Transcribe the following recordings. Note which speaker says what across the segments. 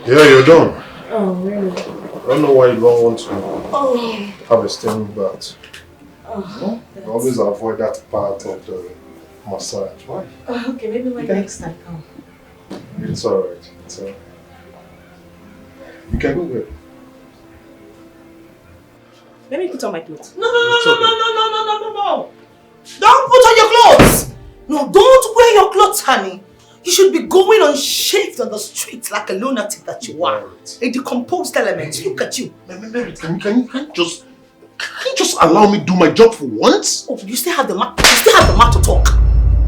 Speaker 1: Yeah, you're done.
Speaker 2: Oh, really?
Speaker 1: I don't know why you don't want to have a steaming bath.
Speaker 2: Oh,
Speaker 1: you always avoid that part of the massage. Why?
Speaker 2: Okay, maybe when next time.
Speaker 1: It's alright. It's alright. You can go there.
Speaker 2: Let me put on my clothes.
Speaker 3: No. Don't put on your clothes. No, don't wear your clothes, honey. You should be going unshaved on the street like a lunatic that you are. A decomposed element. Look at you.
Speaker 1: Merit, can you just allow me to do my job for once?
Speaker 3: Oh, you still have the mouth. You still have the mouth to talk.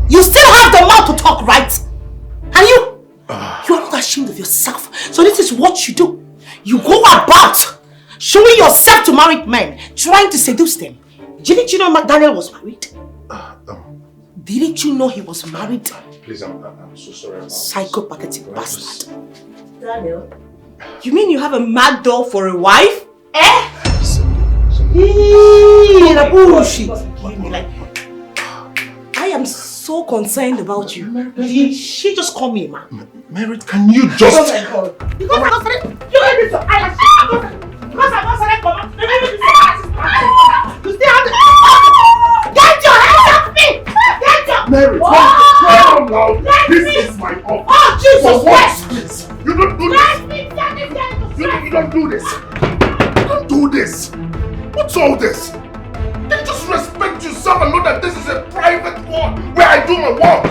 Speaker 3: You still have the mouth to talk, right? And you are not ashamed of yourself. So this is what you do. You go about showing yourself to married men, trying to seduce them. Didn't you know Daniel was married? Didn't you know he was married?
Speaker 1: Please, I'm so sorry.
Speaker 3: Psychopathic bastard. Daniel, you mean you have a mad doll for a wife? Eh? I am so concerned about you. Did she just call me a man?
Speaker 1: Merit, can you just...
Speaker 3: Oh my God. Because I'm not saying... Because I'm not saying... You still have to... Get your hands off me! Get your...
Speaker 1: Merit, calm down. This is my office.
Speaker 3: Oh, Jesus Christ!
Speaker 1: You don't do this. You don't do this. You don't do this. What's all this? Can you just respect yourself and know that this is a private one where I do my work?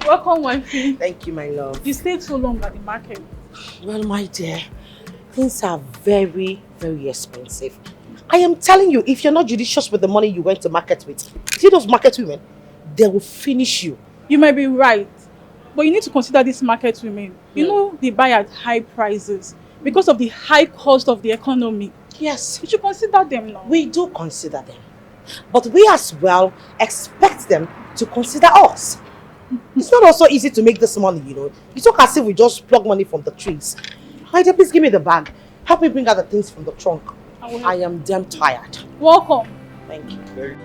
Speaker 4: Welcome, wifey.
Speaker 3: Thank you, my love.
Speaker 4: You stayed so long at the market.
Speaker 3: Well, my dear, things are very, very expensive. I am telling you, if you're not judicious with the money you went to market with, see those market women, they will finish you.
Speaker 4: You might be right, but you need to consider these market women. You know they buy at high prices because of the high cost of the economy.
Speaker 3: Yes.
Speaker 4: You should consider them now.
Speaker 3: We do consider them. But we as well expect them to consider us. It's not also easy to make this money, you know. It's not as if we just plug money from the trees. Maida, please give me the bag. Help me bring out the things from the trunk. I am damn tired.
Speaker 4: Welcome.
Speaker 3: Thank you.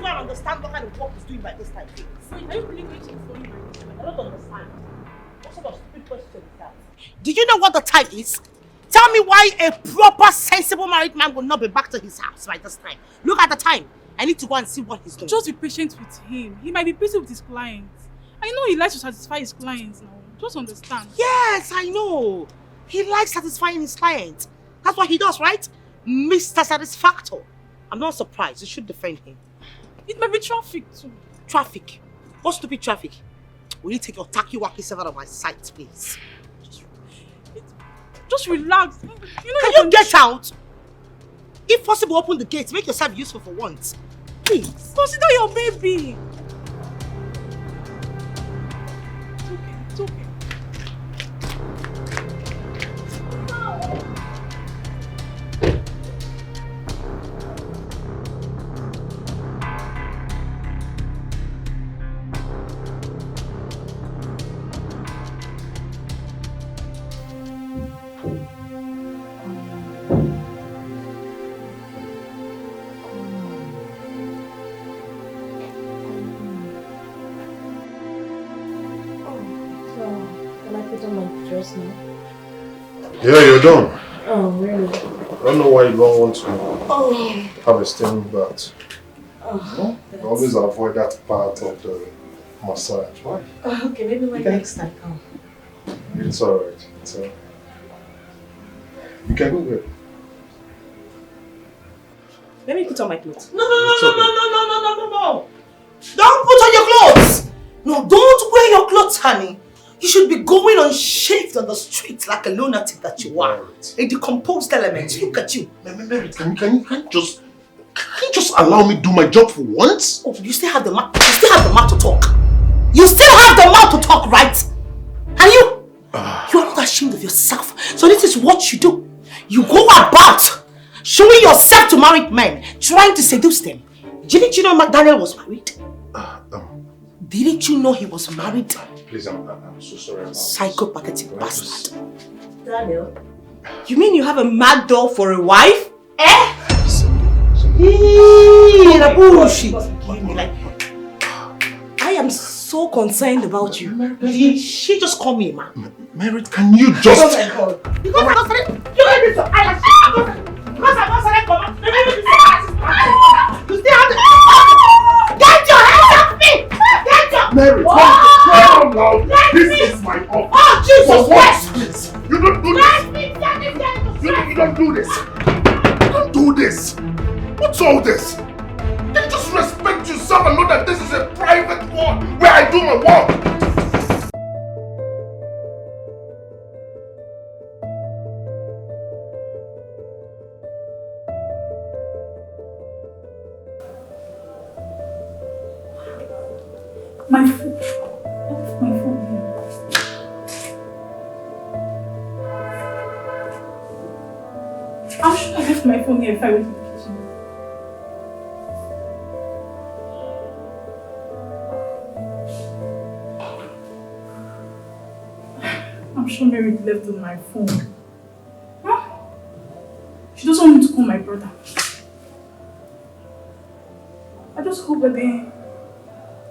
Speaker 3: Understand what kind of work he's doing by this time.
Speaker 4: Wait, are you really going to follow my husband?
Speaker 3: I don't understand. What sort of stupid question is that? Do you know what the time is? Tell me why a proper, sensible married man will not be back to his house by this time. Look at the time. I need to go and see what he's doing.
Speaker 4: Just be patient with him. He might be busy with his clients. I know he likes to satisfy his clients now. Just understand.
Speaker 3: Yes, I know. He likes satisfying his client. That's what he does, right? Mr. Satisfactor. I'm not surprised. You should defend him.
Speaker 4: It may be traffic too.
Speaker 3: Traffic? What stupid traffic? Will you take your tacky-wacky self out of my sight, please?
Speaker 4: Just relax. You know,
Speaker 3: Can you get out? If possible, open the gates. Make yourself useful for once. Please.
Speaker 4: Consider your baby. It's okay.
Speaker 1: Yeah, you're done.
Speaker 2: Oh, really?
Speaker 1: I don't know why you don't want to have a steam bath. You always avoid that part of the massage. Why?
Speaker 2: Okay, maybe when next time come.
Speaker 1: It's alright. It's alright. You can go there.
Speaker 2: Let me put on my clothes.
Speaker 3: No. Don't put on your clothes. No, don't wear your clothes, honey. You should be going unshaved on the streets like a lunatic that you are. A decomposed element. Look at you.
Speaker 1: Mary, can you just allow me to do my job for once?
Speaker 3: Oh, you still have the mouth. You still have the mouth to talk. You still have the mouth to talk, right? And you are not ashamed of yourself. So this is what you do. You go about showing yourself to married men, trying to seduce them. Didn't you know Daniel was married? Didn't you know he was married?
Speaker 1: Please, I'm so sorry.
Speaker 3: Psychopathic bastard.
Speaker 2: Daniel?
Speaker 3: You mean you have a mad doll for a wife? Eh? The bullshit. I am so concerned about you. Did she just call me a man?
Speaker 1: Mary, can you just...
Speaker 3: Oh my God. Because I don't say it. Because I don't say it. You still have to... Get your hands off me! Get your...
Speaker 1: Mary, calm down. This is my office.
Speaker 3: Oh, Jesus Christ!
Speaker 1: Please. You don't do this. You don't do this. Don't do this. What's all this? Can you just respect yourself and know that this is a private one where I do my work?
Speaker 4: My phone. My phone here. I'm sure I left my phone here if I went to the kitchen. I'm sure Mary left on my phone. Huh? She doesn't want me to call my brother. I just hope that they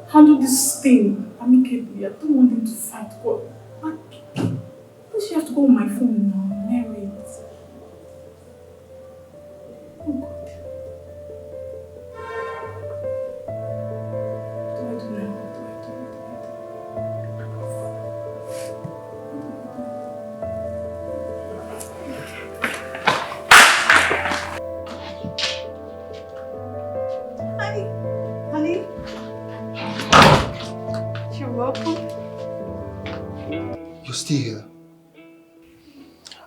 Speaker 4: handle this thing amicably. I don't want them to fight. But why does she have to go on my phone now? Mary. Oh God. What do I do now?
Speaker 3: Honey? You're welcome.
Speaker 5: You're still here?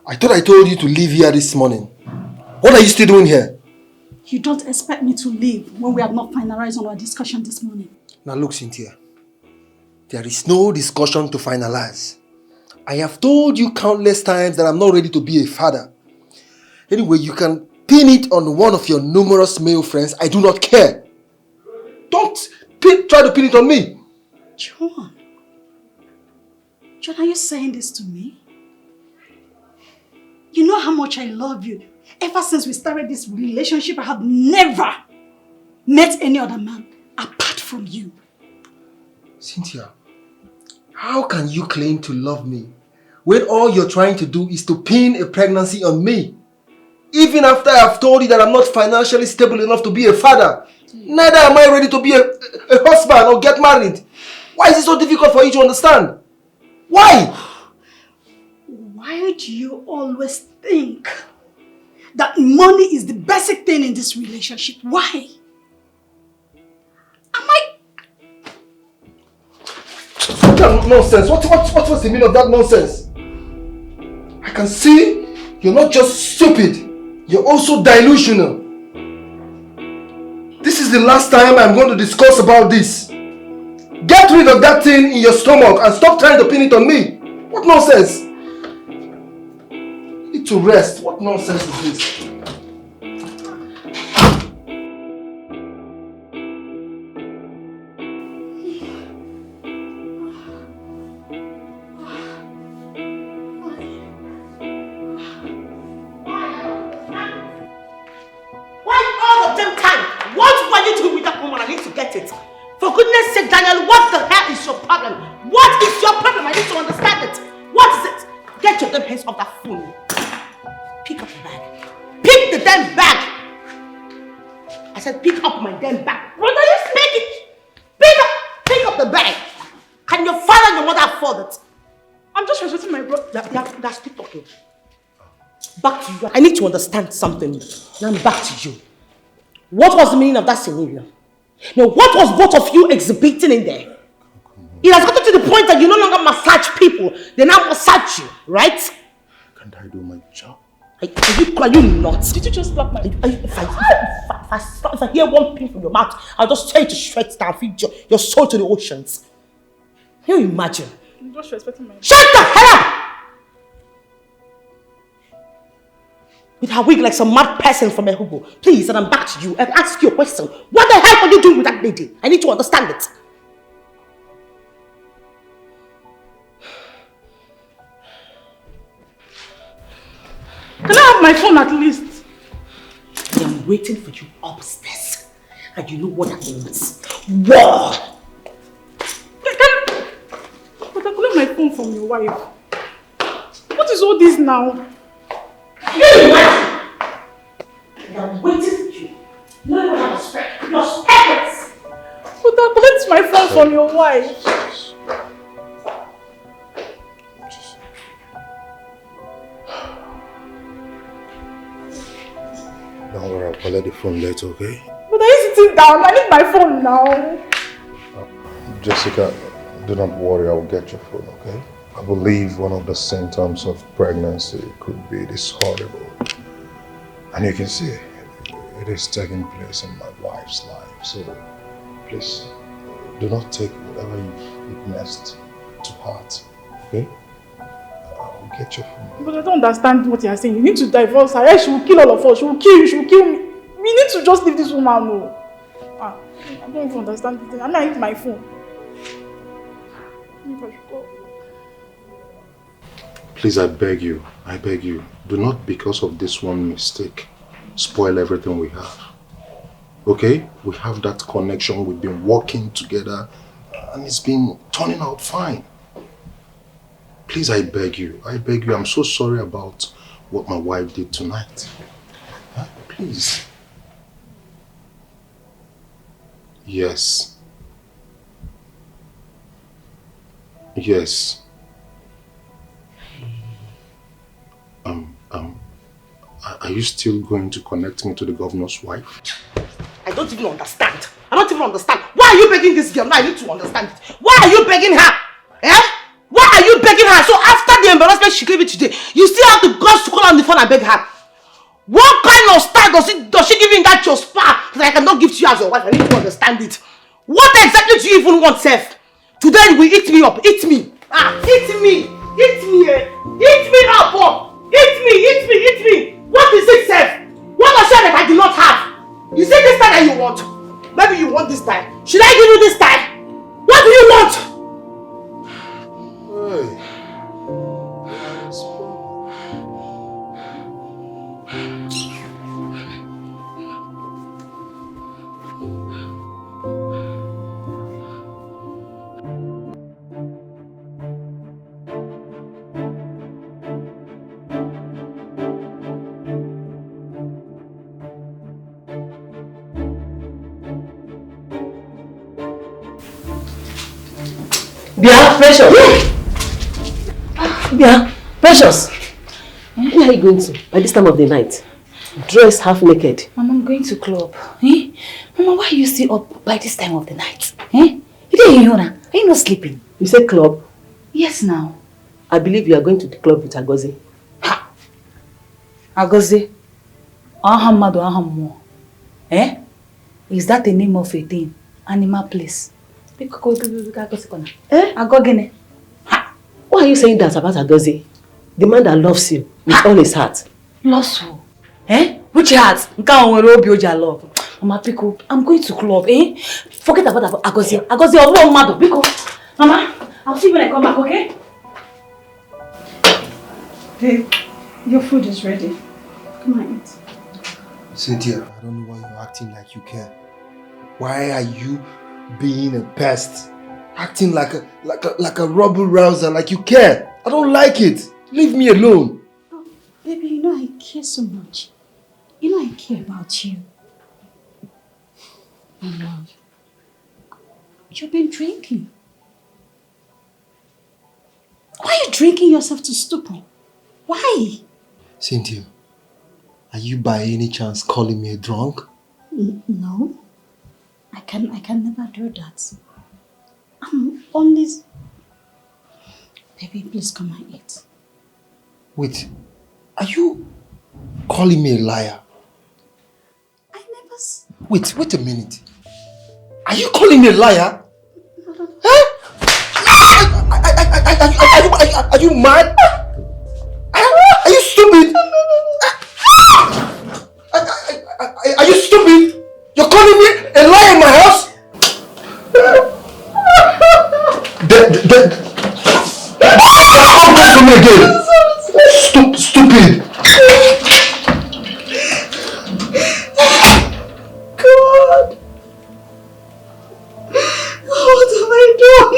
Speaker 5: I thought I told you to leave here this morning. What are you still doing here?
Speaker 6: You don't expect me to leave when we have not finalized on our discussion this morning.
Speaker 5: Now look, Cynthia. There is no discussion to finalize. I have told you countless times that I'm not ready to be a father. Anyway, you can pin it on one of your numerous male friends. I do not care. Don't try to pin it on me.
Speaker 6: John, are you saying this to me? You know how much I love you. Ever since we started this relationship, I have never met any other man apart from you.
Speaker 5: Cynthia, how can you claim to love me when all you're trying to do is to pin a pregnancy on me? Even after I've told you that I'm not financially stable enough to be a father, neither am I ready to be a husband or get married. Why is it so difficult for you to understand? Why?
Speaker 6: Why do you always think that money is the basic thing in this relationship? Why?
Speaker 5: That nonsense. What was the meaning of that nonsense? I can see you're not just stupid, you're also delusional. This is the last time I'm going to discuss about this. Get rid of that thing in your stomach and stop trying to pin it on me. What nonsense? You need to rest. What nonsense is this?
Speaker 3: For goodness sake, Daniel, what the hell is your problem? What is your problem? I need to understand it. What is it? Get your damn hands off that phone. Pick up the bag. Pick the damn bag. I said pick up my damn bag. What are you speaking? Pick up the bag. Can your father and your mother afford it?
Speaker 4: I'm just respecting my brother.
Speaker 3: That's keep talking. Back to you. I need to understand something. Now I'm back to you. What was the meaning of that scenario? Now, what was both of you exhibiting in there? It has gotten to the point that you no longer massage people. They now massage you, right?
Speaker 1: Can't I do my job?
Speaker 3: Are you not?
Speaker 4: Did you just slap my...
Speaker 3: If I hear one pin from your mouth, I'll just tell you to straight down, feed your soul to the oceans. Can you imagine?
Speaker 4: I'm just respecting my...
Speaker 3: Shut the hell up! With her wig like some mad person from a hobo. Please, and I'm back to you and ask you a question. What the hell are you doing with that lady? I need to understand it.
Speaker 4: Can I have my phone at least?
Speaker 3: I am waiting for you upstairs. And you know what that means. War!
Speaker 4: But I collect my phone from your wife. What is all this now?
Speaker 3: Can you imagine? And I'm waiting for you. You know what I'm expecting? Your spirits!
Speaker 4: But I collect my phone from your wife.
Speaker 1: Don't worry, I'll collect the phone later, okay?
Speaker 4: But are you sitting down? I need my phone now.
Speaker 1: Jessica, do not worry, I'll get your phone, okay? I believe one of the symptoms of pregnancy could be this horrible. And you can see, it is taking place in my wife's life. So, please, do not take whatever you've witnessed to heart, okay? I'll get your phone.
Speaker 4: But I don't understand what you are saying. You need to divorce her. She will kill all of us. She will kill you. She will kill me. We need to just leave this woman alone. I don't even understand this thing. I need my phone.
Speaker 1: Please, I beg you, do not, because of this one mistake, spoil everything we have. Okay? We have that connection, we've been working together, and it's been turning out fine. Please, I beg you, I'm so sorry about what my wife did tonight. Huh? Please. Yes. Yes. Are you still going to connect me to the governor's wife?
Speaker 3: I don't even understand. I don't even understand. Why are you begging this girl? Now I need to understand it. Why are you begging her? Eh? Why are you begging her? So after the embarrassment she gave you today, you still have the guts to call on the phone and beg her? What kind of style does she give you in that your spa that I cannot give to you as your wife? I need to understand it. What exactly do you even want, Seth? Today you will eat me up. Eat me. Eat me. Eat me. Eat me up. Eat me. What is it, Seth? What was that I did not have? You say this time that you want. Maybe you want this time. Should I give you this time? What do you want?
Speaker 1: Hey.
Speaker 3: They have pressure. Yeah, Precious. Where are you going to by this time of the night? Dressed half naked.
Speaker 7: Mama, I'm going to club. Eh? Mama, why are you still up by this time of the night? Eh? You didn't hear Are you not sleeping?
Speaker 3: You said club?
Speaker 7: Yes, now.
Speaker 3: I believe you are going to the club with Agozi.
Speaker 7: Ha! Agozi? Ahamadu Ahammo. Eh? Is that the name of a thing? Animal place?
Speaker 3: Eh? Why are you saying that about Agozi? The man that loves you with all his heart.
Speaker 7: Loves who? Eh? Which heart? Love. Mama, Pico, I'm going to club, eh? Forget about Agozi. Agozi, oh, mother, Pico. Mama, I'll see you when I come back, okay?
Speaker 6: Babe, your food is ready. Come on, eat.
Speaker 5: Cynthia, I don't know why you're acting like you care. Why are you being a pest? Acting like a rubble rouser, like you care. I don't like it. Leave me alone.
Speaker 6: Oh, baby, you know I care so much. You know I care about you. My love, you've been drinking. Why are you drinking yourself to stupor? Why?
Speaker 5: Cynthia, are you by any chance calling me a drunk?
Speaker 6: No. I can never do that. I'm only... Baby, please come and eat.
Speaker 5: Wait, are you calling me a liar?
Speaker 6: I never...
Speaker 5: Wait a minute. Are you calling me a liar? Huh? Are you mad? Are you stupid? Are you stupid? You're calling me a liar in my house? Come back to me again. Stupid.
Speaker 6: God! What have I done?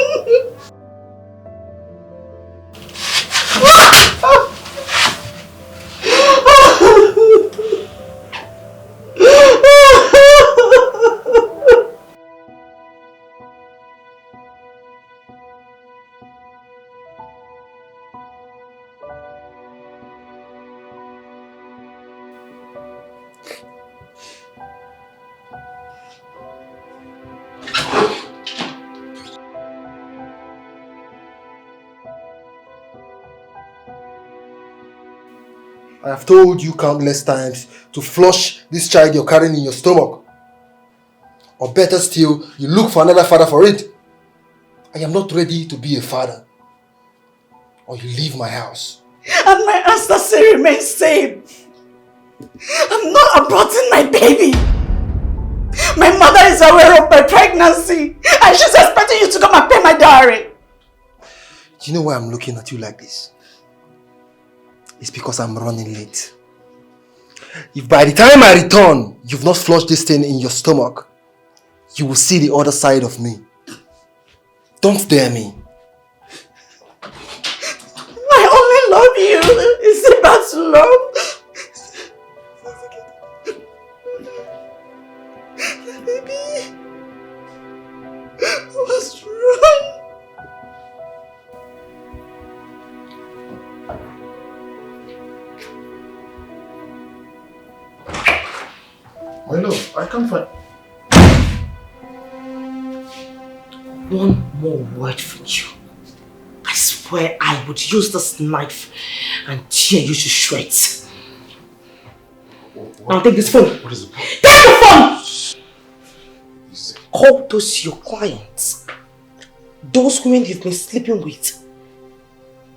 Speaker 5: I have told you countless times to flush this child you're carrying in your stomach. Or better still, you look for another father for it. I am not ready to be a father. Or you leave my house.
Speaker 6: And my answer still remains same. I'm not aborting my baby. My mother is aware of my pregnancy and she's expecting you to come and pay my dowry.
Speaker 5: Do you know why I'm looking at you like this? It's because I'm running late. If by the time I return, you've not flushed this thing in your stomach, you will see the other side of me. Don't dare me.
Speaker 6: I only love you. Is it about love? Baby, what's wrong?
Speaker 1: I know, I can't find...
Speaker 3: One more word from you. I swear I would use this knife and tear you to shreds. Now take this phone.
Speaker 1: What is it?
Speaker 3: Take the phone! Call those your clients. Those women you've been sleeping with.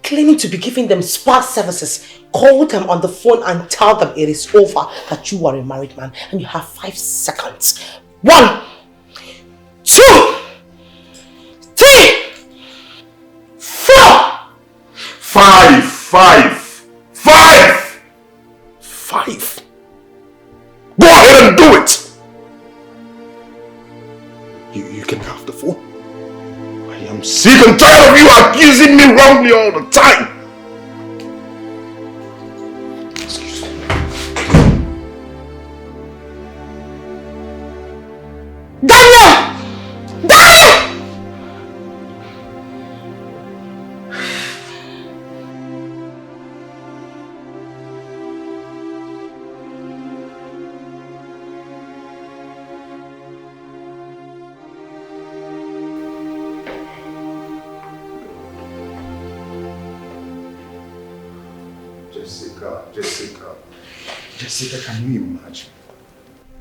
Speaker 3: Claiming to be giving them spa services. Call them on the phone and tell them it is over, that you are a married man and you have 5 seconds. 1, 2, 3, 4.
Speaker 1: 5. Go ahead and do it. You can have the phone. I am sick and tired of you accusing me wrongly all the time. Excuse me.
Speaker 3: Daniel! Daniel!
Speaker 1: Jessica, can you imagine?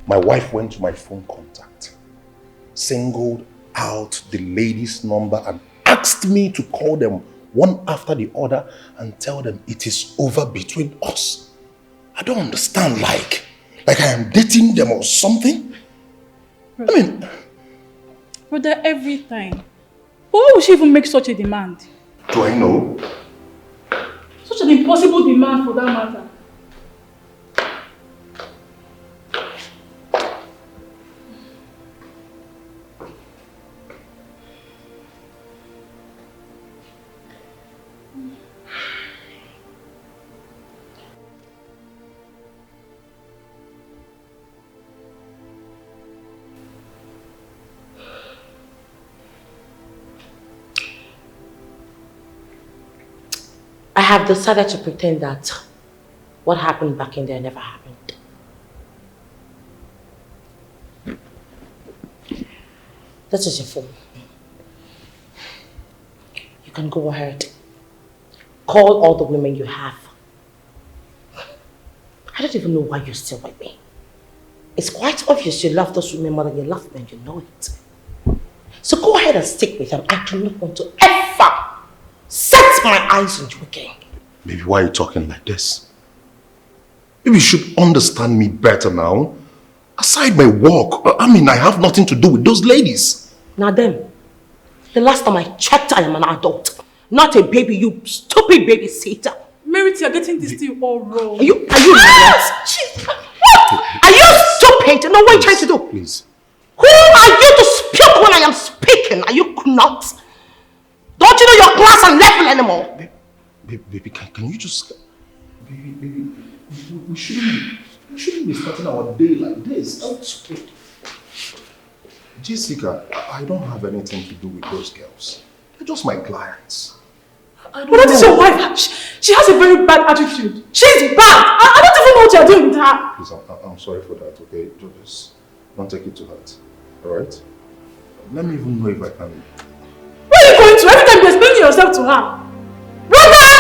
Speaker 1: My wife went to my phone contact, singled out the lady's number and asked me to call them one after the other and tell them it is over between us. I don't understand, like I am dating them or something.
Speaker 4: Brother, every time. But why would she even make such a demand?
Speaker 1: Do I know?
Speaker 4: Such an impossible demand for that matter.
Speaker 3: I have decided to pretend that what happened back in there never happened. This is your phone. You can go ahead. Call all the women you have. I don't even know why you're still with me. It's quite obvious you love those women more than you love me and you know it. So go ahead and stick with them. I do not want to ever set my eyes on you again.
Speaker 1: Baby, why are you talking like this? Maybe you should understand me better now. Aside my work, I have nothing to do with those ladies.
Speaker 3: Now then, the last time I checked, I am an adult. Not a baby, you stupid babysitter.
Speaker 4: Marital, you're getting this thing all wrong.
Speaker 3: Are you nuts? Are you stupid? No, what are you trying to do?
Speaker 1: Please.
Speaker 3: Who are you to speak when I am speaking? Are you nuts? Don't you know your class and level anymore?
Speaker 1: Baby, can you just... Baby, we shouldn't be starting our day like this. That's good. Jessica, I don't have anything to do with those girls. They're just my clients.
Speaker 4: But that is your wife. She has a very bad attitude. She's bad. I don't even know what you're doing with her.
Speaker 1: Please, I'm sorry for that, okay? Just don't take it to heart. Alright? Let me even know if I can...
Speaker 4: Where are you going to? Every time you're explaining yourself to her. Brother!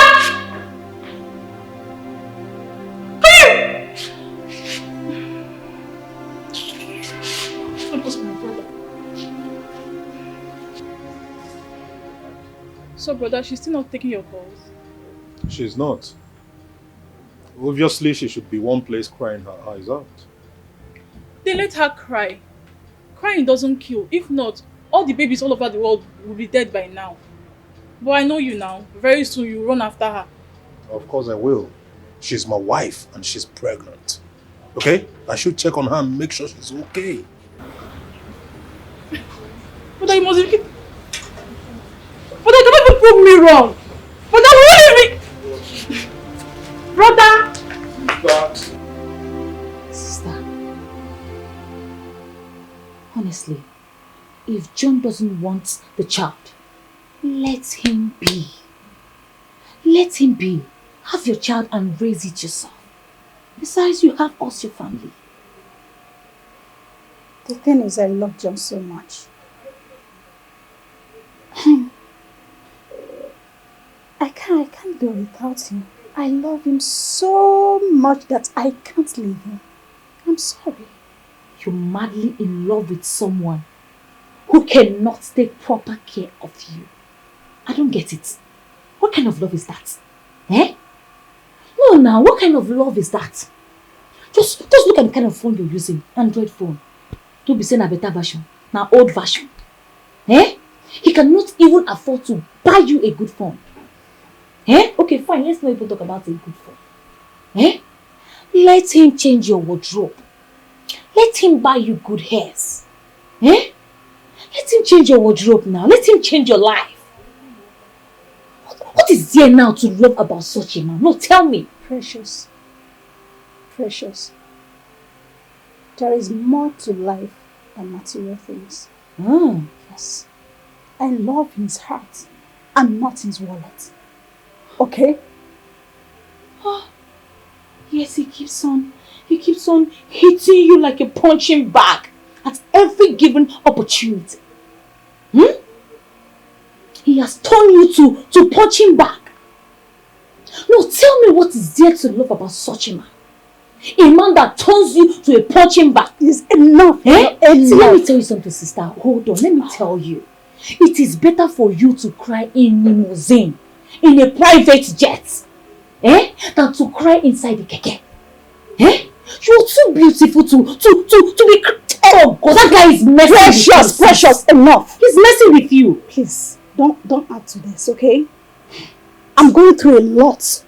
Speaker 4: So brother, she's still not taking your calls?
Speaker 1: She's not. Obviously, she should be one place crying her eyes out.
Speaker 4: Then let her cry. Crying doesn't kill. If not, all the babies all over the world will be dead by now. But I know you now. Very soon you'll run after her. Of
Speaker 1: course I will. She's my wife and she's pregnant. Okay? I should check on her and make sure she's okay.
Speaker 4: But you must be... But I cannot even prove me wrong. But that will me. Brother.
Speaker 7: Sister. Honestly, if John doesn't want the child, let him be. Let him be. Have your child and raise it yourself. Besides, you have us, your family.
Speaker 6: The thing is, I love John so much. I can't go without him. I love him so much that I can't leave him. I'm sorry.
Speaker 7: You're madly in love with someone who cannot take proper care of you. I don't get it. What kind of love is that? Eh? No, now, what kind of love is that? Just look at the kind of phone you're using. Android phone. Don't be saying a better version. Now, old version. Eh? He cannot even afford to buy you a good phone. Eh? Okay, fine. Let's not even talk about a good phone. Eh? Let him change your wardrobe. Let him buy you good hairs. Eh? Let him change your wardrobe now. Let him change your life. What is there now to love about such a man? No, tell me.
Speaker 6: Precious. Precious. There is more to life than material things. Yes. I love his heart and not his wallet. Okay?
Speaker 7: Oh, yes, he keeps on hitting you like a punching bag at every given opportunity. He has turned you to punching bag. No, tell me what is there to love about such a man? A man that turns you to a punching bag.
Speaker 6: It's enough.
Speaker 7: Eh?
Speaker 6: Enough.
Speaker 7: See, let me tell you something, sister. Hold on, let me tell you. It is better for you to cry in limousine, in a private jet, than to cry inside the keke. You're too beautiful to be... Oh, God, that guy is messing with you.
Speaker 6: Precious, enough.
Speaker 7: He's messing with you.
Speaker 6: Please, don't add to this, okay? I'm going through a lot.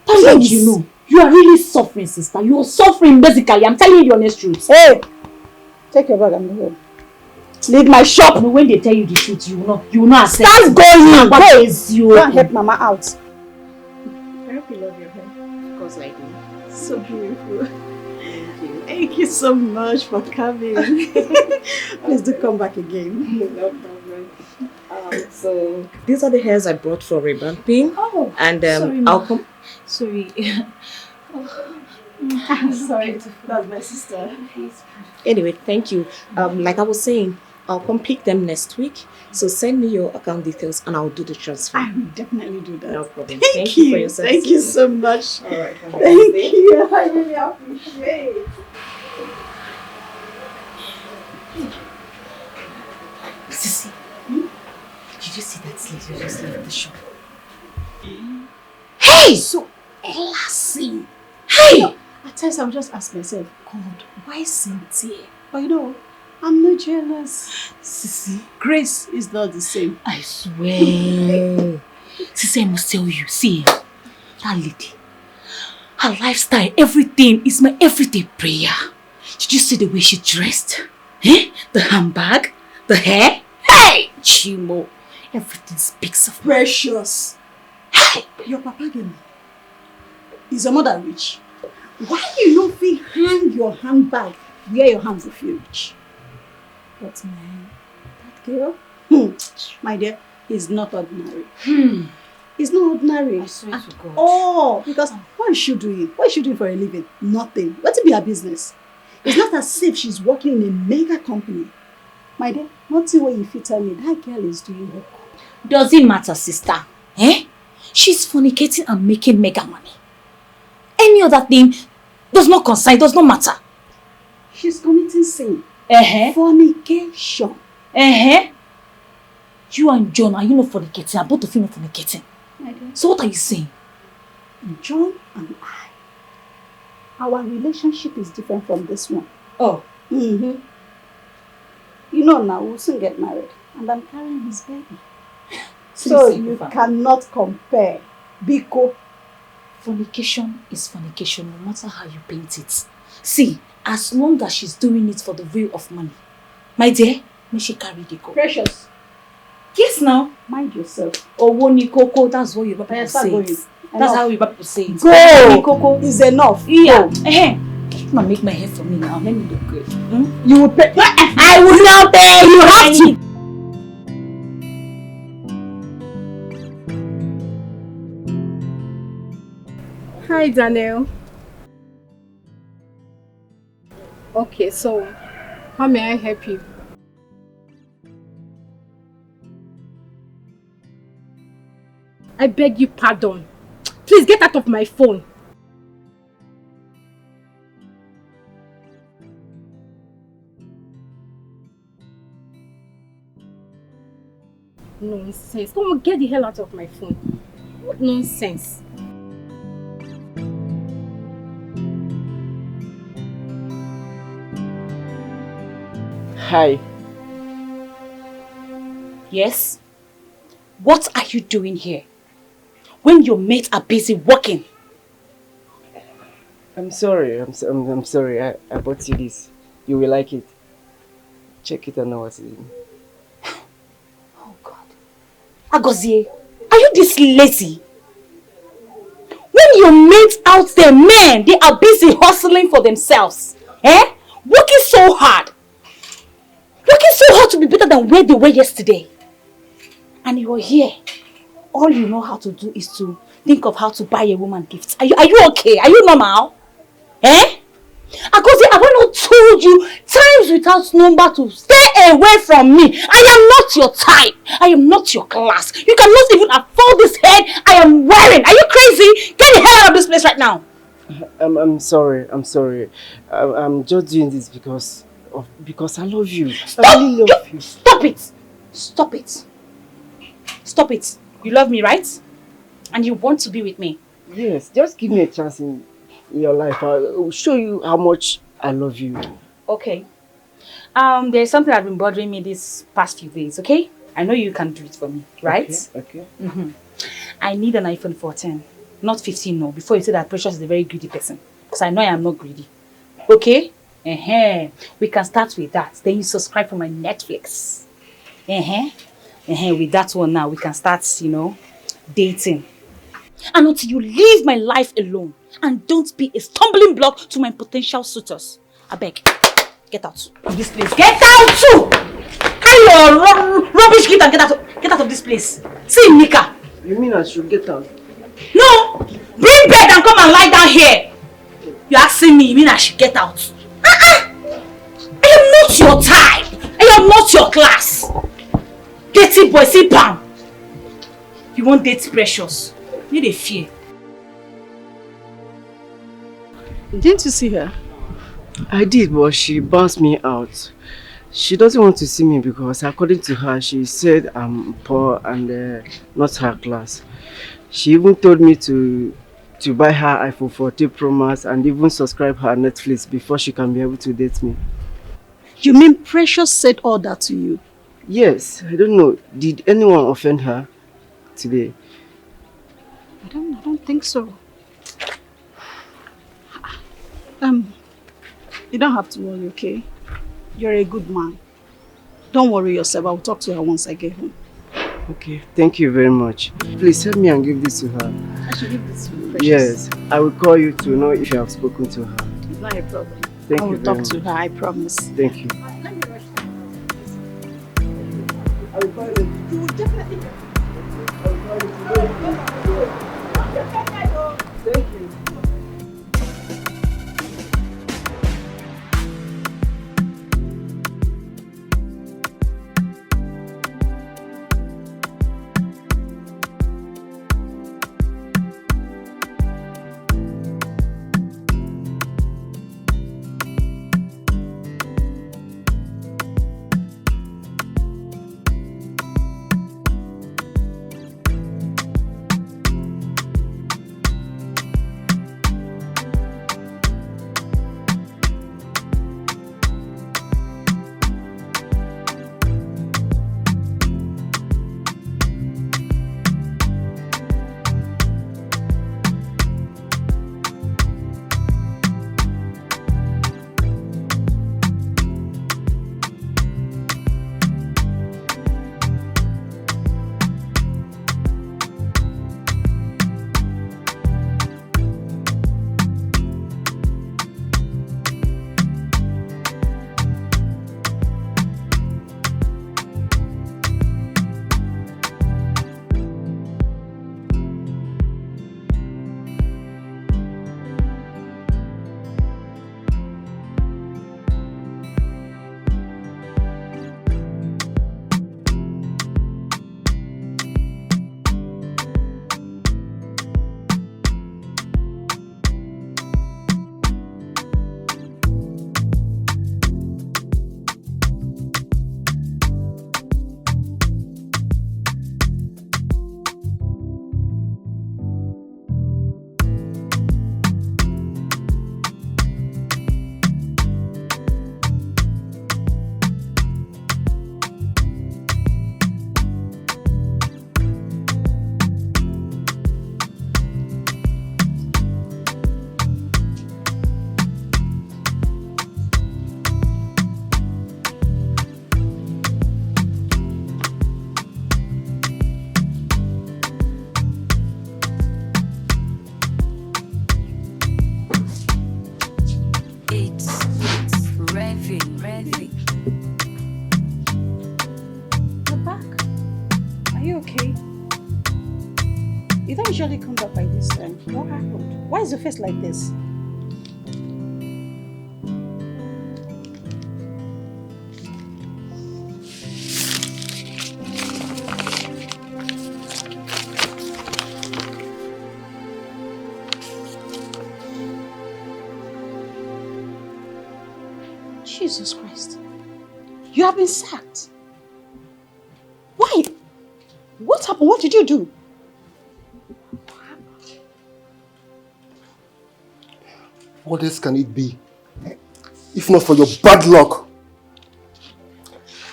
Speaker 7: Don't you know? You are really suffering, sister. You are suffering, basically. I'm telling you the honest truth.
Speaker 6: Hey! Take your bag and go home. Leave my shop!
Speaker 7: And when they tell you the truth, you will not accept.
Speaker 6: Start going!
Speaker 7: What is you?
Speaker 6: Go and help Mama out.
Speaker 2: I hope you love your hair. Of course I do. So beautiful. Thank you. Thank you so much for coming. Please do come back again. No problem. So these are the hairs I brought for revamping.
Speaker 7: Oh,
Speaker 2: and
Speaker 7: sorry,
Speaker 2: I'll come.
Speaker 7: Sorry.
Speaker 2: Sorry, that's my sister. Anyway, thank you. Like I was saying, I'll come pick them next week. So send me your account details and I'll do the transfer.
Speaker 6: I will definitely do that.
Speaker 2: No problem.
Speaker 6: Thank
Speaker 2: you
Speaker 6: you
Speaker 2: for your service.
Speaker 6: Thank you so much.
Speaker 2: All right.
Speaker 6: Thank you. I really appreciate it.
Speaker 7: Sissy, did you see that lady just left the shop? Hey!
Speaker 6: So classy.
Speaker 7: Hey!
Speaker 6: At times I'll just ask myself, God, why Cynthia? But you know, I'm not jealous.
Speaker 7: Sissy,
Speaker 6: Grace is not the same.
Speaker 7: I swear. Sissy, I must tell you, see, that lady, her lifestyle, everything is my everyday prayer. Did you see the way she dressed? The handbag, the hair? Hey! Chimo, everything speaks of me.
Speaker 6: Precious.
Speaker 7: Hey!
Speaker 6: Your papa again. Is your mother rich? Why you don't feel hang your handbag where your hands will feel rich? But man, that girl, my dear, is not ordinary. It's not ordinary.
Speaker 7: I swear to God.
Speaker 6: Oh, because what is she doing? What is she doing for a living? Nothing. What to be her business? It's not as if she's working in a mega company. My dear, nothing what you fit tell me. That girl is doing her good.
Speaker 7: Does it matter, sister? She's fornicating and making mega money. Any other thing does not concern, does not matter.
Speaker 6: She's committing sin. Fornication.
Speaker 7: You and John, are you not fornicating? Are both of you not fornicating?
Speaker 6: My dear.
Speaker 7: So what are you saying?
Speaker 6: John and I, our relationship is different from this one.
Speaker 7: Oh.
Speaker 6: You know now, we'll soon get married. And I'm carrying his baby. So you cannot compare. Biko.
Speaker 7: Fornication is fornication, no matter how you paint it. See, as long as she's doing it for the will of money, my dear, may she carry the go.
Speaker 6: Precious.
Speaker 7: Yes, now.
Speaker 6: Mind yourself.
Speaker 7: Owoni Koko, that's what Yoruba people say. That's how Yoruba people say it.
Speaker 6: Go!
Speaker 7: Koko
Speaker 6: is enough.
Speaker 7: Yeah. Come make my hair for me now. Let me look good.
Speaker 6: You will pay.
Speaker 7: I will not pay. You have to.
Speaker 8: Hi, Daniel. Okay, so how may I help you? I beg you pardon. Please get out of my phone. Nonsense. Come on, get the hell out of my phone. What nonsense.
Speaker 9: Hi.
Speaker 7: Yes? What are you doing here? When your mates are busy working?
Speaker 9: I'm sorry. I'm sorry. I bought you this. You will like it. Check it and know what's in.
Speaker 7: Oh God. Agozie, are you this lazy? When your mates out there, men, they are busy hustling for themselves. Working so hard. Working so hard to be better than where they were yesterday. And you are here. All you know how to do is to think of how to buy a woman gifts. Are you okay? Are you normal? Agozie, have I not told you times without number to stay away from me? I am not your type. I am not your class. You cannot even afford this head I am wearing. Are you
Speaker 9: I'm sorry. I'm just doing this because I love you. I really love you.
Speaker 7: Stop it! Stop it! Stop it! You love me, right? And you want to be with me?
Speaker 9: Yes, just give me a chance in your life. I'll show you how much I love you.
Speaker 7: Okay. There's something that's been bothering me these past few days, okay? I know you can do it for me, right?
Speaker 9: Okay.
Speaker 7: I need an iPhone 14. Not 15, no. Before you say that Precious is a very greedy person. Because I know I am not greedy. Okay? We can start with that. Then you subscribe for my Netflix. With that one now, we can start, dating. And until you leave my life alone and don't be a stumbling block to my potential suitors. I beg, get out of this place. Get out too! Carry your rubbish kit and get out of this place. See Nika.
Speaker 9: You mean I should get out?
Speaker 7: No! Bring bed and come and lie down here. You're asking me, you mean I should get out? I am not your type. I am not your class. Dirty boy, see Pam. You won't date Precious. You need a fear.
Speaker 2: Didn't you see her?
Speaker 9: I did, but she bounced me out. She doesn't want to see me because according to her, she said I'm poor and not her class. She even told me to buy her iPhone 14 Pro Max and even subscribe her Netflix before she can be able to date me.
Speaker 2: You mean Precious said all that to you?
Speaker 9: Yes, I don't know. Did anyone offend her today?
Speaker 2: I don't think so. You don't have to worry, okay? You're a good man. Don't worry yourself. I'll talk to her once I get home.
Speaker 9: Okay, thank you very much. Please help me and give this to her.
Speaker 2: I should give this to you, Precious.
Speaker 9: Yes, I will call you to know if you have spoken to her.
Speaker 2: It's not a problem.
Speaker 9: Thank
Speaker 2: I
Speaker 9: you
Speaker 2: will
Speaker 9: very
Speaker 2: talk
Speaker 9: much.
Speaker 2: to her, I promise.
Speaker 9: Thank you.
Speaker 2: Let me rush.
Speaker 9: I will call you.
Speaker 2: You will definitely.
Speaker 9: Thank you.
Speaker 2: usually come back by this time. What happened? Why is your face like this? Jesus Christ. You have been sacked. Why? What happened? What did you do?
Speaker 5: What else can it be? If not for your bad luck.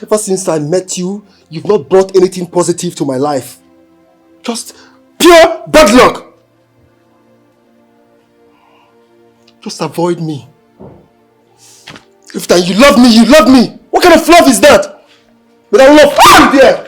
Speaker 5: Ever since I met you, you've not brought anything positive to my life. Just pure bad luck. Just avoid me. If that you love me, you love me. What kind of love is that? But I will love you there.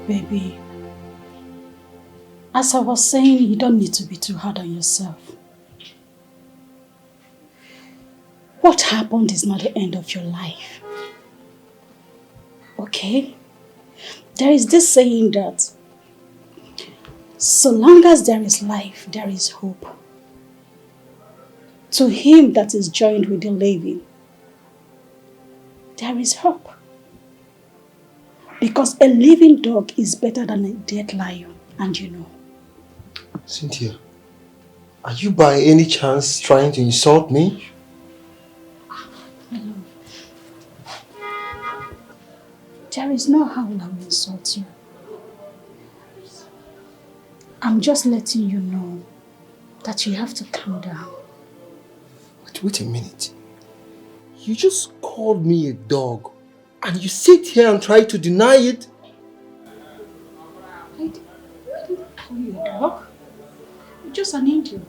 Speaker 2: Baby, as I was saying, you don't need to be too hard on yourself. What happened is not the end of your life. Okay? There is this saying that so long as there is life, there is hope. To him that is joined with the living, there is hope. Because a living dog is better than a dead lion, and you know.
Speaker 5: Cynthia, are you by any chance trying to insult me?
Speaker 2: My love, there is no how I will insult you. I'm just letting you know that you have to calm down.
Speaker 5: Wait a minute. You just called me a dog. And you sit here and try to deny it?
Speaker 2: I didn't call you a dog. You're just an angel.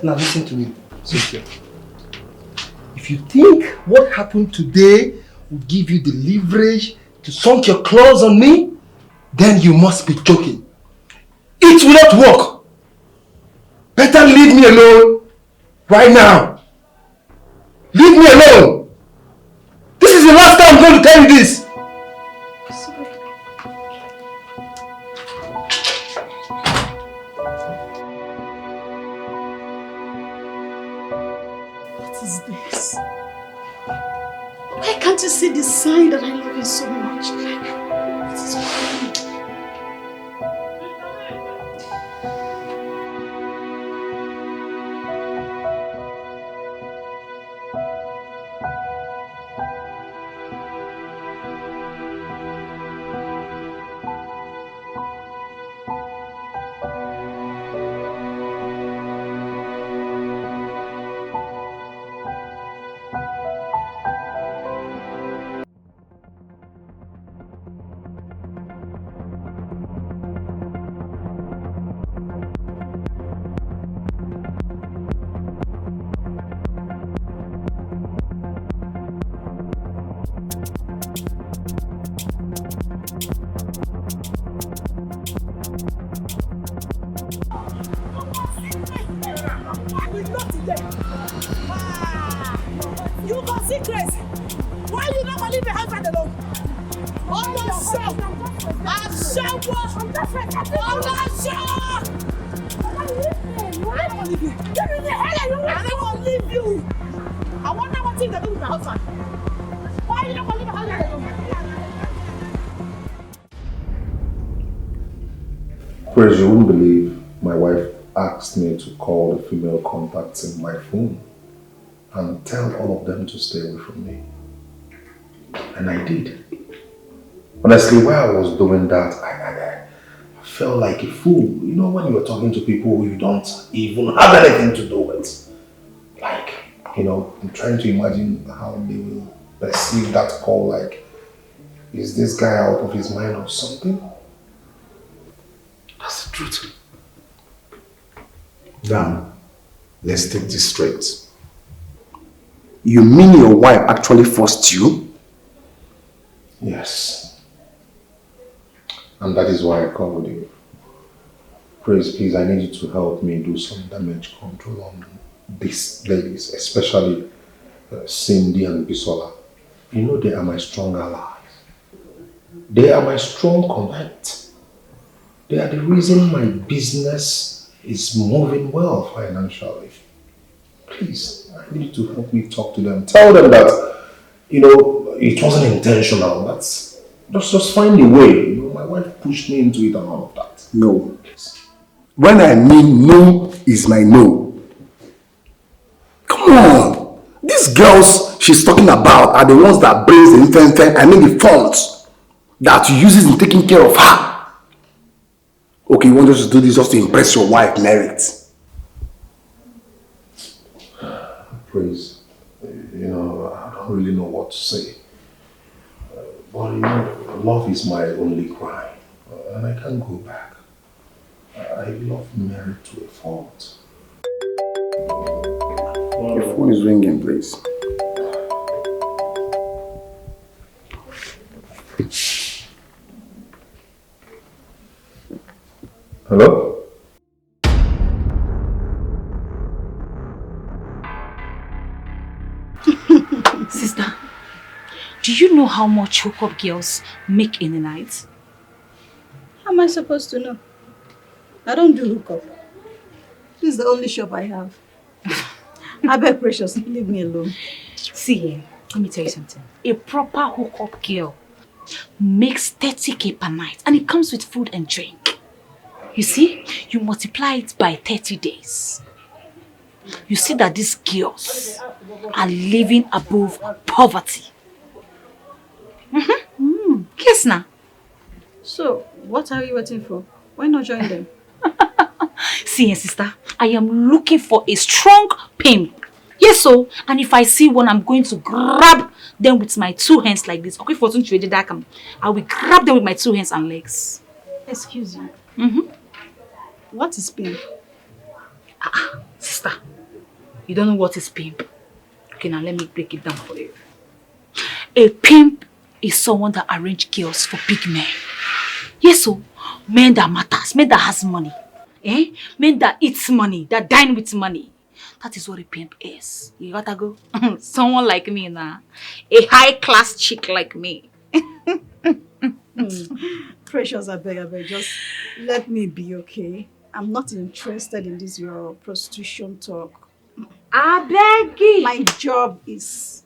Speaker 5: Now listen to me, Cynthia. If you think what happened today will give you the leverage to sunk your claws on me, then you must be joking. It will not work. Better leave me alone right now. Leave me alone. This is the last time I'm going to tell you this.
Speaker 2: Sorry. What is this? Why can't you see the sign that I love you so much? What is wrong?
Speaker 1: Praise, you wouldn't believe my wife asked me to call the female contacts in my phone and tell all of them to stay away from me. And I did. Honestly, while I was doing that, I felt like a fool. You know, when you're talking to people who you don't even have anything to do with. Like, you know, I'm trying to imagine how they will perceive that call, like, is this guy out of his mind or something? That's the truth.
Speaker 10: Dan, let's take this straight. You mean your wife actually forced you?
Speaker 1: Yes. And that is why I called you. Praise, please, I need you to help me do some damage control on
Speaker 10: these ladies, especially Cindy and Bisola, you know they are my strong allies. They are my strong connect. They are the reason my business is moving well financially. Please, I need you to help me talk to them. Tell them that, you know, it wasn't intentional. That's just find a way. You know, my wife pushed me into it and all of that.
Speaker 1: No. When I mean no is my no. Come on. These girls she's talking about are the ones that brings the funds that you uses in taking care of her. Okay, you want us to do this just to impress your wife, Merit?
Speaker 10: Praise. You know, I don't really know what to say. But you know, love is my only crime. And I can't go back. I love Mary to a fault.
Speaker 1: Your phone is ringing, please.
Speaker 10: Hello?
Speaker 7: Sister, do you know how much hookup girls make in a night?
Speaker 2: How am I supposed to know? I don't do hookup. This is the only shop I have. I beg, Precious, leave me alone.
Speaker 7: See, let me tell you something. A proper hookup girl makes 30k per night and it comes with food and drink. You see, you multiply it by 30 days. You see that these girls are living above poverty. Yes, now.
Speaker 2: So, what are you waiting for? Why not join them?
Speaker 7: See, sister, I am looking for a strong pimp. Yes, so, and if I see one, I'm going to grab them with my 2 hands like this. Okay, for I will grab them with my 2 hands and legs.
Speaker 2: Excuse you. What is pimp?
Speaker 7: Sister, you don't know what is pimp. Okay, now let me break it down for you. A pimp is someone that arranges girls for big men. Yes, so, men that matters, men that has money. Men that eats money, that dine with money. That is what a pimp is. You gotta go. Someone like me now. A high-class chick like me.
Speaker 2: Precious, I beg, just let me be, okay? I'm not interested in this your prostitution talk.
Speaker 7: I beg you.
Speaker 2: My job is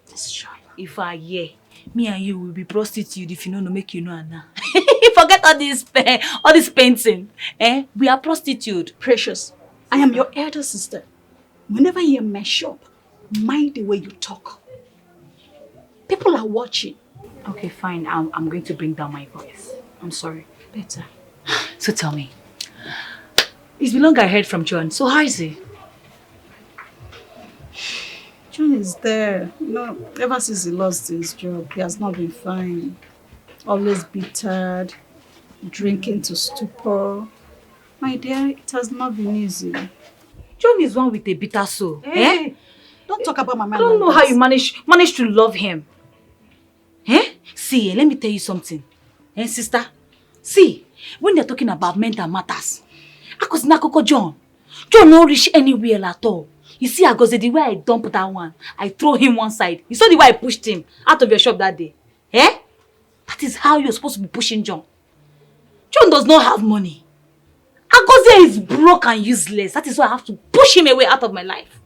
Speaker 2: this job.
Speaker 7: If I hear, me and you will be prostitute if you know no make you know now. Forget all this painting. We are prostitute.
Speaker 2: Precious, I am your elder sister. Whenever you're in my shop, mind the way you talk. People are watching.
Speaker 7: Okay, fine. I'm going to bring down my voice. I'm sorry. Better. So tell me. It's been long I heard from John. So how is he?
Speaker 2: John is there. You know, ever since he lost his job, he has not been fine. Always bitter, drinking to stupor. My dear, it has not been easy.
Speaker 7: John is one with a bitter soul.
Speaker 2: Hey, don't talk about my man.
Speaker 7: I don't know how you manage to love him. See, let me tell you something. Sister? See, when they're talking about mental matters, John don't reach anywhere at all. You see, the way I dumped that one, I throw him one side. You saw the way I pushed him out of your shop that day. That is how you're supposed to be pushing John. John does not have money. Agozie is broke and useless. That is why I have to push him away out of my life.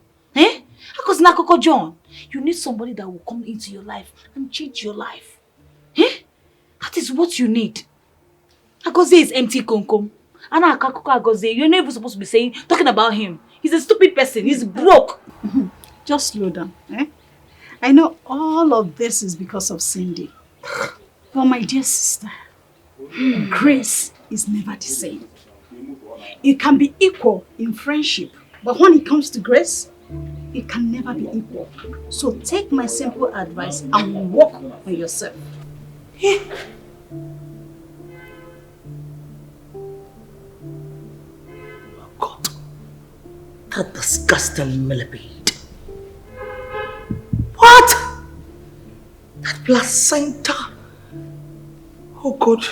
Speaker 7: John, you need somebody that will come into your life and change your life. That is what you need. Agozie is empty konkom. And Agozie, you're not even supposed to be talking about him. He's a stupid person. He's broke.
Speaker 2: Just slow down. I know all of this is because of Cindy. But my dear sister, grace is never the same. It can be equal in friendship, but when it comes to grace, it can never be equal. So take my simple advice and work on yourself.
Speaker 3: God, that disgusting millipede. What? That placenta? Oh God,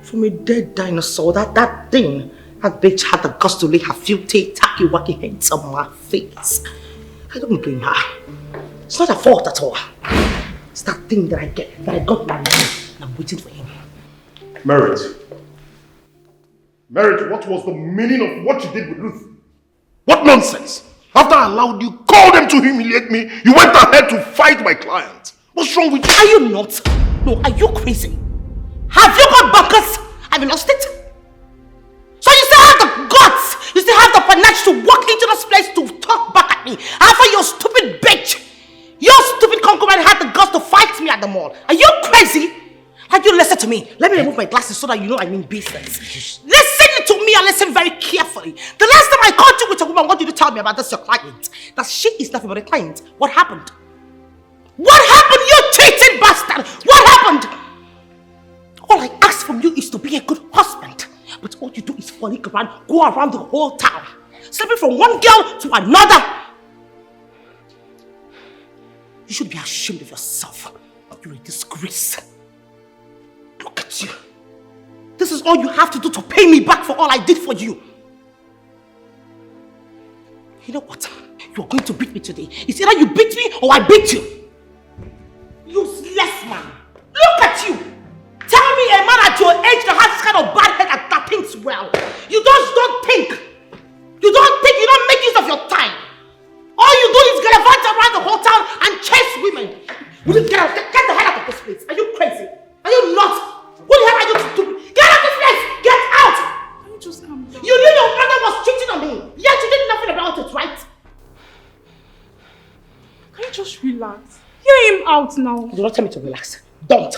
Speaker 3: from a dead dinosaur, that thing That bitch had the guts to lay her filthy, tacky-wacky hands on my face. I don't blame her. It's not her fault at all. It's that thing that I got my man, and I'm waiting for him.
Speaker 1: Merit, what was the meaning of what you did with Ruth? What nonsense! After I allowed you, called them to humiliate me, you went ahead to fight my client. What's wrong with you?
Speaker 3: Are you not? No, are you crazy? Have you got bunkers? Have you lost it? So you still have the guts, you still have the panache to walk into this place to talk back at me after your stupid bitch, your stupid concubine had the guts to fight me at the mall. Are you crazy? Have you listen to me? Let me remove my glasses so that you know I mean business. Listen to me and listen very carefully. The last time I caught you with a woman, I want you to tell me about this, your client. That she is nothing but a client. What happened? What happened, you cheating bastard? What happened? All I ask from you is to be a good husband. But all you do is frolic around, go around the whole town, sleeping from one girl to another. You should be ashamed of yourself. You're a disgrace. Look at you. This is all you have to do to pay me back for all I did for you. You know what? You're going to beat me today. It's either you beat me or I beat you. Useless man. Look at you. Tell me a man at your age that has this kind of bad head that thinks well. You just don't think. You don't think. You don't make use of your time. All you do is gallivant around the whole town and chase women. Will you get the hell out of this place? Are you crazy? Are you not? What the hell are you doing? Get out of this place! Get out!
Speaker 4: Can you just calm down?
Speaker 3: You knew your brother was cheating on me, yet you did nothing about it, right?
Speaker 4: Can you just relax? Hear him out now.
Speaker 3: Do not tell me to relax. Don't.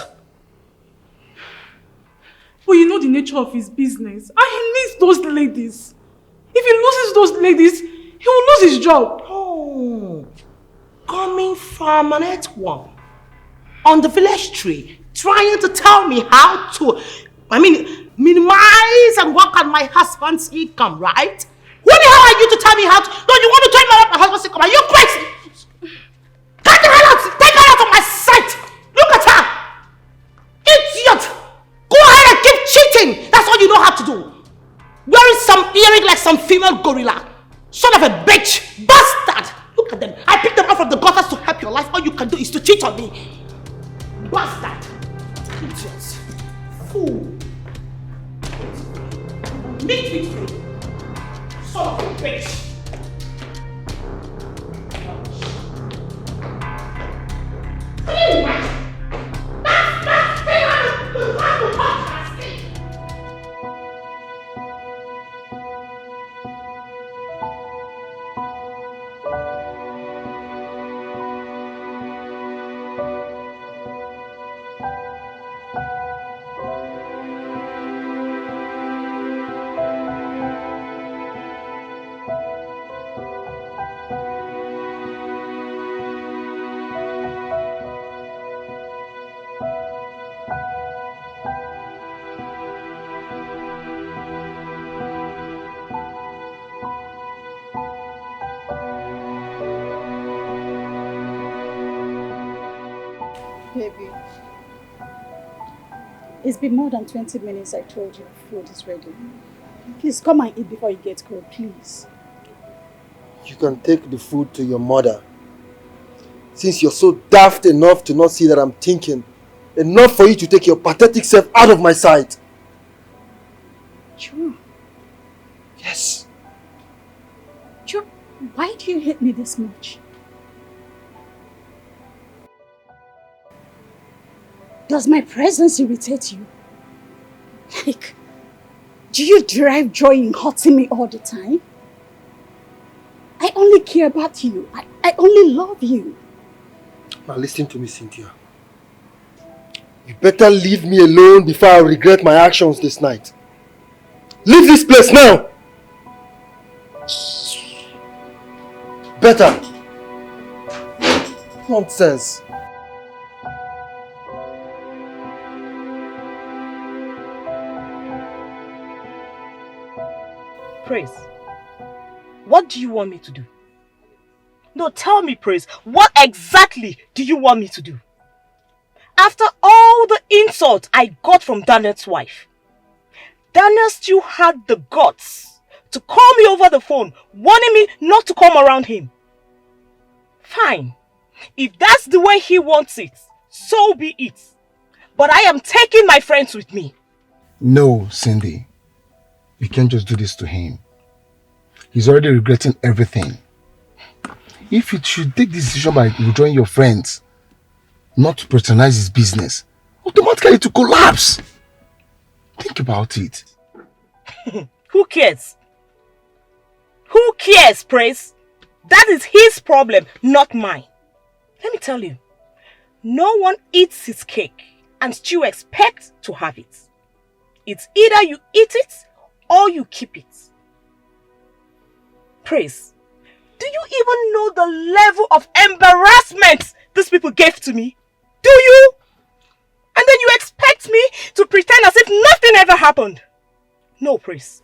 Speaker 4: But you know the nature of his business. And he needs those ladies. If he loses those ladies, he will lose his job.
Speaker 3: Oh. Coming from an earthworm on the village tree, trying to tell me how to, minimize and work on my husband's income, right? Who the hell are you to tell me how to? No, you want to tell me about my husband's income? Are you crazy? Get the hell out! Take her out of my sight! Look at her! Idiot! Go ahead and keep cheating! That's all you know how to do. Wearing some earring like some female gorilla. Son of a bitch! Bastard! Look at them. I picked them up from the gutters to help your life. All you can do is to cheat on me. Bastard! Idiots! Fool! Meet me! Son of a bitch!
Speaker 2: Baby, it's been more than 20 minutes I told you food is ready. Please come and eat before you get cold, please.
Speaker 5: You can take the food to your mother. Since you're so daft enough to not see that I'm thinking, enough for you to take your pathetic self out of my sight.
Speaker 2: Sure.
Speaker 5: Yes.
Speaker 2: Sure. Why do you hate me this much? Does my presence irritate you? Like, do you derive joy in hurting me all the time? I only care about you. I only love you.
Speaker 5: Now listen to me, Cynthia. You better leave me alone before I regret my actions this night. Leave this place now! Better. Nonsense.
Speaker 3: Praise. What do you want me to do? No, tell me, Praise. What exactly do you want me to do? After all the insult I got from Danet's wife, Daniel still had the guts to call me over the phone, warning me not to come around him. Fine. If that's the way he wants it, so be it. But I am taking my friends with me.
Speaker 1: No, Cindy. You can't just do this to him. He's already regretting everything. If you should take this decision by withdrawing your friends, not to patronize his business, automatically to collapse. Think about it.
Speaker 3: Who cares? Who cares, Praise? That is his problem, not mine. Let me tell you, no one eats his cake and still expects to have it. It's either you eat it or you keep it. Praise, do you even know the level of embarrassment these people gave to me? Do you? And then you expect me to pretend as if nothing ever happened? No, Praise.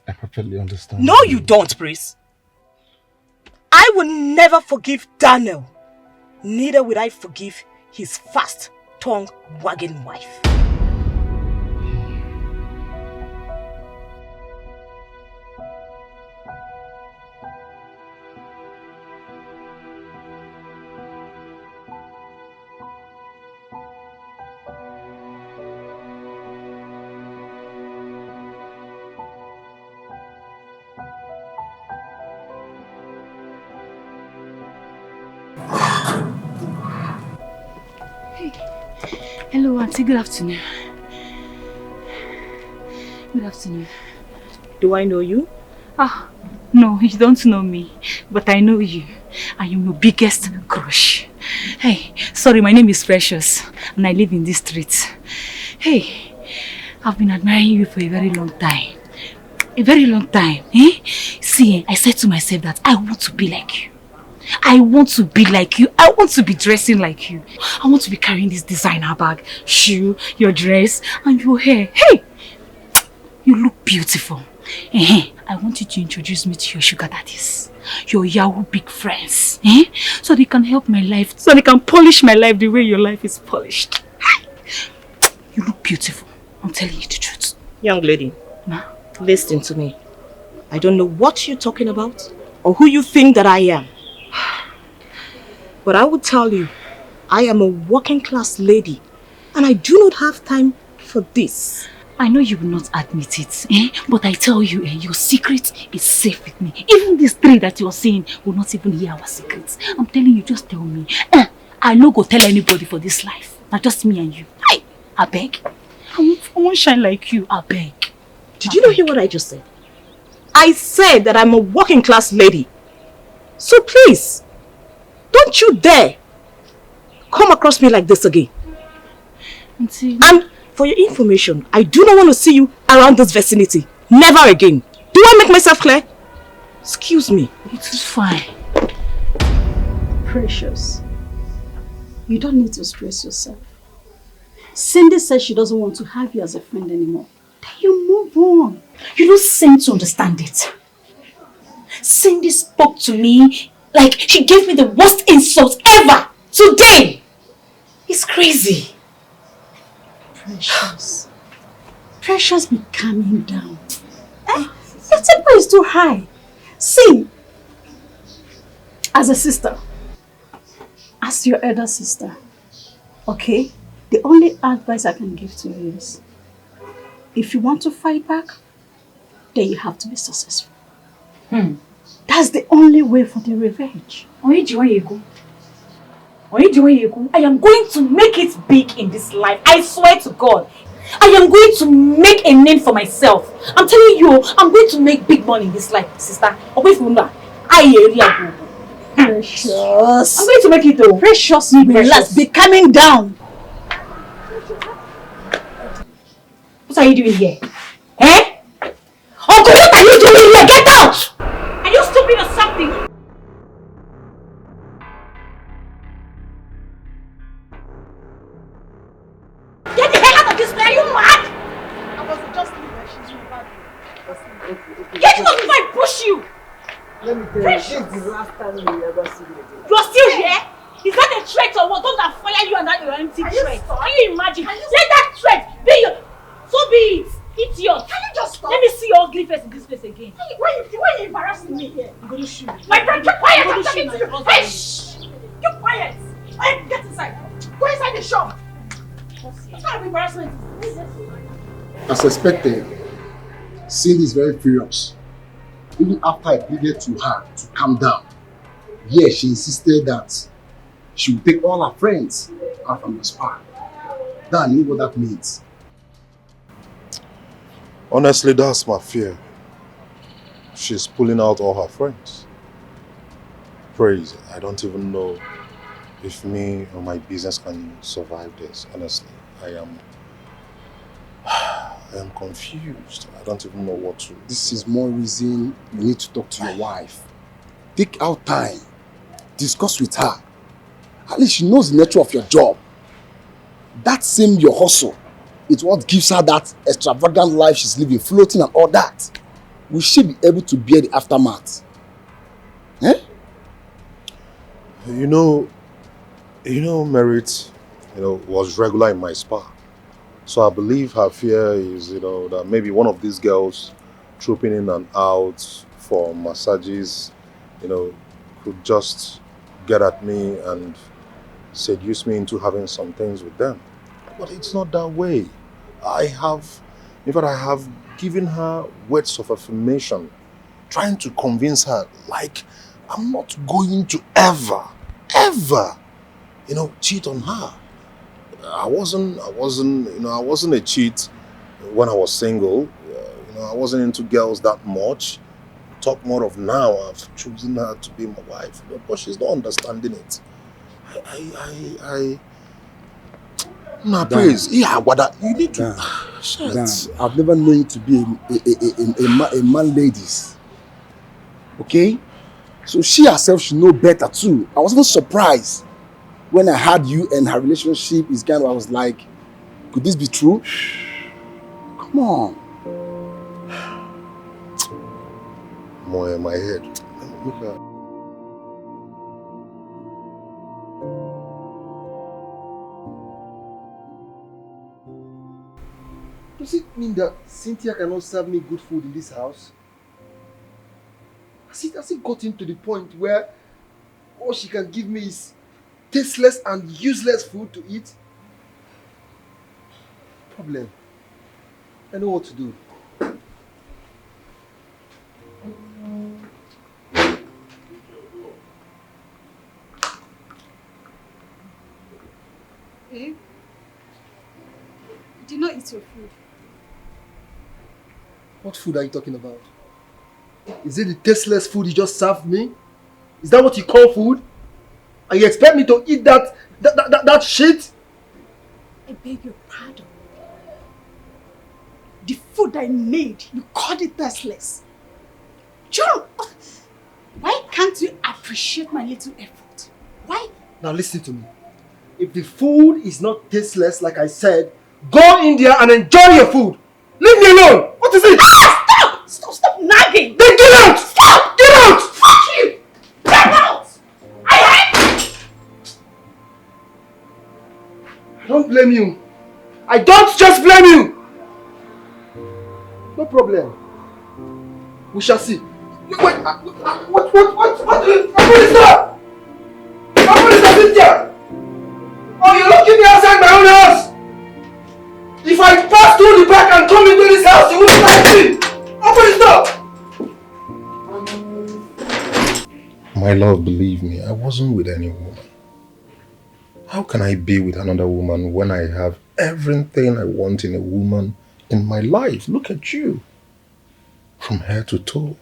Speaker 1: I perfectly understand.
Speaker 3: No, you don't, Praise. I will never forgive Daniel. Neither will I forgive his fast-tongue wagging wife.
Speaker 7: Hello, Auntie. Good afternoon. Good afternoon.
Speaker 3: Do I know you?
Speaker 7: Ah, no, you don't know me, but I know you. I am your biggest crush. Hey, sorry, my name is Precious, and I live in this street. Hey, I've been admiring you for a very long time. A very long time, eh? See, I said to myself that I want to be like you. I want to be like you. I want to be dressing like you. I want to be carrying this designer bag, shoe, your dress, and your hair. Hey! You look beautiful. I want you to introduce me to your sugar daddies. Your Yahoo big friends. So they can help my life. So they can polish my life the way your life is polished. You look beautiful. I'm telling you the truth.
Speaker 3: Young lady,
Speaker 7: Ma?
Speaker 3: Listen to me. I don't know what you're talking about or who you think that I am. But I will tell you, I am a working class lady and I do not have time for this.
Speaker 7: I know you will not admit it, but I tell you, your secret is safe with me. Even these three that you're seeing will not even hear our secrets. I'm telling you, just tell me. I no go tell anybody for this life. Not just me and you. I beg. I won't shine like you, I beg.
Speaker 3: Did you not hear what I just said? I said that I'm a working class lady. So please, don't you dare come across me like this again.
Speaker 7: Auntie.
Speaker 3: And for your information, I do not want to see you around this vicinity. Never again. Do I make myself clear? Excuse me.
Speaker 7: It is fine.
Speaker 2: Precious, you don't need to stress yourself. Cindy says she doesn't want to have you as a friend anymore. Then you move on.
Speaker 7: You don't seem to understand it. Cindy spoke to me like she gave me the worst insult ever today. It's crazy.
Speaker 2: Precious. Precious, be calming down. Your temper is too high. See, as a sister, as your elder sister, okay, the only advice I can give to you is, if you want to fight back, then you have to be successful. That's the only way for the revenge.
Speaker 7: I am going to make it big in this life. I swear to God. I am going to make a name for myself. I'm telling you, I'm going to make big money in this life, sister.
Speaker 2: Precious.
Speaker 7: I'm going to make it though.
Speaker 2: Precious, relax. Be calming down.
Speaker 7: What are you doing here? Uncle, what are you doing here? Get out! Are you stupid or something? Get the hell out of this place! Are you mad?
Speaker 6: I was just leaving. She's really bad.
Speaker 7: Get out before I push you!
Speaker 9: Let me tell you, this is the last time you ever see me again.
Speaker 7: You're still here? Is that a threat or what? Don't I fire you and that your empty threat? Can you imagine? Let that threat
Speaker 8: place again.
Speaker 6: Why are you embarrassing me here?
Speaker 8: I'm gonna shoot you.
Speaker 6: My friend, keep quiet! I'm talking to you!
Speaker 8: Hey,
Speaker 6: Hey, shh! Keep quiet! Hey, get inside! Go inside the shop! What kind of embarrassment is this?
Speaker 1: As expected, Cindy is very furious. Even after I pleaded to her to calm down, yeah, she insisted that she would take all her friends out from the spa. Dan, you know what that means?
Speaker 10: Honestly, that's my fear. She's pulling out all her friends. Praise, I don't even know if me or my business can survive this. Honestly, I am confused. I don't even know what to do.
Speaker 1: This is more reason you need to talk to your wife. Take out time. Discuss with her. At least she knows the nature of your job. That same your hustle is what gives her that extravagant life she's living, floating and all that. Will she be able to bear the aftermath? Eh?
Speaker 10: You know, Merit, was regular in my spa. So I believe her fear is, that maybe one of these girls trooping in and out for massages, could just get at me and seduce me into having some things with them. But it's not that way. I have given her words of affirmation, trying to convince her, like, I'm not going to ever, cheat on her. I wasn't a cheat when I was single. I wasn't into girls that much. Talk more of now, I've chosen her to be my wife. But she's not understanding it. Praise. Yeah, you need to...
Speaker 1: Dan, I've never known you to be a man ladies. Okay? So she herself should know better too. I was even surprised when I heard you and her relationship is kind of, I was like, could this be true? Come on.
Speaker 10: More in my head. Look at...
Speaker 5: Does it mean that Cynthia cannot serve me good food in this house? Has it gotten to the point where all she can give me is tasteless and useless food to eat? Problem. I know what to do.
Speaker 2: Babe, you did not eat your food.
Speaker 5: What food are you talking about? Is it the tasteless food you just served me? Is that what you call food? And you expect me to eat that shit?
Speaker 2: I beg your pardon. The food I made, you called it tasteless. John, why can't you appreciate my little effort? Why?
Speaker 5: Now listen to me. If the food is not tasteless, like I said, go in there and enjoy your food. Leave me alone. What is it?
Speaker 2: Ah, stop nagging.
Speaker 5: Then get out.
Speaker 2: Stop.
Speaker 5: Get out.
Speaker 2: Fuck you. Get out.
Speaker 5: I don't blame you. I don't just blame you. No problem. We shall see. Wait, what is that? What is that? Oh, you're locking me outside my own house! If I pass through the back and come into this house, you wouldn't like me! Open the door!
Speaker 10: My love, believe me, I wasn't with any woman. How can I be with another woman when I have everything I want in a woman in my life? Look at you. From head to toe.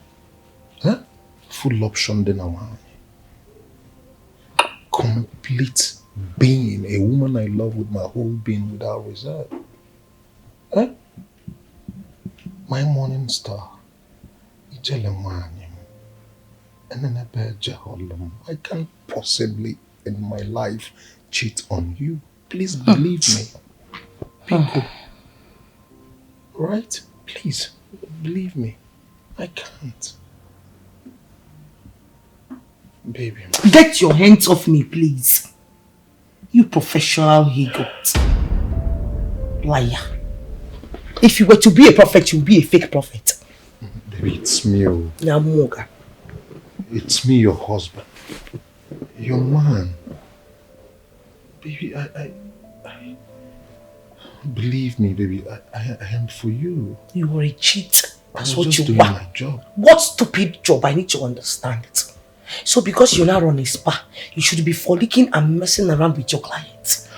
Speaker 10: Huh? Full option denard. Complete being, a woman I love with my whole being without reserve. Eh? My morning star. I can't possibly in my life cheat on you. Please believe me. People. Right? Please believe me. I can't. Baby.
Speaker 6: Get your hands off me, please. You professional he-goat. Liar. If you were to be a prophet, you would be a fake prophet.
Speaker 10: Baby, it's me.
Speaker 3: Namuga.
Speaker 10: It's me, your husband. Your man. Baby, I believe me, baby, I am for you.
Speaker 3: You were a cheat. That's what you
Speaker 10: doing
Speaker 3: were.
Speaker 10: My job.
Speaker 3: What stupid job? I need to understand it. So because you now run a spa, you should be frolicking and messing around with your clients.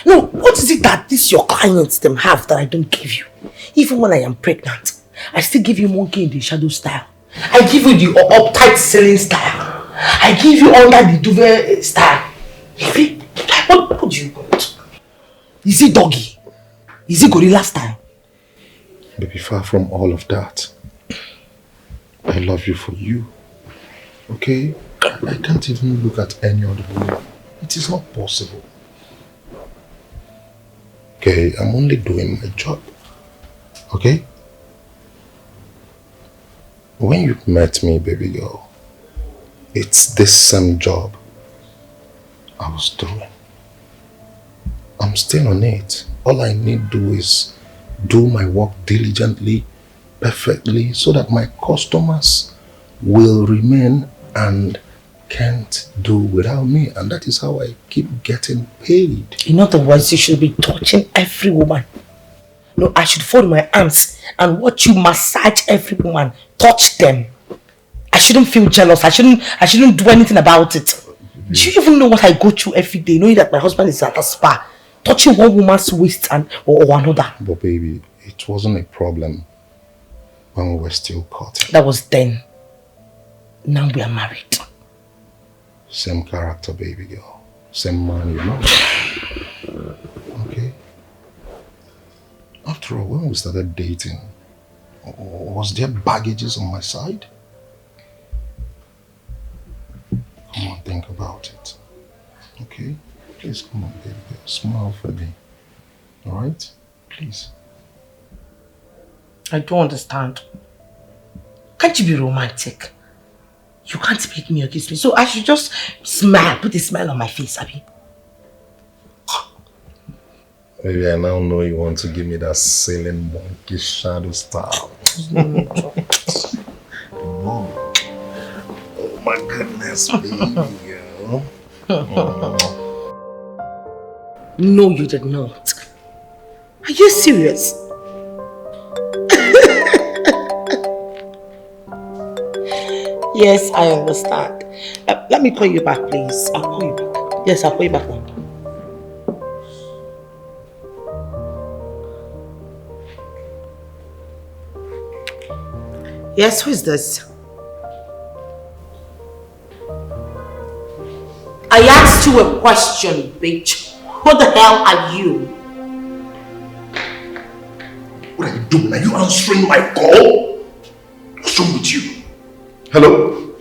Speaker 3: No, what is it that these your clients them have that I don't give you? Even when I am pregnant, I still give you monkey in the shadow style. I give you the uptight ceiling style. I give you under the duvet style. What do you want? Is it doggy? Is it gorilla style?
Speaker 10: Baby, far from all of that. I love you for you. Okay? I can't even look at any other woman. It is not possible. Okay, I'm only doing my job. Okay? When you met me, baby girl, it's this same job I was doing. I'm still on it. All I need to do is do my work diligently, perfectly, so that my customers will remain and can't do without me. And that is how I keep getting paid.
Speaker 3: In other words, you should be touching every woman. No, I should fold my arms and watch you massage every woman. Touch them. I shouldn't feel jealous. I shouldn't do anything about it. Do you even know what I go through every day, knowing that my husband is at a spa, touching one woman's waist or another?
Speaker 10: But baby, it wasn't a problem when we were still caught.
Speaker 3: That was then. Now we are married.
Speaker 10: Same character, baby girl. Same man, you know. Okay? After all, when we started dating, was there baggages on my side? Come on, think about it. Okay? Please, come on, baby girl. Smile for me. Alright? Please.
Speaker 3: I don't understand. Can't you be romantic? You can't make me or kiss me, so I should just smile, put a smile on my face, Abby.
Speaker 10: Maybe I now know you want to give me that sailing monkey shadow style. Oh my goodness, baby girl.
Speaker 3: No, you did not. Are you serious? Yes, I understand. Let me call you back, please. I'll call you back. Yes, I'll call you back now. Yes, who is this? I asked you a question, bitch. Who the hell are you?
Speaker 1: What are you doing? Are you answering my call? What's wrong with you? Hello?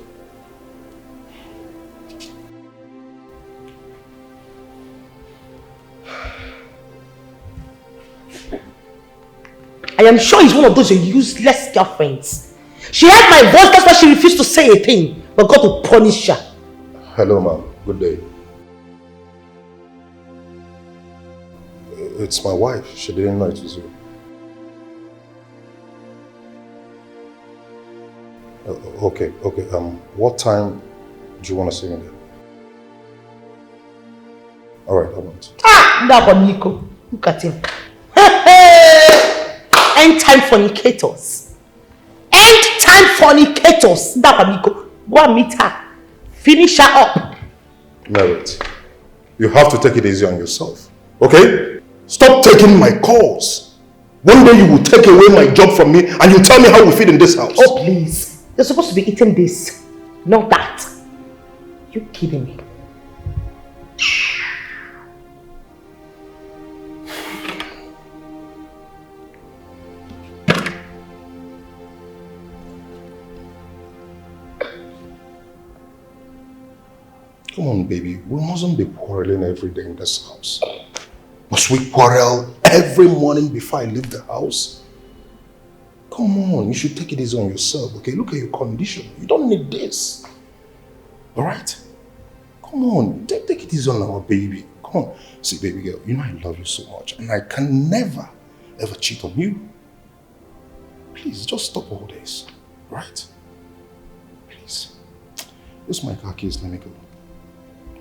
Speaker 3: I am sure he's one of those useless girlfriends. She heard my voice, that's why she refused to say a thing. But God will punish her.
Speaker 10: Hello, ma'am. Good day. It's my wife. She didn't know it was you. Okay. What time do you want to see me there? Alright, I want.
Speaker 3: That one, Nico. Look at him. End time fornicators. End time fornicators. That one, Nico. Go and meet her. Finish her up.
Speaker 10: Merit, you have to take it easy on yourself. Okay?
Speaker 1: Stop taking my calls. One day you will take away my job from me and you tell me how we fit in this house.
Speaker 3: Oh, please. You're supposed to be eating this, not that. You kidding me?
Speaker 10: Come on, baby. We mustn't be quarreling every day in this house. Must we quarrel every morning before I leave the house? Come on, you should take it easy on yourself, okay? Look at your condition. You don't need this. Alright? Come on, take it easy on our baby. Come on. See, baby girl, you know I love you so much. And I can never, ever cheat on you. Please, just stop all this. right? Please. This is my car keys, let me go.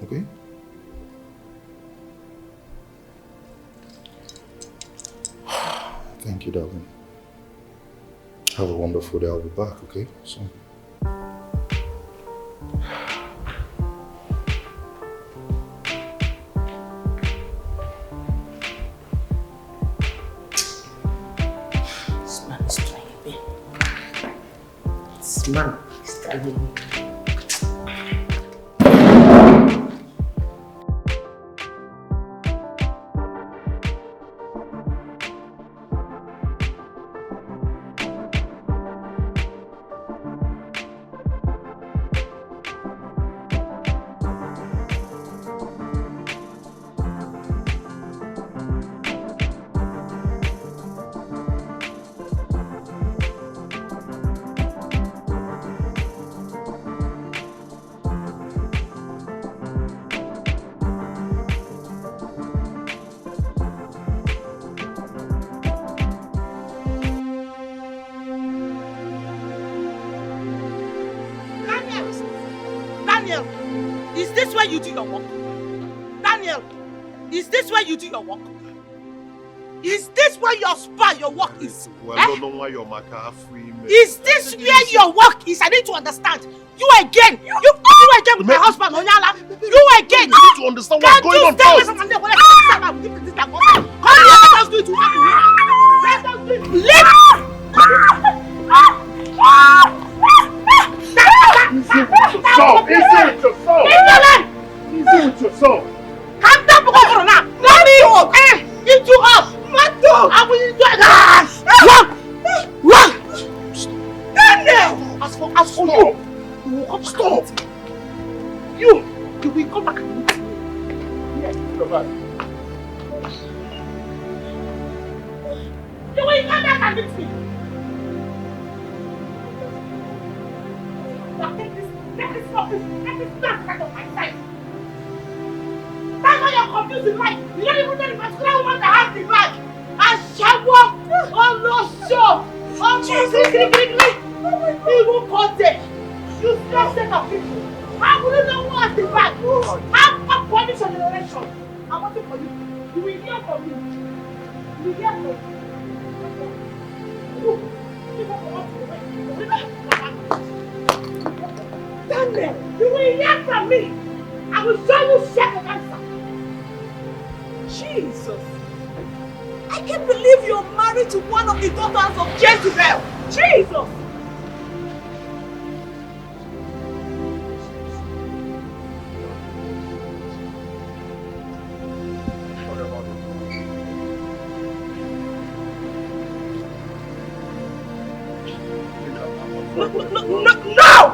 Speaker 10: Okay? Thank you, darling. Have a wonderful day. I'll be back, okay? Soon.
Speaker 3: This man is driving me. This man is driving me.
Speaker 10: Well, I don't know why your maca free me.
Speaker 3: Is this where your work is? I need to understand. You again. You again with my husband, Onyala. You again.
Speaker 10: You need to understand what's going on first.
Speaker 3: Come here, let us do it together. Let us do it.
Speaker 1: Easy with yourself. Easy with yourself.
Speaker 3: Calm down, now. Let me into us. I will enjoy that. Run! Daniel! As for you, you will come stop. You will come back and meet me. Yes, come back. You will come back and meet me. Now take this stuff out of my sight. That's why you're confusing life. You don't even know the particular woman that has the bag. Ashawo! Olosho! He won't contact. You still set of people. How will you know who has the bag? Have a punish your generation. I'm waiting for you. You will hear from me. You will hear from me. Daniel, you will hear from me. I will show you share the answer. Jesus. I can't believe you're married to one of the daughters of Jezebel. Jesus.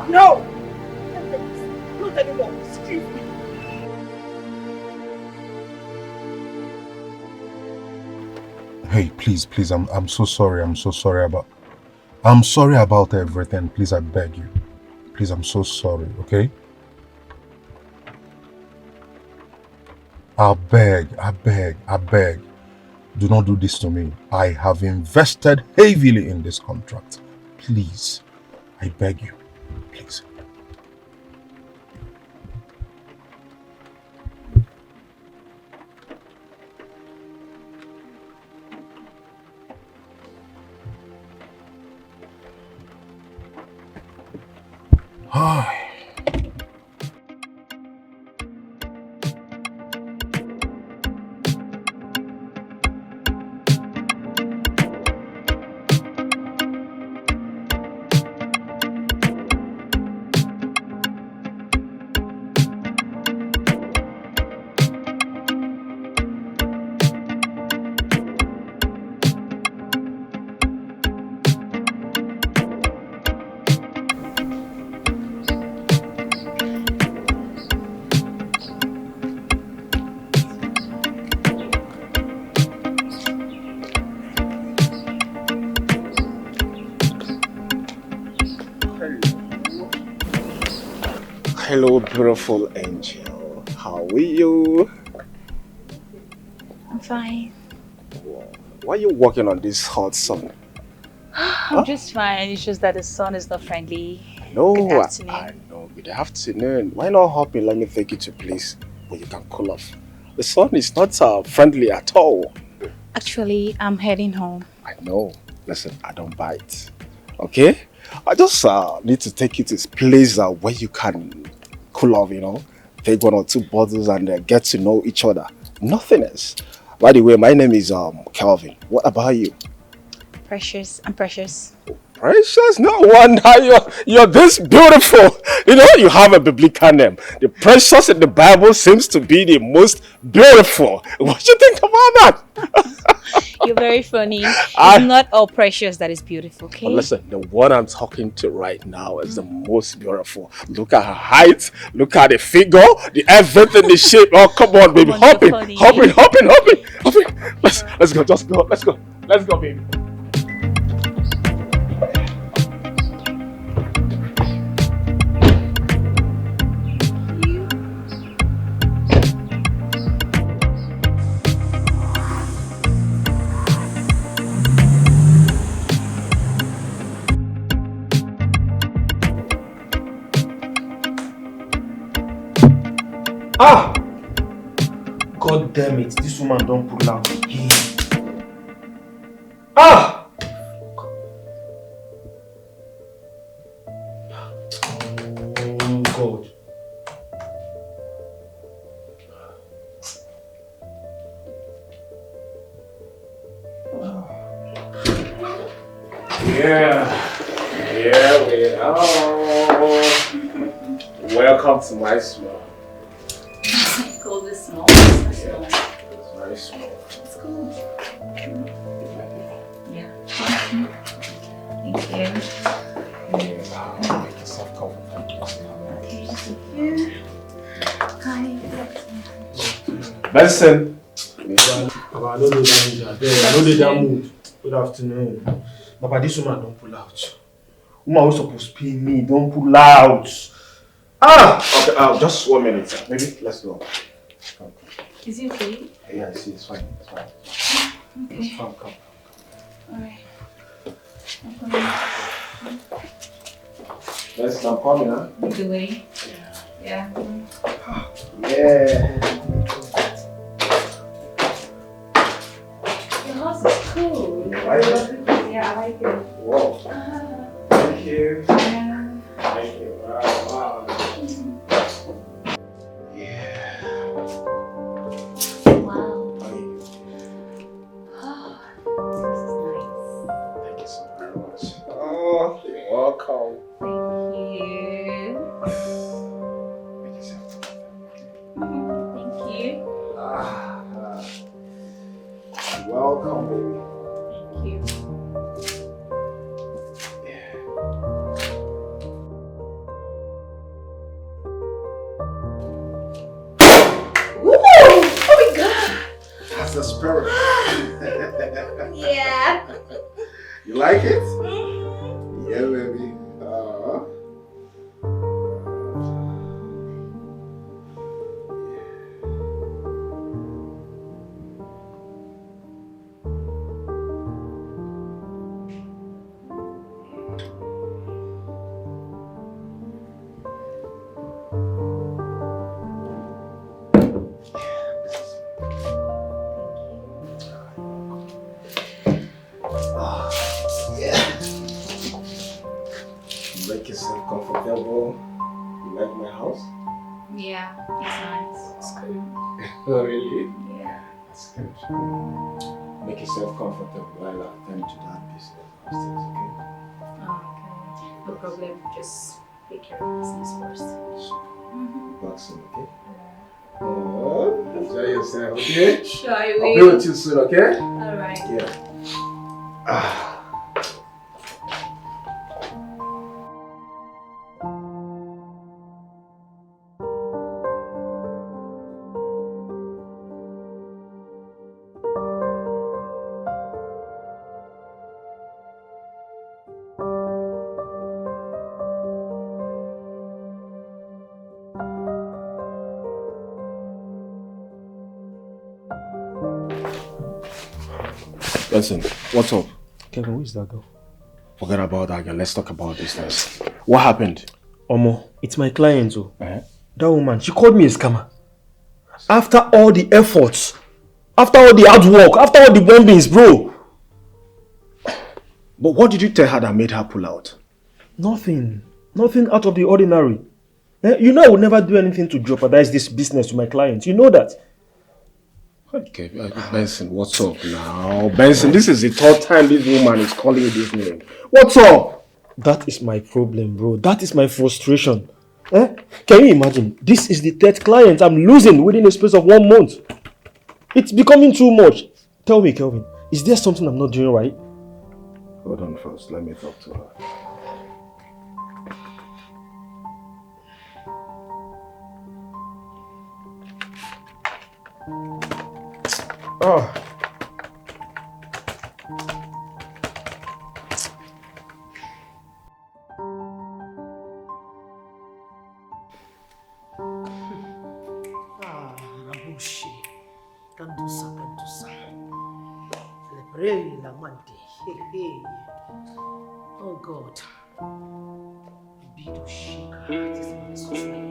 Speaker 3: No! Not anymore. Excuse me.
Speaker 10: Hey, please, I'm so sorry. I'm sorry about everything. Please, I beg you. Please, I'm so sorry, okay? I beg. Do not do this to me. I have invested heavily in this contract. Please, I beg you. Please. Hi.
Speaker 11: Hello, beautiful angel. How are you?
Speaker 12: I'm fine.
Speaker 11: Why are you walking on this hot sun?
Speaker 12: I'm just fine. It's just that the sun is not friendly.
Speaker 11: No,
Speaker 12: Good afternoon.
Speaker 11: I know. Good afternoon. Why not hop in? Let me take you to a place where you can cool off. The sun is not friendly at all.
Speaker 12: Actually, I'm heading home.
Speaker 11: I know. Listen, I don't bite. Okay? I just need to take you to a place where you can cool off, you know. Take 1 or 2 bottles and get to know each other. Nothing else. By the way, my name is Kelvin. What about you?
Speaker 12: Precious. I'm Precious.
Speaker 11: Precious? No wonder you're this beautiful. You know, you have a biblical name. The Precious in the Bible seems to be the most beautiful. What do you think about that?
Speaker 12: You're very funny. It's not all Precious that is beautiful, okay?
Speaker 11: But listen, the one I'm talking to right now is the most beautiful. Look at her height, look at the figure, the everything, the shape. Oh, come on, baby. Hopping. Let's go, just go. Let's go, baby.
Speaker 13: Ah! God damn it, this woman don't pull out again. Ah! Oh God.
Speaker 11: Here we are. Welcome to my small.
Speaker 12: Call this small.
Speaker 11: It's very small.
Speaker 12: It's cool. Yeah. Thank you.
Speaker 11: Make yourself comfortable.
Speaker 12: Okay, thank you. Hi.
Speaker 11: Benson.
Speaker 13: I know that mood. Good afternoon. Papa, this woman don't pull out. Woman was supposed to pay me, don't pull out. Ah!
Speaker 11: Okay, just 1 minute. Maybe let's go.
Speaker 12: Is he okay?
Speaker 11: Yeah, I see. It's fine.
Speaker 12: Okay.
Speaker 11: Come.
Speaker 12: Alright.
Speaker 11: Let's I'm coming, huh?
Speaker 12: Lead the way. Yeah.
Speaker 11: Yeah.
Speaker 12: Your house is cool.
Speaker 11: Like it?
Speaker 12: Yeah, I like it.
Speaker 11: Whoa. Thank you.
Speaker 12: Yeah.
Speaker 11: Thank you. Wow. Welcome.
Speaker 12: Thank you.
Speaker 11: Make yourself
Speaker 12: Thank you.
Speaker 11: welcome, baby.
Speaker 12: Thank you.
Speaker 3: Woo! Oh my God!
Speaker 11: That's the spirit.
Speaker 3: Yeah.
Speaker 11: You like it? Yeah, baby. Make yourself comfortable. You like my house?
Speaker 12: Yeah, it's nice. It's cool.
Speaker 11: Oh, really?
Speaker 12: Yeah.
Speaker 11: That's good. Make yourself comfortable while I attend to that business upstairs, okay?
Speaker 12: Oh, okay. No problem. Just take care of business first.
Speaker 11: Boxing, okay? Oh, enjoy yourself, okay?
Speaker 12: Sure, I
Speaker 11: I'll
Speaker 12: will.
Speaker 11: be with you soon, okay?
Speaker 12: Alright.
Speaker 11: Yeah. Ah. Listen, what's up?
Speaker 13: Kevin, who is that girl?
Speaker 11: Forget about that girl. Let's talk about business. What happened?
Speaker 13: Omo, it's my client. Oh. That woman, she called me a scammer. After all the efforts, after all the hard work, after all the bombings, bro.
Speaker 11: But what did you tell her that made her pull out?
Speaker 13: Nothing. Nothing out of the ordinary. You know I would never do anything to jeopardize this business to my clients. You know that.
Speaker 11: Okay, Benson, what's up now? Benson, this is the third time this woman is calling you this name. What's up?
Speaker 13: That is my problem, bro. That is my frustration. Can you imagine? This is the third client I'm losing within a space of 1 month. It's becoming too much. Tell me, Kelvin, is there something I'm not doing right?
Speaker 11: Hold on first, let me talk to her.
Speaker 13: Oh.
Speaker 3: Rabushi. Kandusa. Lebrei la mante. Hey. Oh God. Bido shika. This is strange.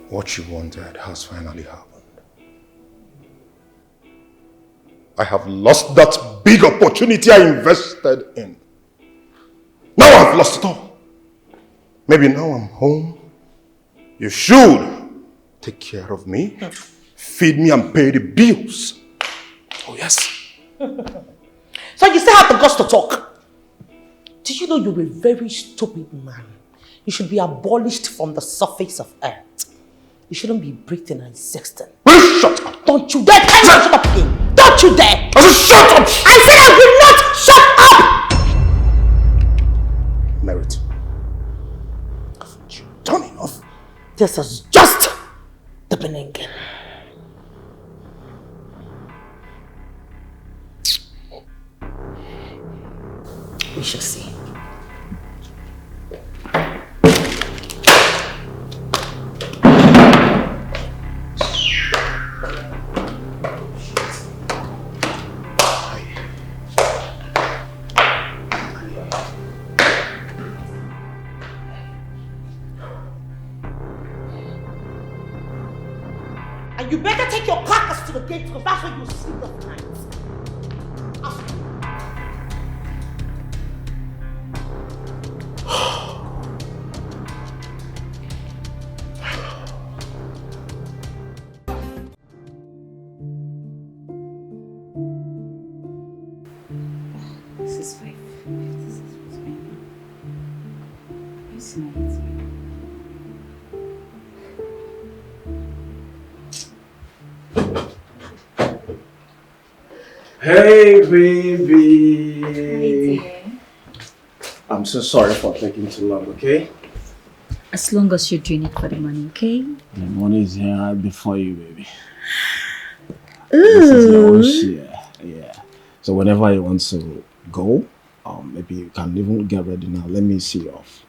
Speaker 10: What you wanted has finally happened. I have lost that big opportunity I invested in. Now I've lost it all. Maybe now I'm home. You should take care of me, feed me and pay the bills. Oh yes.
Speaker 3: So you still have the guts to talk. Did you know you're a very stupid man? You should be abolished from the surface of earth. You shouldn't be breathing and sexting.
Speaker 10: Will shut up!
Speaker 3: Don't you dare! Shut up again! Don't you dare!
Speaker 10: I said shut up!
Speaker 3: I said I will not shut up!
Speaker 10: Marital, haven't you done enough?
Speaker 3: This is just the beginning. We shall see. And you better take your carcass to the gate because that's where you sleep at night.
Speaker 7: This is fine. This is fine. It's not.
Speaker 11: Hey, baby.
Speaker 7: Hi, dear.
Speaker 11: I'm so sorry for taking too long, okay?
Speaker 7: As long as you're doing it for the money, okay?
Speaker 11: The money is here right before you, baby. This is your own share. Yeah. So whenever you want to go, maybe you can even get ready now. Let me see you off.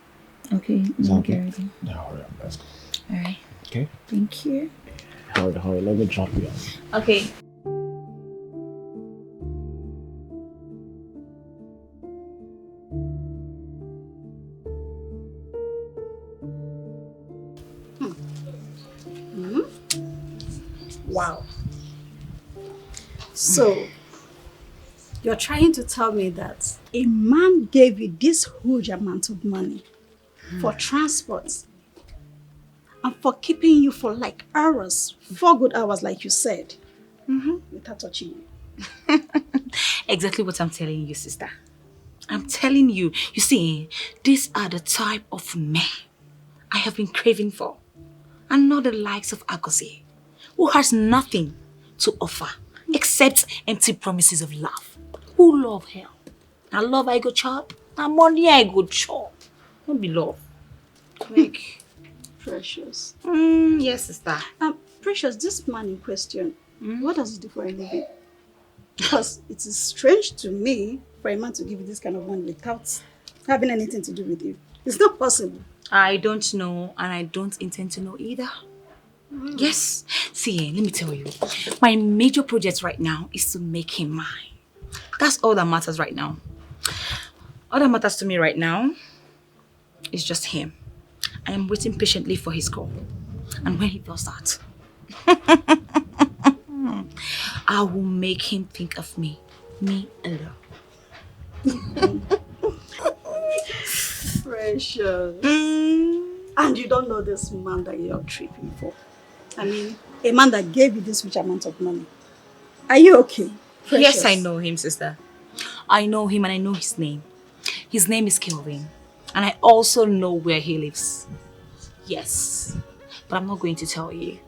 Speaker 7: Okay,
Speaker 11: I'll
Speaker 7: get ready.
Speaker 11: Yeah, hurry up. Let's go.
Speaker 7: Alright.
Speaker 11: Okay?
Speaker 7: Thank you.
Speaker 11: Hurry. Let me drop you off.
Speaker 7: Okay.
Speaker 2: Wow. So, you're trying to tell me that a man gave you this huge amount of money for transport and for keeping you for like hours, 4 good hours like you said, without touching you.
Speaker 12: Exactly what I'm telling you, sister. I'm telling you. You see, these are the type of men I have been craving for. And not the likes of Agosi, who has nothing to offer except empty promises of love. Who love her? Now love I go chop, now money I go chop. Don't be love.
Speaker 2: Like, Precious.
Speaker 12: Yes, sister.
Speaker 2: Precious, this man in question, what does he do for a living? Because it is strange to me for a man to give you this kind of money without having anything to do with you. It's not possible.
Speaker 12: I don't know, and I don't intend to know either. Yes. See, let me tell you. My major project right now is to make him mine. That's all that matters right now. All that matters to me right now is just him. I am waiting patiently for his call. And when he does that, I will make him think of me alone.
Speaker 2: Precious. And you don't know this man that you're tripping for. I mean, a man that gave you this huge amount of money. Are you okay? Precious?
Speaker 12: Yes, I know him, sister. I know him and I know his name. His name is Kelvin. And I also know where he lives. Yes. But I'm not going to tell you.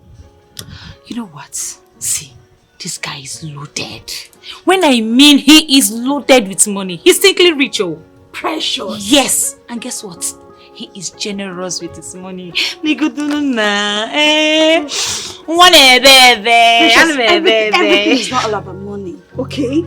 Speaker 12: You know what? See, this guy is loaded. When I mean he is loaded with money, he's simply rich, oh.
Speaker 2: Precious.
Speaker 12: Yes. And guess what? He is generous with his money. Everything
Speaker 2: is not all about money, okay?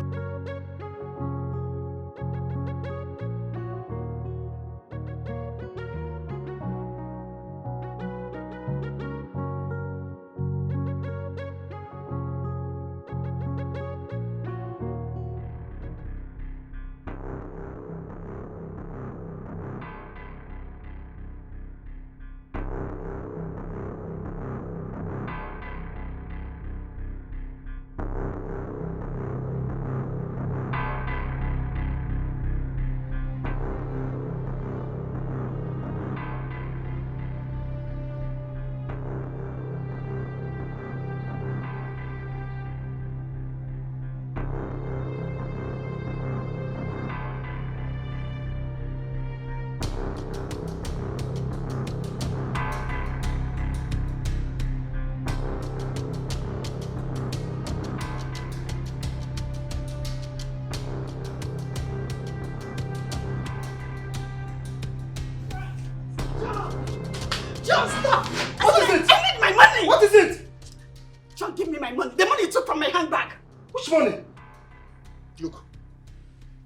Speaker 6: John, stop!
Speaker 1: What is it?
Speaker 6: I need my money!
Speaker 1: What is it?
Speaker 6: John, give me my money. The money you took from my handbag.
Speaker 1: Which money? Look,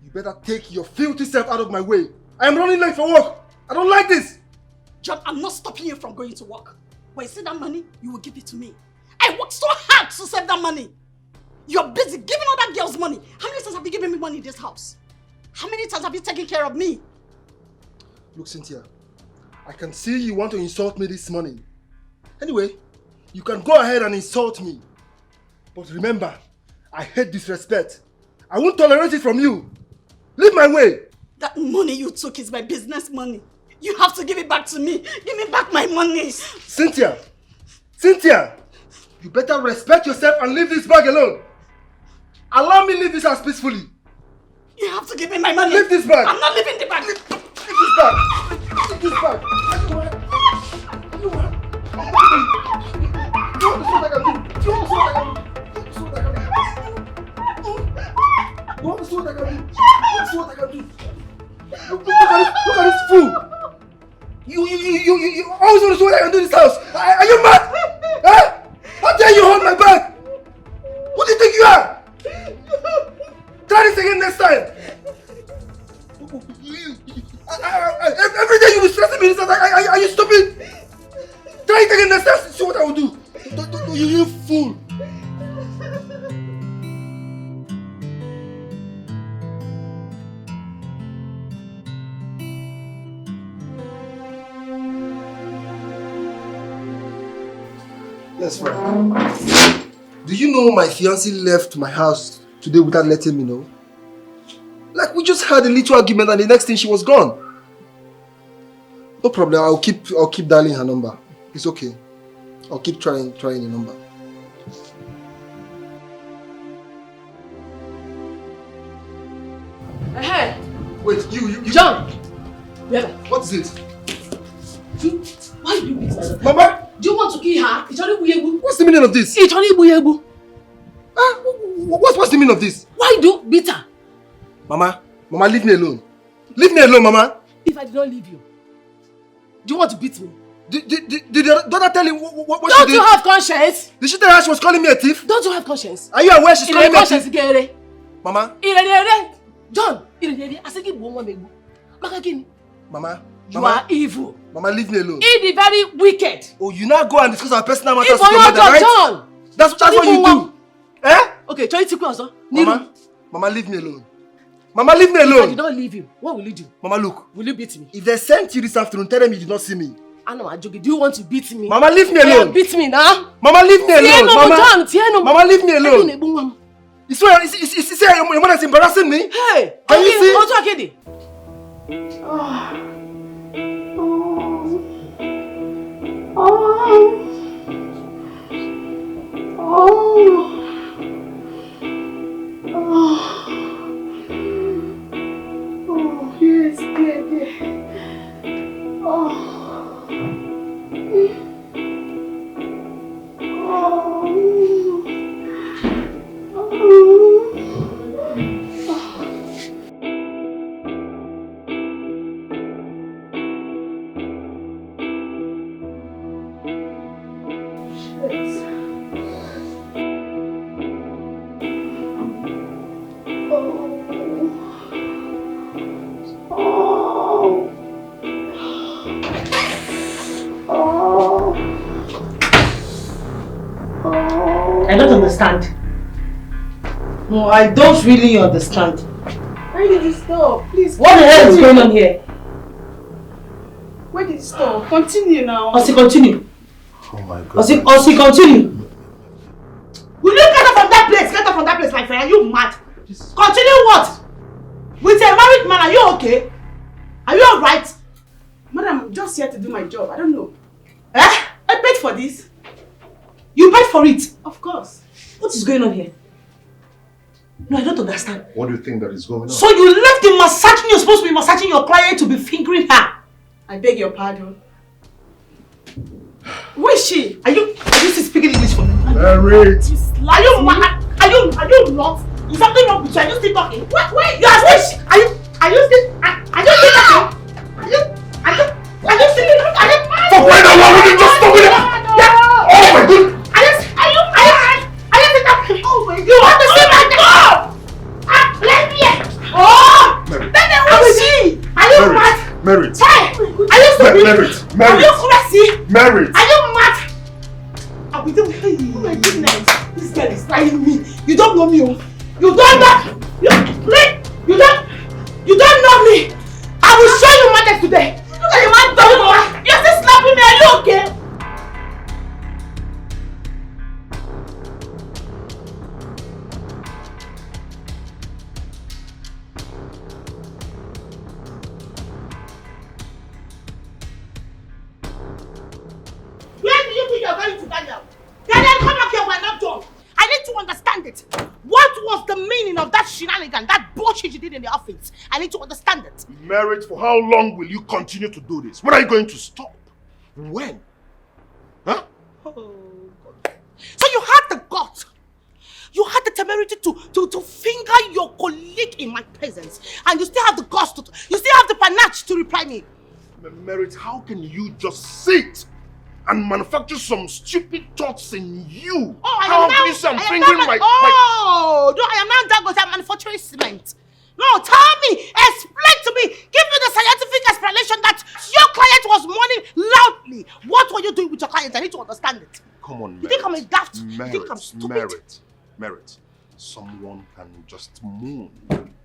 Speaker 1: you better take your filthy self out of my way. I am running late for work. I don't like this.
Speaker 6: John, I'm not stopping you from going to work. When you see that money, you will give it to me. I worked so hard to save that money. You're busy giving other girls money. How many times have you given me money in this house? How many times have you taken care of me?
Speaker 1: Look, Cynthia, I can see you want to insult me this morning. Anyway, you can go ahead and insult me. But remember, I hate disrespect. I won't tolerate it from you. Leave my way.
Speaker 6: That money you took is my business money. You have to give it back to me. Give me back my money.
Speaker 1: Cynthia! Cynthia! You better respect yourself and leave this bag alone. Allow me leave this house peacefully.
Speaker 6: You have to give me my money.
Speaker 1: Leave this bag.
Speaker 6: I'm not leaving the bag.
Speaker 1: Leave this bag. Leave this bag. You want to see what I can do? You want to see what I can do? You want to see what I can do? You want to see what I can do? Look at this fool. You always want to see what I can do in this house. Are you mad? Huh? How dare you hold my bag? Who do you think you are? Try this again next time. Every day you will stress me in this house. Are you stupid? Try it again next time. See what I will do. You fool. Yes, friend. Do you know my fiancée left my house today without letting me know? Like, we just had a little argument and the next thing she was gone. No problem, I'll keep dialing her number. It's okay. I'll keep trying the number.
Speaker 6: Hey!
Speaker 1: Wait, you
Speaker 6: John! Yeah.
Speaker 1: What is it?
Speaker 6: Why do you beat her?
Speaker 1: Mama!
Speaker 6: Do you want to kill her?
Speaker 1: What's the meaning of this? What's the meaning of this?
Speaker 6: Why do you beat her?
Speaker 1: Mama, leave me alone. Leave me alone, Mama.
Speaker 6: If I did not leave you, do you want to beat me?
Speaker 1: Did the daughter tell you what she did?
Speaker 6: Don't you have conscience?
Speaker 1: Did she tell her she was calling me a thief?
Speaker 6: Don't you have conscience?
Speaker 1: Are you aware she's calling me a thief? Mama?
Speaker 6: John, I said give one Mama, You are evil.
Speaker 5: Mama, leave me alone.
Speaker 6: Idi very wicked.
Speaker 5: Oh, you now go and discuss our personal matters
Speaker 6: with your mother, right? John.
Speaker 5: That's what you do. Eh?
Speaker 6: Okay, try to also.
Speaker 5: Mama, leave me alone. Mama, leave me alone.
Speaker 6: If I did not leave you, what will you do?
Speaker 5: Mama, look.
Speaker 6: Will you beat me?
Speaker 5: If they sent you this afternoon, tell them you did not see me.
Speaker 6: I know, Ajogi. Do you want to beat me?
Speaker 5: Mama, leave me alone.
Speaker 6: Beat me now.
Speaker 5: Mama, leave me alone. Mama, leave me alone. You see, your mother is embarrassing me.
Speaker 6: Hey,
Speaker 5: can you see?
Speaker 6: What's okay?
Speaker 2: Yes, dear.
Speaker 3: I don't understand. No, I don't really understand.
Speaker 2: Where did you stop? Please.
Speaker 3: What the hell is going on here?
Speaker 2: Where did you stop? Continue now.
Speaker 3: Osi, continue.
Speaker 10: Oh my God.
Speaker 3: Osi, continue. Will you get up from that place? Get up from that place, my friend. Are you mad? Continue what? With a married man, are you okay? Are you alright?
Speaker 2: Madam, I'm just here to do my job. I don't know.
Speaker 3: Eh? I paid for this. You paid for it?
Speaker 2: Of course.
Speaker 3: What is going on here? No, I don't understand.
Speaker 10: What do you think that is going on?
Speaker 3: So you left the massaging you're supposed to be massaging your client to be fingering her?
Speaker 2: I beg your pardon. Who is she?
Speaker 3: Are you still speaking English for me?
Speaker 10: Merit!
Speaker 3: Are you mad? Are you not? Is something wrong with you? Are you still talking? Wait! You are still... Are you still talking? Are you still...
Speaker 1: For crying out loud, will you just stop it? Yeah! Oh my God!
Speaker 3: Oh my God! You want to see my dog? Let me... Oh!
Speaker 10: Merit.
Speaker 3: Then who is she? Are you mad?
Speaker 10: Merit.
Speaker 3: Hey! Are you stupid?
Speaker 10: Merit.
Speaker 3: Are you crazy?
Speaker 10: Merit.
Speaker 3: Are you mad? Oh my goodness! This girl is lying me. You don't know me, oh. You don't know. You don't know me. I will show you madness today. Look at the man dog. You're still slapping me. Are you okay? Where do you think you're going to Daniel? Daniel, come back here. We're not done. I need to understand it. What was the meaning of that shenanigan, that bullshit you did in the office? I need to understand it.
Speaker 1: Merit, for how long will you continue to do this? When are you going to stop? When? Huh?
Speaker 3: Oh, God. So you had the guts. You had the temerity to finger your colleague in my presence. And you still have the guts to... You still have the panache to reply me.
Speaker 1: Merit, how can you just sit and manufacture some stupid thoughts in you?
Speaker 3: Oh, I
Speaker 1: how
Speaker 3: am now...
Speaker 1: can you say I'm
Speaker 3: I
Speaker 1: fingering
Speaker 3: am now,
Speaker 1: my...
Speaker 3: no, I am now Dangote manufacturing cement. No, tell me, explain to me, give me the scientific explanation that your client was mourning loudly. What were you doing with your client? I need to understand it.
Speaker 1: Come on, Merit.
Speaker 3: You think I'm a daft? You think I'm stupid?
Speaker 1: Merit. Someone can just mourn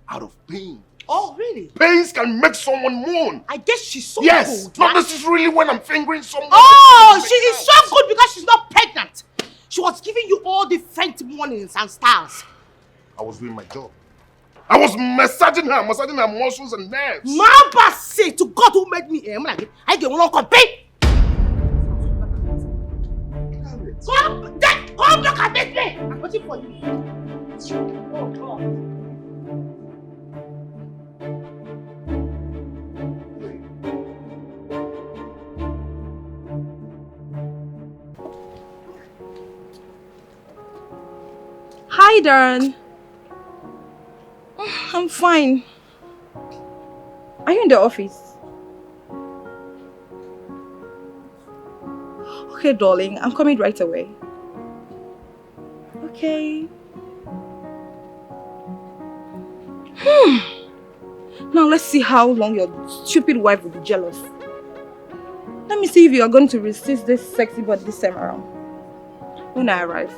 Speaker 1: out of pain.
Speaker 3: Oh, really?
Speaker 1: Pains can make someone mourn.
Speaker 3: I guess she's so
Speaker 1: yes,
Speaker 3: good.
Speaker 1: not necessarily when I'm fingering someone.
Speaker 3: Oh, she is so good because she's not pregnant. She was giving you all different warnings and styles.
Speaker 1: I was doing my job. I was massaging her muscles and nerves.
Speaker 3: Mamba say to God who made me, I get one compete. Come look at this way. I'm waiting for you. Oh God.
Speaker 14: Hi, Darren. I'm fine. Are you in the office? Okay, darling. I'm coming right away. Okay. Now let's see how long your stupid wife will be jealous. Let me see if you are going to resist this sexy body this time around. When I arrive,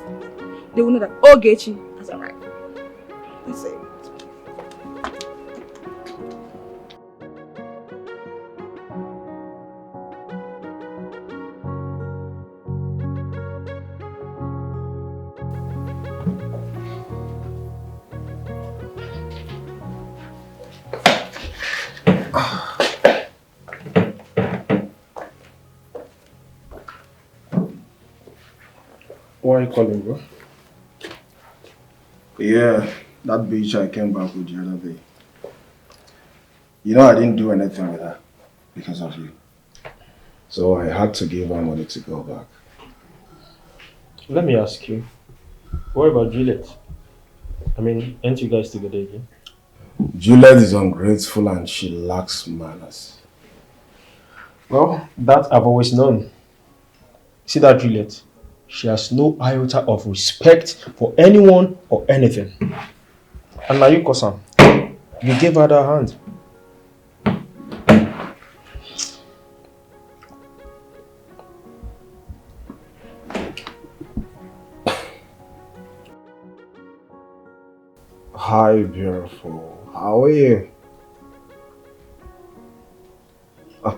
Speaker 14: they will know that Ogechi has arrived. Let's see.
Speaker 13: Why are you calling, bro?
Speaker 11: Yeah, that bitch I came back with the other day. You know I didn't do anything with her because of you. So I had to give her money to go back.
Speaker 13: Let me ask you, what about Juliet? I mean, aren't you guys together again?
Speaker 11: Juliet is ungrateful and she lacks manners.
Speaker 13: Well, that I've always known. See that Juliet? She has no iota of respect for anyone or anything. And now you, Kosan, you gave her that hand.
Speaker 11: Hi, beautiful. How are you?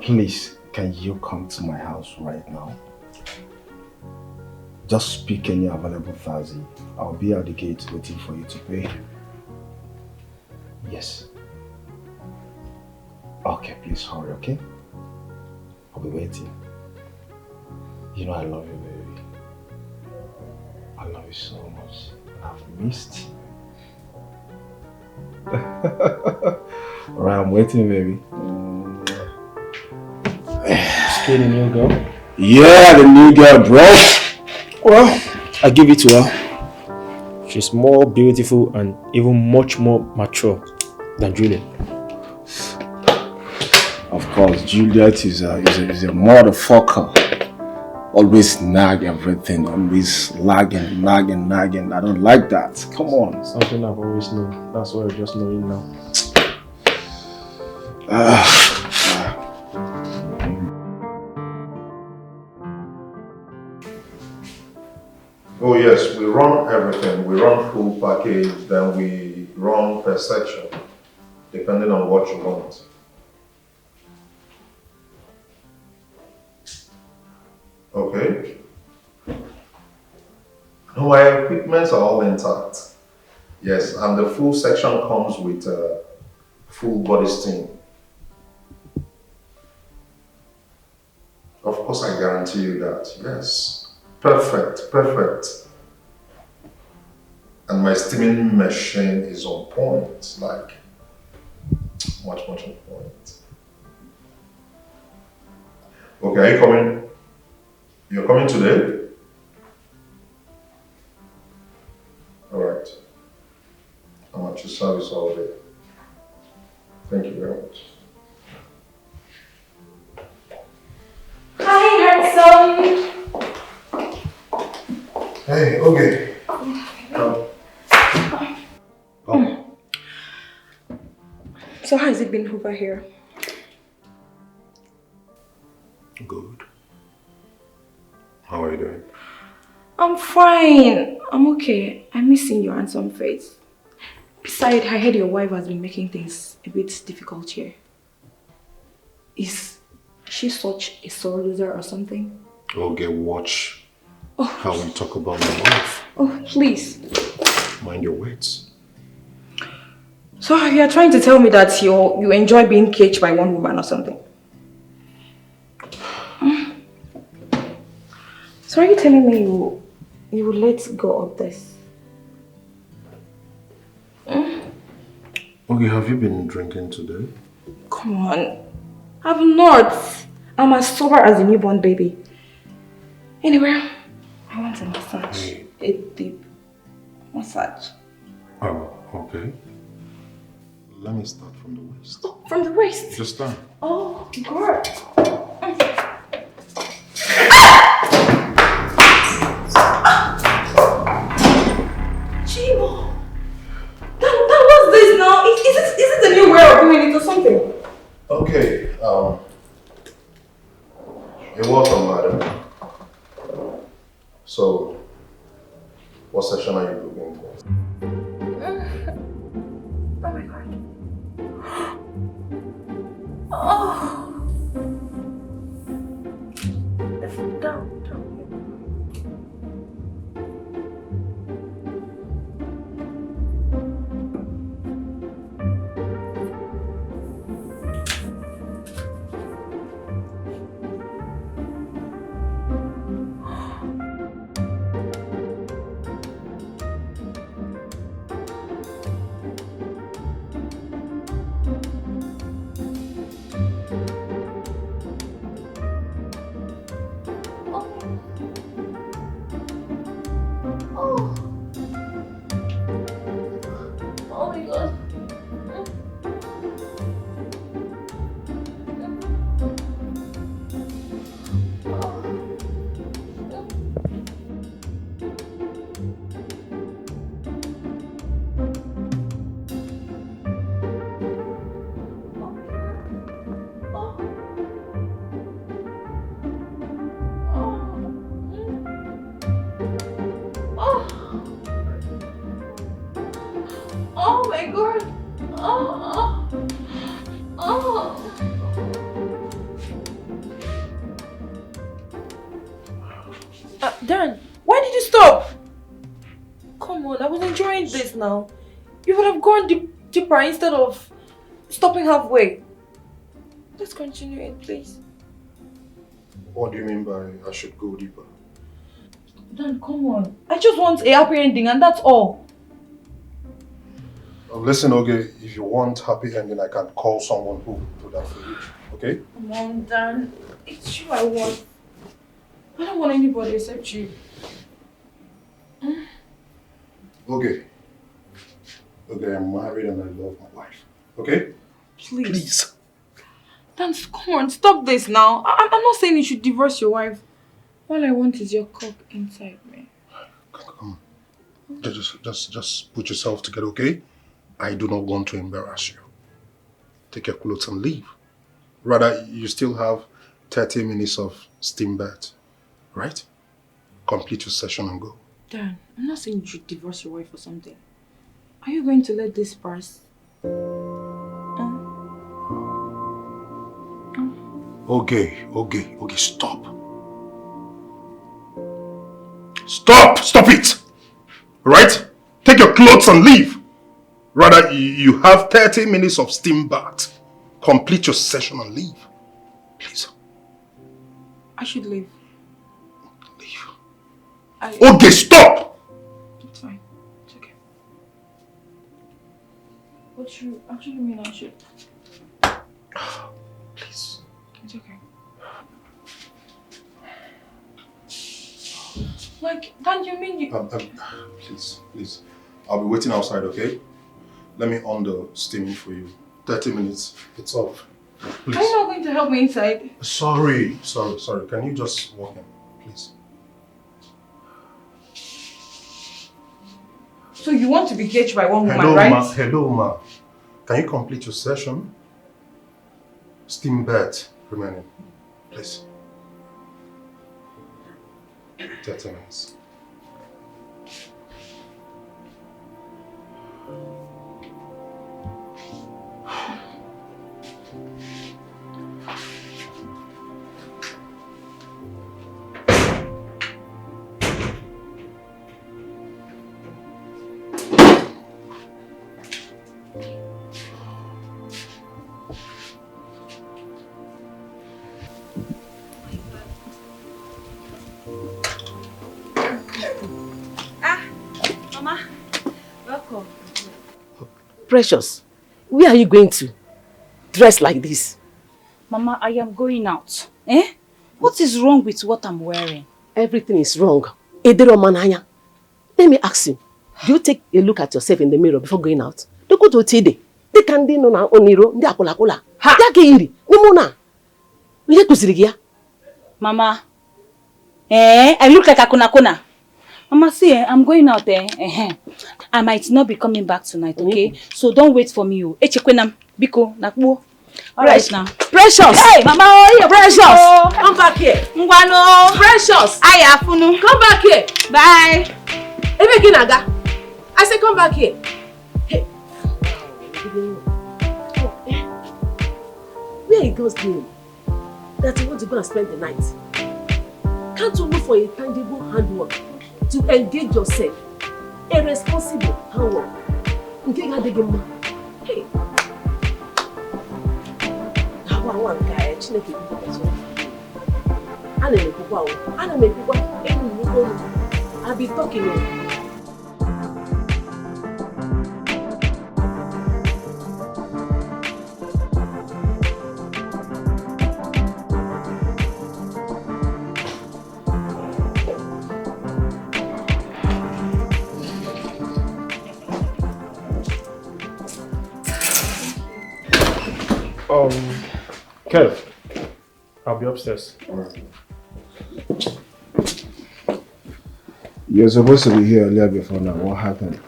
Speaker 11: Please, can you come to my house right now? Just speak any available Thursday. I'll be at the gate waiting for you to pay. Yes. Okay, please hurry, okay? I'll be waiting. You know I love you, baby. I love you so much. I've missed you. Alright, I'm waiting, baby.
Speaker 13: Still the new girl?
Speaker 11: Yeah, the new girl, bro.
Speaker 13: Well, I give it to her. She's more beautiful and even much more mature than Juliet.
Speaker 11: Of course, Juliet is a motherfucker. Always nag everything, always nagging. I don't like that. Come on.
Speaker 13: Something I've always known. That's why I just know it now.
Speaker 10: Oh yes, we run everything. We run full package, then we run per section, depending on what you want. Okay. No, my equipments are all intact. Yes, and the full section comes with full body steam. Of course, I guarantee you that. Yes. Perfect. And my steaming machine is on point, like much on point. Okay, are you coming? You're coming today? Alright. I'm at your service all day. Thank you very much.
Speaker 14: Hi, handsome.
Speaker 10: Hey, okay. Come.
Speaker 14: So how has it been over here?
Speaker 10: Good. How are you doing?
Speaker 14: I'm fine. I'm okay. I'm missing your handsome face. Besides, I heard your wife has been making things a bit difficult here. Is she such a sore loser or something?
Speaker 10: Okay, watch how we talk about my wife.
Speaker 14: Oh, please.
Speaker 10: Mind your words.
Speaker 14: So you are trying to tell me that you enjoy being caged by one woman or something? So are you telling me you will let go of this?
Speaker 10: Okay, have you been drinking today?
Speaker 14: Come on. I've not. I'm as sober as a newborn baby. Anyway, I want a massage. A deep massage.
Speaker 10: Oh, okay. Let me start from the waist.
Speaker 14: Oh, from the waist?
Speaker 10: Just start.
Speaker 14: Oh, God. Chimo. That was this now. Is it a new way of doing it or something?
Speaker 10: You're welcome, madam. So, what session are you looking for?
Speaker 14: Oh my god. Oh. Down. Oh my god. Dan, why did you stop? Come on, I was enjoying this now. You would have gone deeper instead of stopping halfway. Let's continue it, please.
Speaker 10: What do you mean by I should go deeper?
Speaker 14: Dan, come on. I just want a happy ending and that's all.
Speaker 10: Listen, okay, if you want happy ending, I can call someone who will do that for you, okay?
Speaker 14: Come on, Dan. It's you I want. I don't want anybody except you.
Speaker 10: Okay. Okay, I'm married and I love my wife. Okay?
Speaker 14: Please. Dan, come on, stop this now. I'm not saying you should divorce your wife. All I want is your cock inside me.
Speaker 10: Come on. Just put yourself together, okay? I do not want to embarrass you. Take your clothes and leave. Rather, you still have 30 minutes of steam bath, right? Complete your session and go.
Speaker 14: Dan, I'm not saying you should divorce your wife or something. Are you going to let this pass?
Speaker 10: Okay, stop. Stop it! Right? Take your clothes and leave. Rather, you have 30 minutes of steam bath. Complete your session and leave. Please.
Speaker 14: I should leave.
Speaker 10: Leave.
Speaker 14: Okay,
Speaker 10: stop!
Speaker 14: It's fine. It's okay. What you actually mean I should?
Speaker 10: Please.
Speaker 14: It's okay. Like, don't you mean you...
Speaker 10: Please. I'll be waiting outside, okay? Let me on the steaming for you. 30 minutes. It's off. Please.
Speaker 14: Are you not going to help me inside?
Speaker 10: Sorry. Can you just walk in, please?
Speaker 14: So you want to be caged by one woman, right?
Speaker 10: Hello, ma. Can you complete your session? Steam bath remaining, please. 30 minutes.
Speaker 3: Precious, where are you going to? Dressed like this?
Speaker 7: Mama, I am going out. Eh? What is wrong with what I'm wearing?
Speaker 3: Everything is wrong. Let me ask you, do you take a look at yourself in the mirror before going out? Don't go to Tide. They can do no oniro, they akola kola. Ha! Iri, nimona.
Speaker 7: Mama, I look like a kuna. Mama, see, I'm going out there. I might not be coming back tonight, okay? So don't wait for me. Biko, nakbo.
Speaker 12: All right now.
Speaker 3: Precious!
Speaker 12: Hey, Mama, oh, yeah.
Speaker 3: Precious!
Speaker 12: Oh.
Speaker 3: Come back here.
Speaker 12: Ngwano.
Speaker 3: Precious!
Speaker 12: Aya, Funu.
Speaker 3: Come back here.
Speaker 12: Bye.
Speaker 3: Naga. I said come back here. Hey. Where are you girls going? That you want to go and spend the night? Can't you look for a tangible handwork to engage yourself? A responsible handwork. Hey. I'll be talking.
Speaker 13: Kev, I'll be upstairs.
Speaker 11: You're supposed to be here earlier before now. What happened?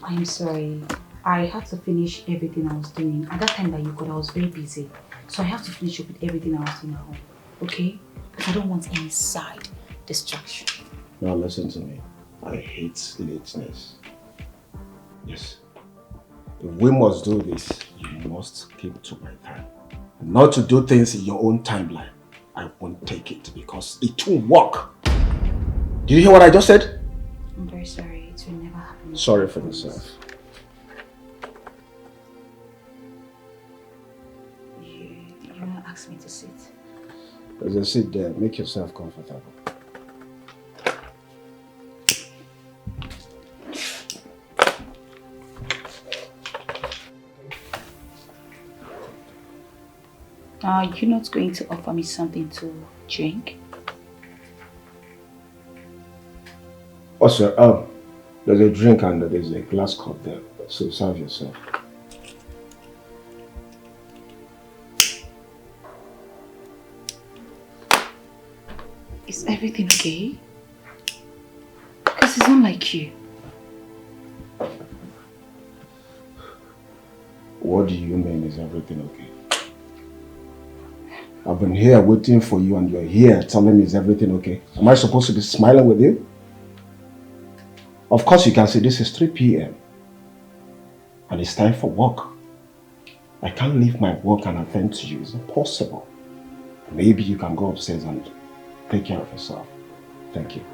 Speaker 12: I'm sorry. I had to finish everything I was doing. At that time that you called, I was very busy. So I have to finish up with everything I was doing at home. Okay? Because I don't want any side distraction.
Speaker 11: Now listen to me. I hate lateness. Yes. If we must do this, you must keep to my time. Not to do things in your own timeline. I won't take it because it won't work. Did you hear what I just said?
Speaker 12: I'm very sorry. It will never happen.
Speaker 11: Sorry for yourself.
Speaker 12: You want to ask me to sit?
Speaker 11: There's a seat there. Make yourself comfortable.
Speaker 12: You're not going to offer me something to drink?
Speaker 11: Oh, sir, there's a drink and there's a glass cup there. So serve yourself.
Speaker 12: Is everything okay? Because it's not like you.
Speaker 11: What do you mean, is everything okay? I've been here waiting for you and you're here telling me is everything okay? Am I supposed to be smiling with you? Of course you can say this is 3 p.m. and it's time for work. I can't leave my work and attend to you. It's not possible. Maybe you can go upstairs and take care of yourself. Thank you.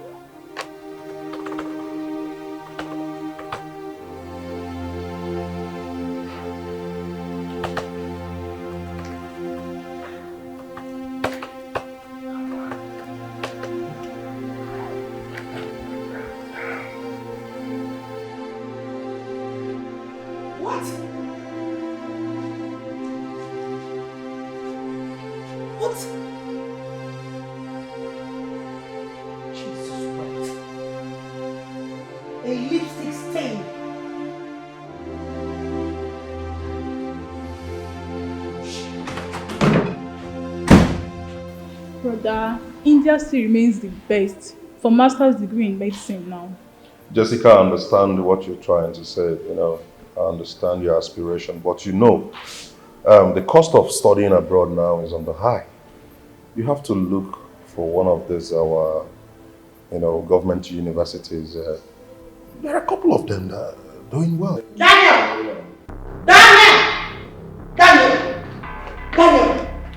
Speaker 4: India still remains the best for master's degree in medicine now.
Speaker 1: Jessica, I understand what you're trying to say, I understand your aspiration, but the cost of studying abroad now is on the high. You have to look for one of these, our, government universities. There are a couple of them that are doing well.
Speaker 3: Daniel!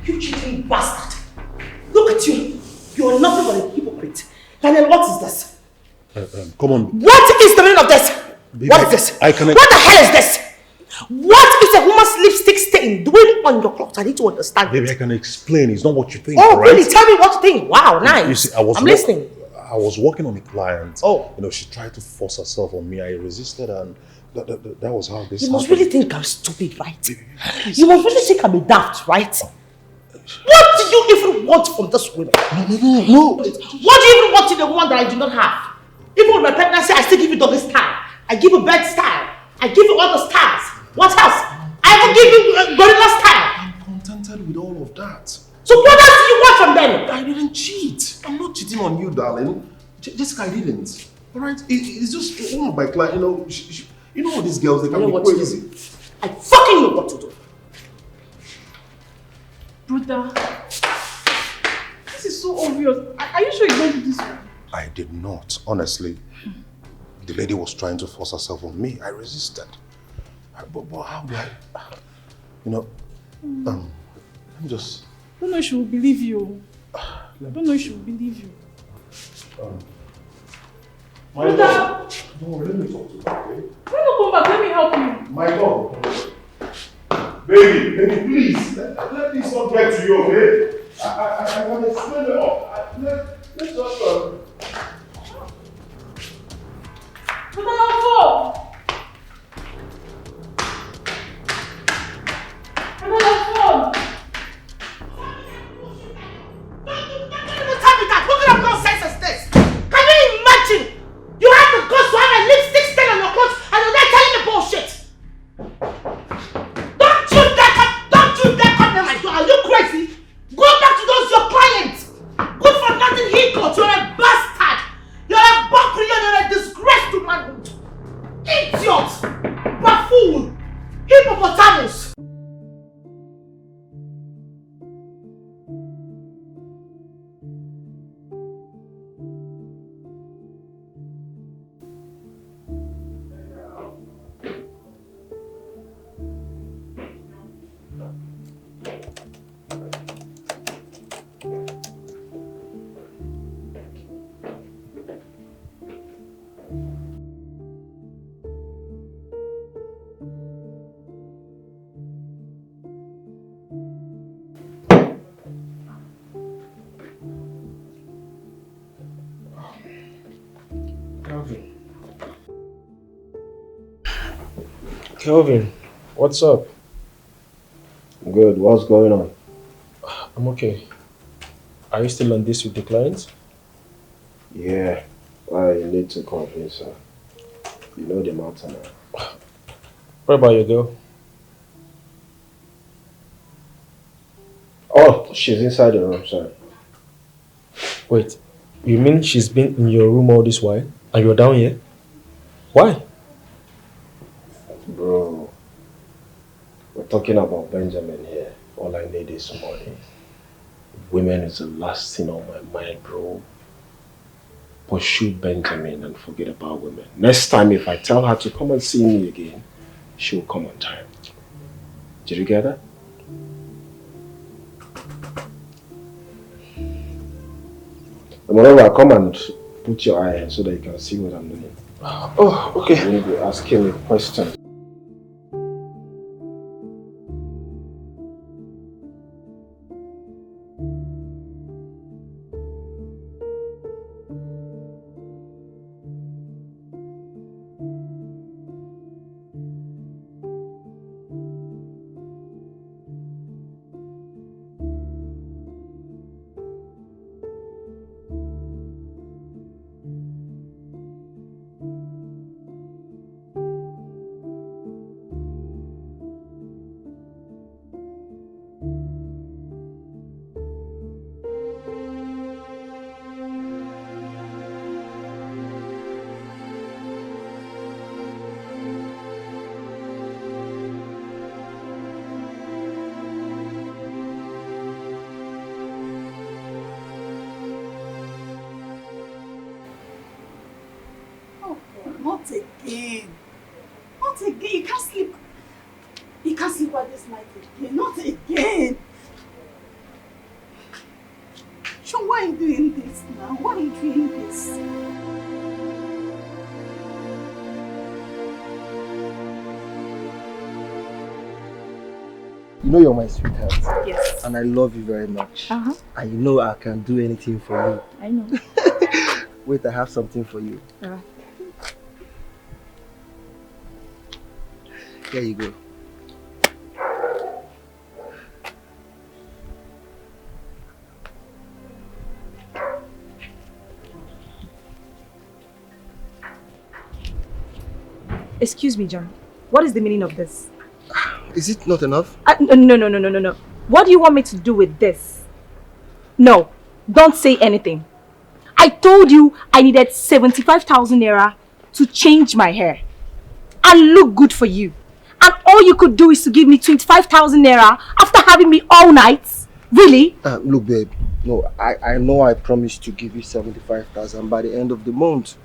Speaker 3: You cheating bastard! Look at you! You are nothing but a hypocrite. Daniel, what is this?
Speaker 1: Come on.
Speaker 3: What is the meaning of this? Baby, what is this? What the hell is this? What is a woman's lipstick stain doing on your clothes? I need to understand.
Speaker 1: Baby, I can explain. It's not what you think.
Speaker 3: Oh,
Speaker 1: right?
Speaker 3: Really? Tell me what you think. Wow, nice.
Speaker 1: You see,
Speaker 3: I'm listening.
Speaker 1: I was working on a client.
Speaker 3: Oh.
Speaker 1: She tried to force herself on me. I resisted and that was how this
Speaker 3: You must
Speaker 1: happened.
Speaker 3: really think I'm stupid, right? You must really think I'm a daft, right? What do you even want from this woman? No. What do you even want in a woman that I do not have? Even with my pregnancy, I still give you doggy style. I give you bed style. I give you all the styles. What else? I even give you gorilla style.
Speaker 1: I'm contented with all of that.
Speaker 3: So what else do you want from them?
Speaker 1: I didn't cheat. I'm not cheating on you, darling. Jessica, I didn't. Alright? It's just one of my clients, you know these girls, they can be crazy.
Speaker 3: I fucking know what to do.
Speaker 4: Brother, this is so obvious. Are you sure you don't do this one?
Speaker 10: I did not, honestly. The lady was trying to force herself on me. I resisted. But how do I... You know, I'm just...
Speaker 4: I don't know if she will believe you. I don't know if she will believe you.
Speaker 10: My dog. No, let me talk to her, okay?
Speaker 4: Let me come back. Let me help you.
Speaker 10: My dog. Baby, please. Let this not get to you, okay? I want to explain it up. Let's just...
Speaker 4: Brother, your phone! Brother, your phone!
Speaker 3: Don't tell me that! What kind of nonsense is this? Can you imagine? You have the guts to have a lipstick stain on your clothes and you're there telling me bullshit! Don't you dare come near my door! Are you crazy? Go back to those your clients! Good for nothing he-goat! You're a bastard! You're a buckree and you're a disgrace to manhood! Idiot! Buffoon! Hippopotamus!
Speaker 13: Kelvin, what's up?
Speaker 11: Good, what's going on?
Speaker 13: I'm okay. Are you still on this with the clients?
Speaker 11: Yeah, I need to convince her. You know the matter now.
Speaker 13: What about your girl?
Speaker 11: Oh, she's inside the room, sorry.
Speaker 13: Wait, you mean she's been in your room all this while and you're down here? Why?
Speaker 11: Bro, we're talking about Benjamin here. All I need is money. Women is the last thing on my mind, bro. Pursue Benjamin and forget about women. Next time, if I tell her to come and see me again, she'll come on time. Did you get that? And whenever I come and put your eye in so that you can see what I'm doing.
Speaker 13: Oh, okay.
Speaker 11: You won't be asking me questions.
Speaker 2: Not again. Not again. You can't sleep. You can't sleep at this night again. Not again. Sean, why are you doing this now? Why are you doing this?
Speaker 5: You know you're my sweetheart.
Speaker 2: Yes.
Speaker 5: And I love you very much.
Speaker 2: Uh-huh.
Speaker 5: And you know I can do anything for you.
Speaker 2: I know.
Speaker 5: Wait, I have something for you. Here you go.
Speaker 14: Excuse me, John. What is the meaning of this?
Speaker 5: Is it not enough?
Speaker 14: No. What do you want me to do with this? No, don't say anything. I told you I needed 75,000 naira to change my hair and look good for you. And all you could do is to give me 25,000 naira after having me all night?
Speaker 7: Really?
Speaker 5: Look, babe. No, I know I promised to give you 75,000 by the end of the month.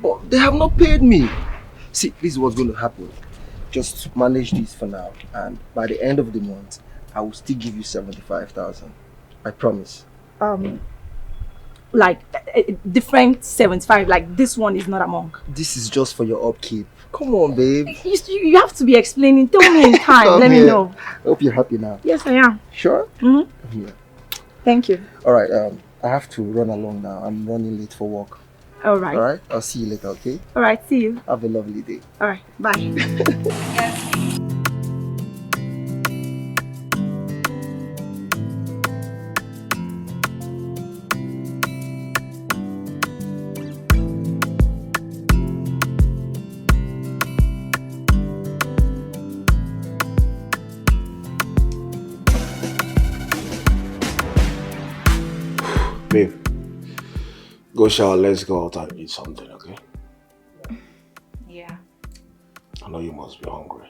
Speaker 5: But they have not paid me. See, this is what's going to happen. Just manage this for now. And by the end of the month, I will still give you 75,000. I promise.
Speaker 8: Like different 75, like this one is not among.
Speaker 5: This is just for your upkeep. Come on, babe.
Speaker 8: You have to be explaining. Tell me in time. Let me know.
Speaker 5: I hope you're happy now.
Speaker 8: Yes, I am.
Speaker 5: Sure?
Speaker 8: Mm-hmm.
Speaker 5: Yeah.
Speaker 8: Thank you.
Speaker 5: Alright, I have to run along now. I'm running late for work.
Speaker 8: Alright.
Speaker 5: Alright? I'll see you later, okay?
Speaker 8: Alright, see you.
Speaker 5: Have a lovely day.
Speaker 8: Alright, bye.
Speaker 11: Babe, go shower, let's go out and eat something, okay?
Speaker 12: Yeah.
Speaker 11: I know you must be hungry.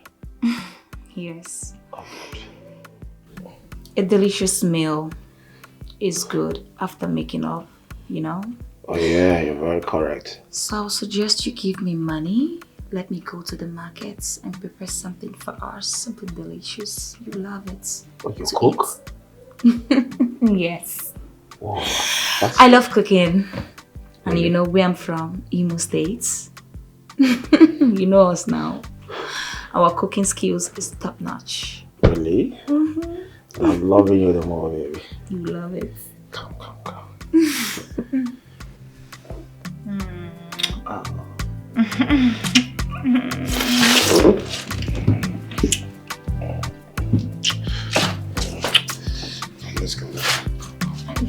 Speaker 12: Yes.
Speaker 11: Oh, good.
Speaker 12: A delicious meal is good after making up, you know?
Speaker 11: Oh yeah, you're very correct.
Speaker 12: So I'll suggest you give me money. Let me go to the markets and prepare something for us, something delicious. You love it.
Speaker 11: Oh, you cook?
Speaker 12: Yes.
Speaker 11: Whoa,
Speaker 12: I love cooking. And you know where I'm from, Imo States. You know us now. Our cooking skills is top notch.
Speaker 11: Really?
Speaker 12: Mm-hmm.
Speaker 11: I'm loving you the more, baby.
Speaker 12: You love it.
Speaker 11: Come. Let's go.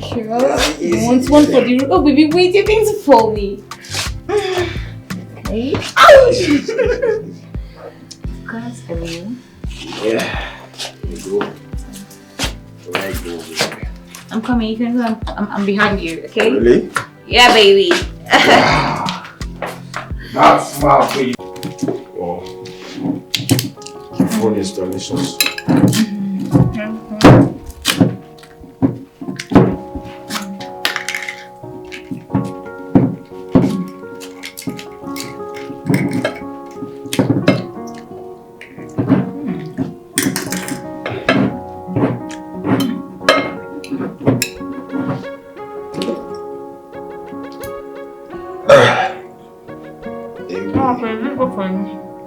Speaker 12: Sure. You want one for the... Oh, baby, wait, you're going to fall me. Okay. Ouch! Guys, are you?
Speaker 11: Yeah. Here you go. There you go, baby.
Speaker 12: I'm coming. You can go. I'm behind you, okay?
Speaker 11: Really?
Speaker 12: Yeah, baby.
Speaker 11: That's my baby. Oh. Food is delicious.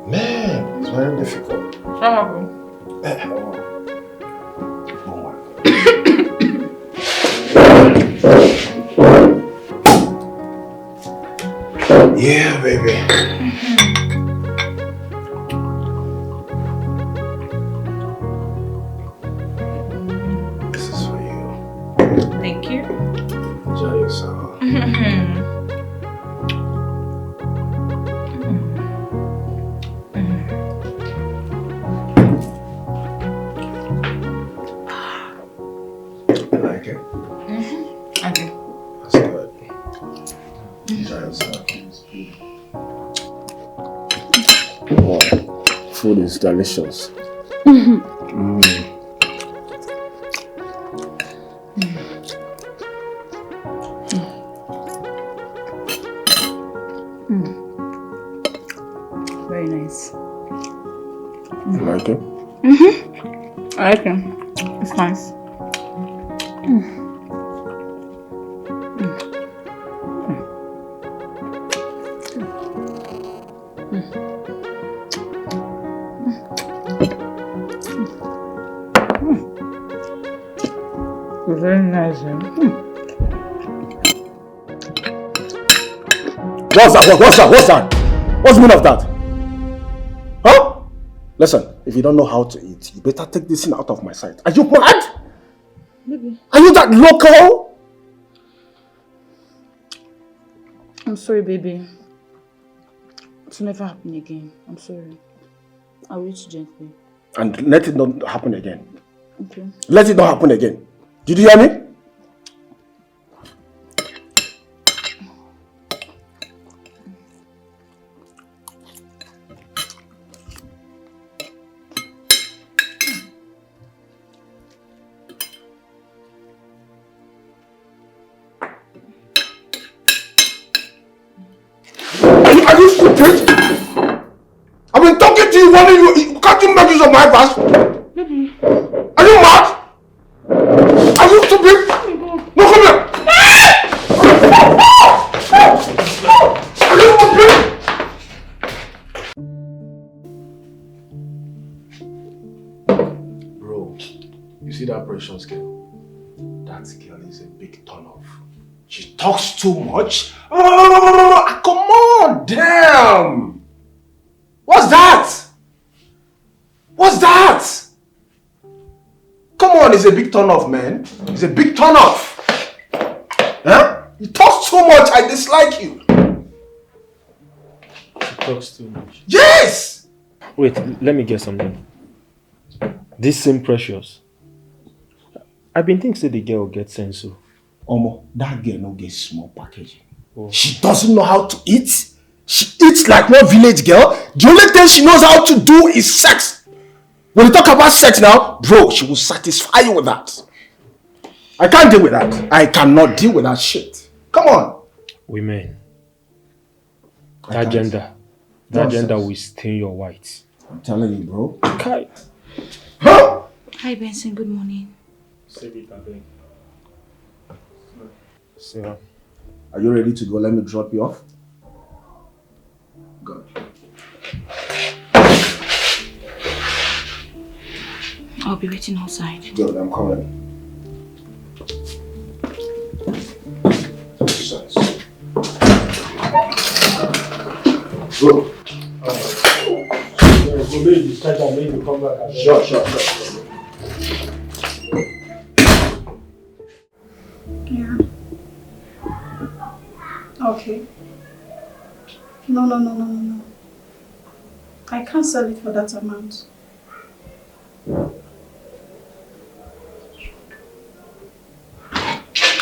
Speaker 11: Man, it's very difficult. Yeah, baby. This is for you.
Speaker 12: Thank you.
Speaker 11: Enjoy yourself.
Speaker 12: I do.
Speaker 11: That's good. Enjoy yourself. Oh, food is delicious.
Speaker 12: Very nice.
Speaker 11: You like it?
Speaker 12: I like it. It's nice. Very nice.
Speaker 13: What's that? What's the meaning of that? Huh? Listen, if you don't know how to eat, you better take this thing out of my sight. Are you mad?
Speaker 12: Baby.
Speaker 13: Are you that local?
Speaker 12: I'm sorry, baby. It will never happen again. I'm sorry. I'll reach gently.
Speaker 13: And let it not happen again.
Speaker 12: Okay.
Speaker 13: Let it not happen again. Did you hear me?
Speaker 1: you make use of my verse? Are you mad? Are you stupid? No, come here! Are you stupid?
Speaker 11: Bro, you see that precious girl? That girl is a big turn off. She talks too much. Oh, come on, damn! What's that? What's that? Come on, it's a big turn off, man. It's a big turn off. Huh? You talk too much, I dislike you.
Speaker 13: She talks too much.
Speaker 11: Yes!
Speaker 13: Wait, let me get something. This same Precious. I've been thinking say the girl get sense so.
Speaker 11: Omo, that girl no get small packaging. Oh. She doesn't know how to eat. She eats like one village girl. The only thing she knows how to do is sex. When you talk about sex now, bro, she will satisfy you with that. I can't deal with that. I cannot deal with that shit. Come on.
Speaker 13: Women. That gender will stain your white.
Speaker 11: I'm telling you, bro.
Speaker 13: Okay.
Speaker 11: Huh?
Speaker 12: Hi, Benson. Good morning.
Speaker 13: Save it, I think.
Speaker 11: Are you ready to go? Let me drop you off. Good.
Speaker 12: I'll be waiting outside.
Speaker 11: Good, I'm coming. Go. Sure.
Speaker 2: Yeah. Okay. No. I can't sell it for that amount.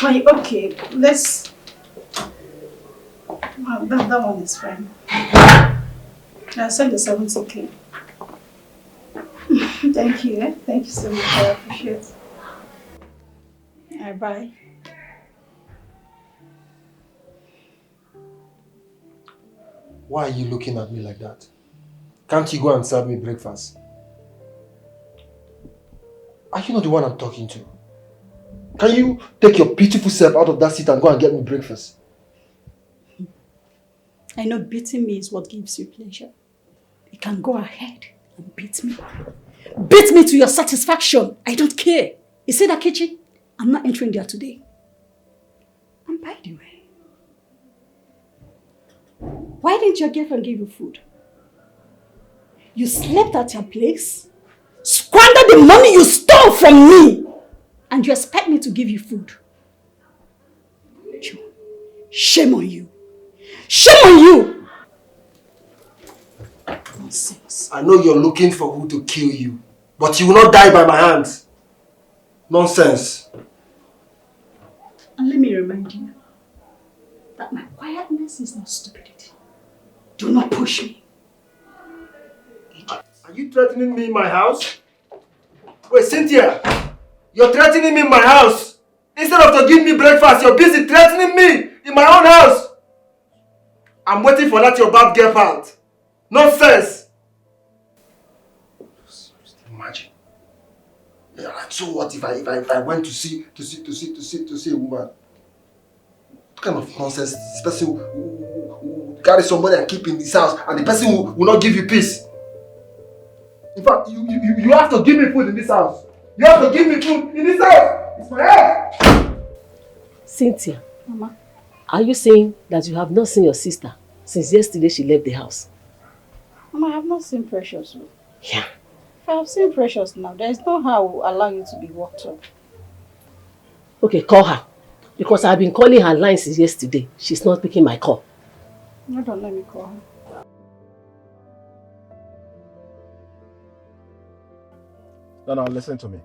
Speaker 2: Okay, let's... Well, that one is fine. I'll send the 70k. Thank you, eh? Thank you so much, I appreciate it. Alright, bye.
Speaker 5: Why are you looking at me like that? Can't you go and serve me breakfast? Are you not the one I'm talking to? Can you take your beautiful self out of that seat and go and get me breakfast?
Speaker 2: I know beating me is what gives you pleasure. You can go ahead and beat me. Beat me to your satisfaction. I don't care. You see that kitchen? I'm not entering there today. And by the way, why didn't your girlfriend give you food? You slept at your place, squandered the money you stole from me, and you expect me to give you food. Shame on you. Shame on you! Nonsense.
Speaker 5: I know you're looking for who to kill you, but you will not die by my hands. Nonsense.
Speaker 2: And let me remind you that my quietness is not stupidity. Do not push me.
Speaker 5: Are you threatening me in my house? Wait, Cynthia! You're threatening me in my house! Instead of to give me breakfast, you're busy threatening me in my own house! I'm waiting for that your bad girl part. Nonsense! Just imagine. Yeah, and so what if I went to see a woman? What kind of nonsense is this person who carry somebody and keep in this house and the person will not give you peace? In fact, you have to give me food in this house. You have to give me food in this house. It's my house.
Speaker 15: Cynthia,
Speaker 2: Mama,
Speaker 15: are you saying that you have not seen your sister since yesterday she left the house?
Speaker 2: Mama, I have not seen Precious.
Speaker 15: Yeah.
Speaker 2: If I have seen Precious now, there is no how I will allow you to be walked up.
Speaker 15: Okay, call her. Because I've been calling her line since yesterday. She's not picking my call.
Speaker 2: No, don't let me call her.
Speaker 11: No, listen to me.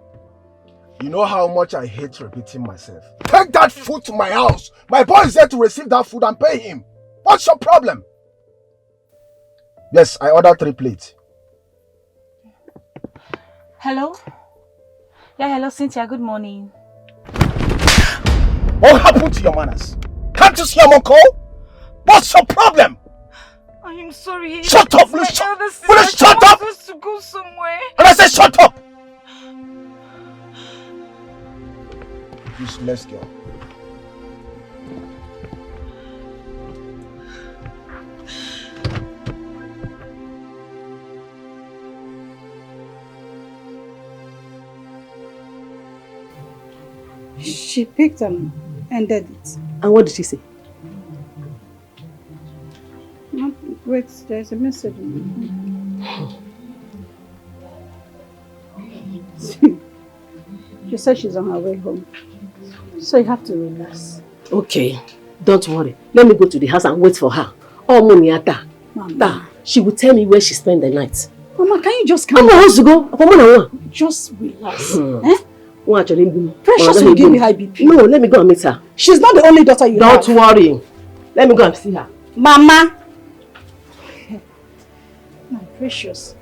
Speaker 11: You know how much I hate repeating myself. Take that food to my house. My boy is there to receive that food and pay him. What's your problem? Yes, I ordered 3 plates.
Speaker 12: Hello? Yeah, hello, Cynthia. Good morning.
Speaker 11: What happened to your manners? Can't you see I'm on call? What's your problem?
Speaker 12: I am sorry.
Speaker 11: Shut up! Will you shut up?
Speaker 12: I'm supposed to go somewhere.
Speaker 11: And I said shut up! Useless girl.
Speaker 2: She picked and ended it.
Speaker 15: And what did she say?
Speaker 2: Wait, there's a message. She said she's on her way home. So you have to relax.
Speaker 15: Okay, don't worry. Let me go to the house and wait for her. Oh, Moniata.
Speaker 2: Mama.
Speaker 15: She will tell me where she spent the night.
Speaker 2: Mama, can you just
Speaker 15: come? I'm supposed to go.
Speaker 2: Just relax.
Speaker 15: Precious
Speaker 2: will give me high BP.
Speaker 15: No, let me go and meet her.
Speaker 2: She's not the only daughter you have.
Speaker 15: Don't worry. Let me go and see her.
Speaker 2: Mama. My precious.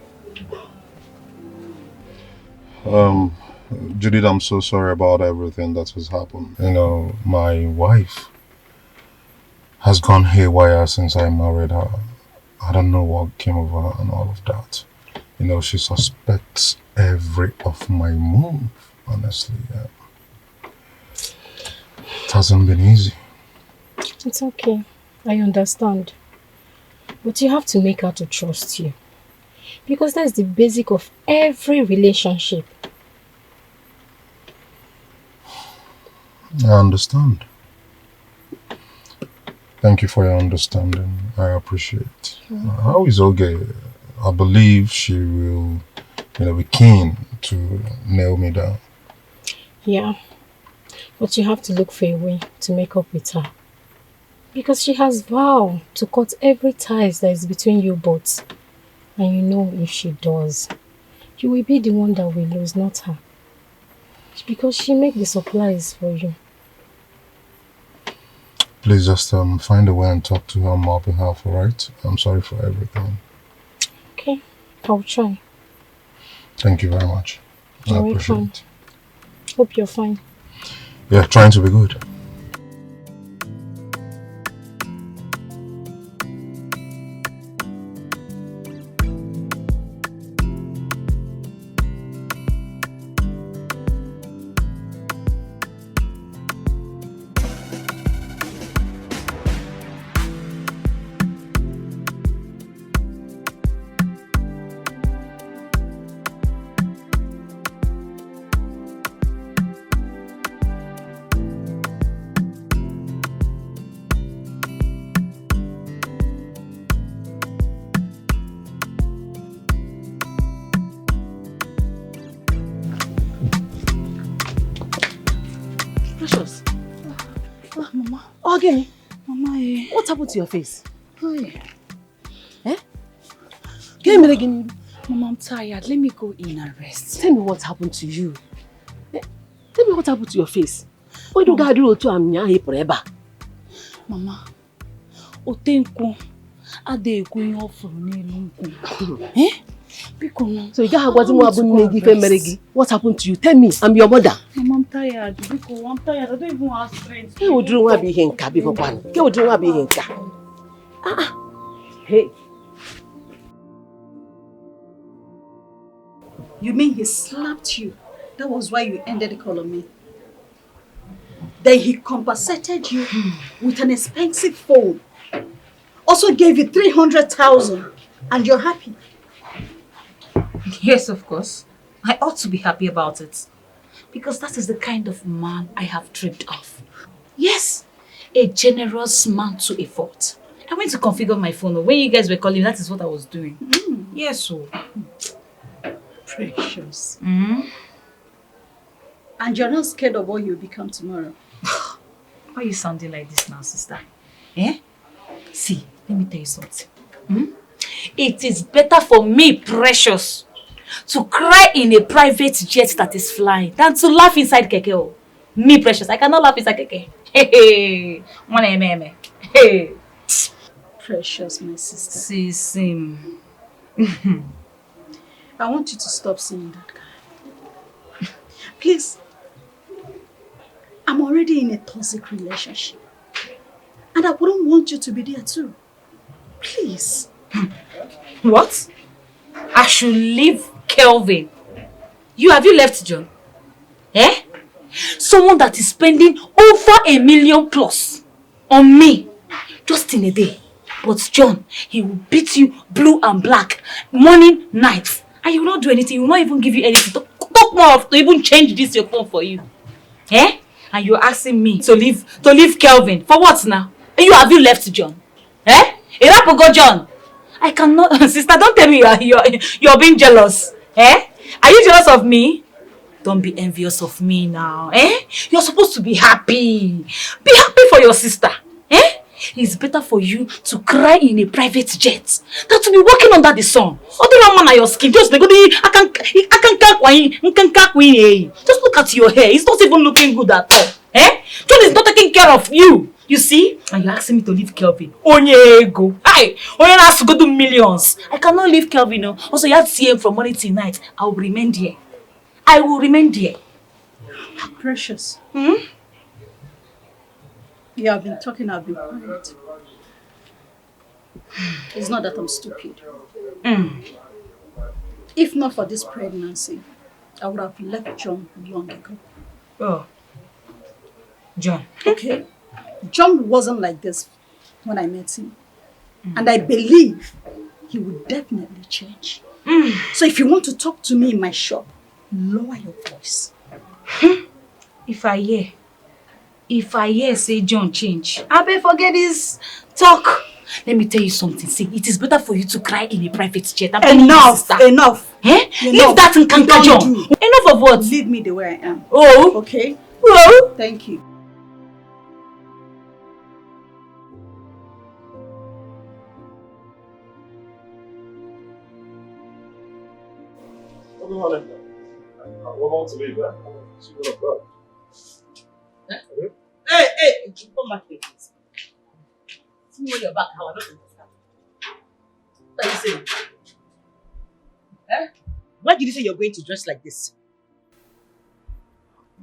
Speaker 10: Judith, I'm so sorry about everything that has happened. You know, my wife has gone haywire since I married her. I don't know what came over her and all of that. You know, she suspects every of my move, honestly. It hasn't been easy.
Speaker 8: It's okay. I understand. But you have to make her to trust you. Because that's the basic of every relationship.
Speaker 10: I understand. Thank you for your understanding. I appreciate. How is Oge? I believe she will, be keen to nail me down.
Speaker 8: Yeah. But you have to look for a way to make up with her. Because she has vowed to cut every ties that is between you both. And you know if she does, you will be the one that will lose, not her. Because she makes the supplies for you.
Speaker 10: Please just find a way and talk to her on my behalf, alright? I'm sorry for everything.
Speaker 8: Okay, I'll try.
Speaker 10: Thank you very much. I appreciate it.
Speaker 8: Hope you're fine.
Speaker 10: Yeah, trying to be good.
Speaker 15: Again?
Speaker 2: Mama,
Speaker 15: what happened to your face?
Speaker 2: Hi.
Speaker 15: Get me again.
Speaker 2: Mama, I'm tired. Let me go in and rest.
Speaker 15: Tell me what happened to you. Tell me what happened to your face. Why do God do to am forever?
Speaker 2: Mama, Otenku, Adeku in for Nelunku.
Speaker 15: So you got what happened to you? Tell me, I'm your mother.
Speaker 2: Mama, I'm tired. I'm tired. I don't even have strength.
Speaker 15: Hey, would you want to be here? Would you want to be here? Hey.
Speaker 2: You mean he slapped you? That was why you ended the call on me. Then he compensated you with an expensive phone. Also gave you 300,000 and you're happy.
Speaker 12: Yes, of course. I ought to be happy about it. Because that is the kind of man I have dreamed of. Yes, a generous man to a fault. I went to configure my phone. When you guys were calling, that is what I was doing. Yes, so.
Speaker 2: Precious. And you're not scared of what you'll become tomorrow?
Speaker 12: Why are you sounding like this now, sister? See, let me tell you something. It is better for me, Precious, to cry in a private jet that is flying than to laugh inside Keke. Me, Precious, I cannot laugh inside Keke. Hey.
Speaker 2: Precious, my sister.
Speaker 12: See, Sim.
Speaker 2: I want you to stop seeing that guy. Please. I'm already in a toxic relationship. And I wouldn't want you to be there too. Please.
Speaker 12: What? I should leave Kelvin. Have you left John? Eh? Someone that is spending over $1 million plus on me just in a day. But John, he will beat you blue and black, morning, night. And he will not do anything. He will not even give you anything. Talk more of to even change this your phone for you. Eh? And you're asking me to leave Kelvin. For what now? Have you left John? Eh? Go John. I cannot, sister, don't tell me you're being jealous. Eh? Are you jealous of me? Don't be envious of me now. Eh? You're supposed to be happy. Be happy for your sister. Eh? It's better for you to cry in a private jet than to be walking under the sun. Other man on your skin, just like just look at your hair. It's not even looking good at all. Eh? John is not taking care of you. You see? And you're asking me to leave Kelvin. Onyego. Hi! Onye has to go to millions. I cannot leave Kelvin. No. Also, you have to see him from morning till night. I will remain there. I will remain there.
Speaker 2: Precious.
Speaker 12: Hmm?
Speaker 2: You have been talking, I've been quiet. It's not that I'm stupid. If not for this pregnancy, I would have left John long ago.
Speaker 12: Oh. John.
Speaker 2: Okay? John wasn't like this when I met him. And I believe he would definitely change. So if you want to talk to me in my shop, lower your voice.
Speaker 12: If I hear say John change, I better forget this talk. Let me tell you something. See, it is better for you to cry in a private jet.
Speaker 2: Enough!
Speaker 12: Eh? Leave that in Kanka John. Enough of what?
Speaker 2: Leave me the way I am.
Speaker 12: Oh.
Speaker 2: Okay?
Speaker 12: Oh.
Speaker 2: Thank you.
Speaker 10: We're about to leave, eh? See what I've got.
Speaker 3: Hey, come back here, please. See me when you're back, how I don't understand. What are you saying? Eh? Why did you say you're going to dress like this?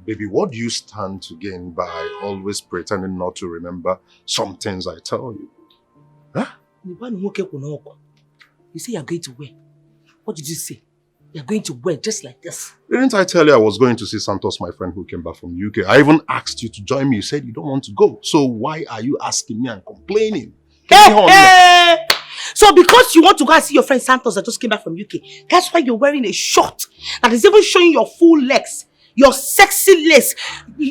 Speaker 10: Baby, what do you stand to gain by always pretending not to remember some things I tell you? Huh?
Speaker 3: You say you're going to wear. What did you say? You're going to wear just like this.
Speaker 10: Didn't I tell you I was going to see Santos, my friend who came back from the UK? I even asked you to join me. You said you don't want to go. So why are you asking me and complaining?
Speaker 3: Hey! So because you want to go and see your friend Santos that just came back from UK, that's why you're wearing a short that is even showing your full legs, your sexy legs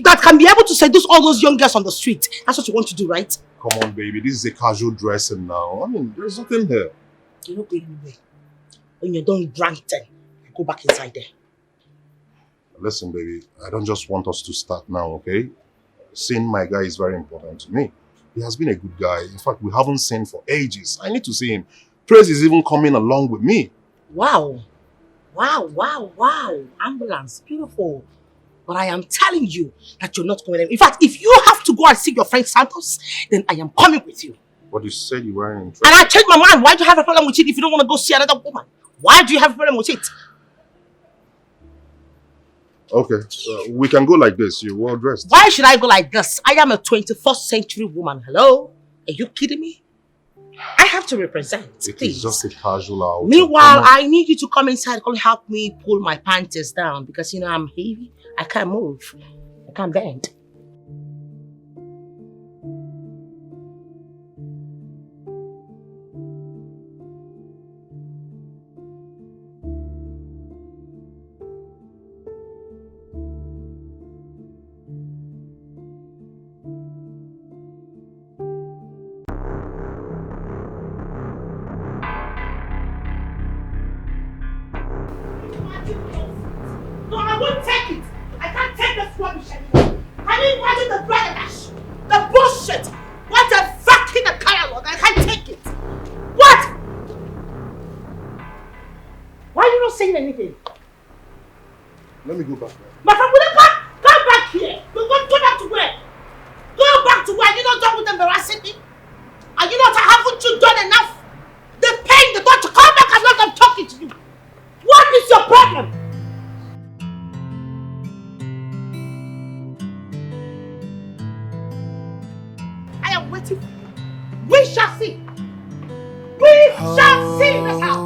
Speaker 3: that can be able to seduce all those young girls on the street. That's what you want to do, right?
Speaker 10: Come on, baby. This is a casual dressing now. I mean, there's nothing here.
Speaker 3: You're not going anywhere. When you're done ranting, go back inside there.
Speaker 10: Listen, baby, I don't just want us to start now, okay? Seeing my guy is very important to me. He has been a good guy. In fact, we haven't seen for ages. I need to see him. Trace is even coming along with me.
Speaker 3: Wow. Wow. Ambulance. Beautiful. But I am telling you that you're not going anywhere. In fact, if you have to go and see your friend Santos, then I am coming with you.
Speaker 10: But you said you weren't interested.
Speaker 3: And I changed my mind. Why do you have a problem with it if you don't want to go see another woman? Why do you have a problem with it?
Speaker 10: Okay, we can go like this. You're well dressed.
Speaker 3: Why should I go like this? I am a 21st century woman. Hello? Are you kidding me? I have to represent.
Speaker 10: It is just a casual outing.
Speaker 3: Meanwhile, I need you to come inside. Come help me pull my panties down because you know I'm heavy. I can't move. I can't bend.
Speaker 6: No, I won't take it. I can't take this rubbish anymore. Can you imagine the bragadash? The bullshit? What a fucking catalog. I can't take it. What? Why are you not saying anything?
Speaker 10: Let me go back.
Speaker 6: My friend, will you come back here? Go back to where? Go back to where? You're not done with embarrassing me? Are you not? Haven't you done enough? The pain, the torture. Come back. I'm not done talking to you. What is your problem? I am waiting for you. We shall see. We
Speaker 3: shall see in this house.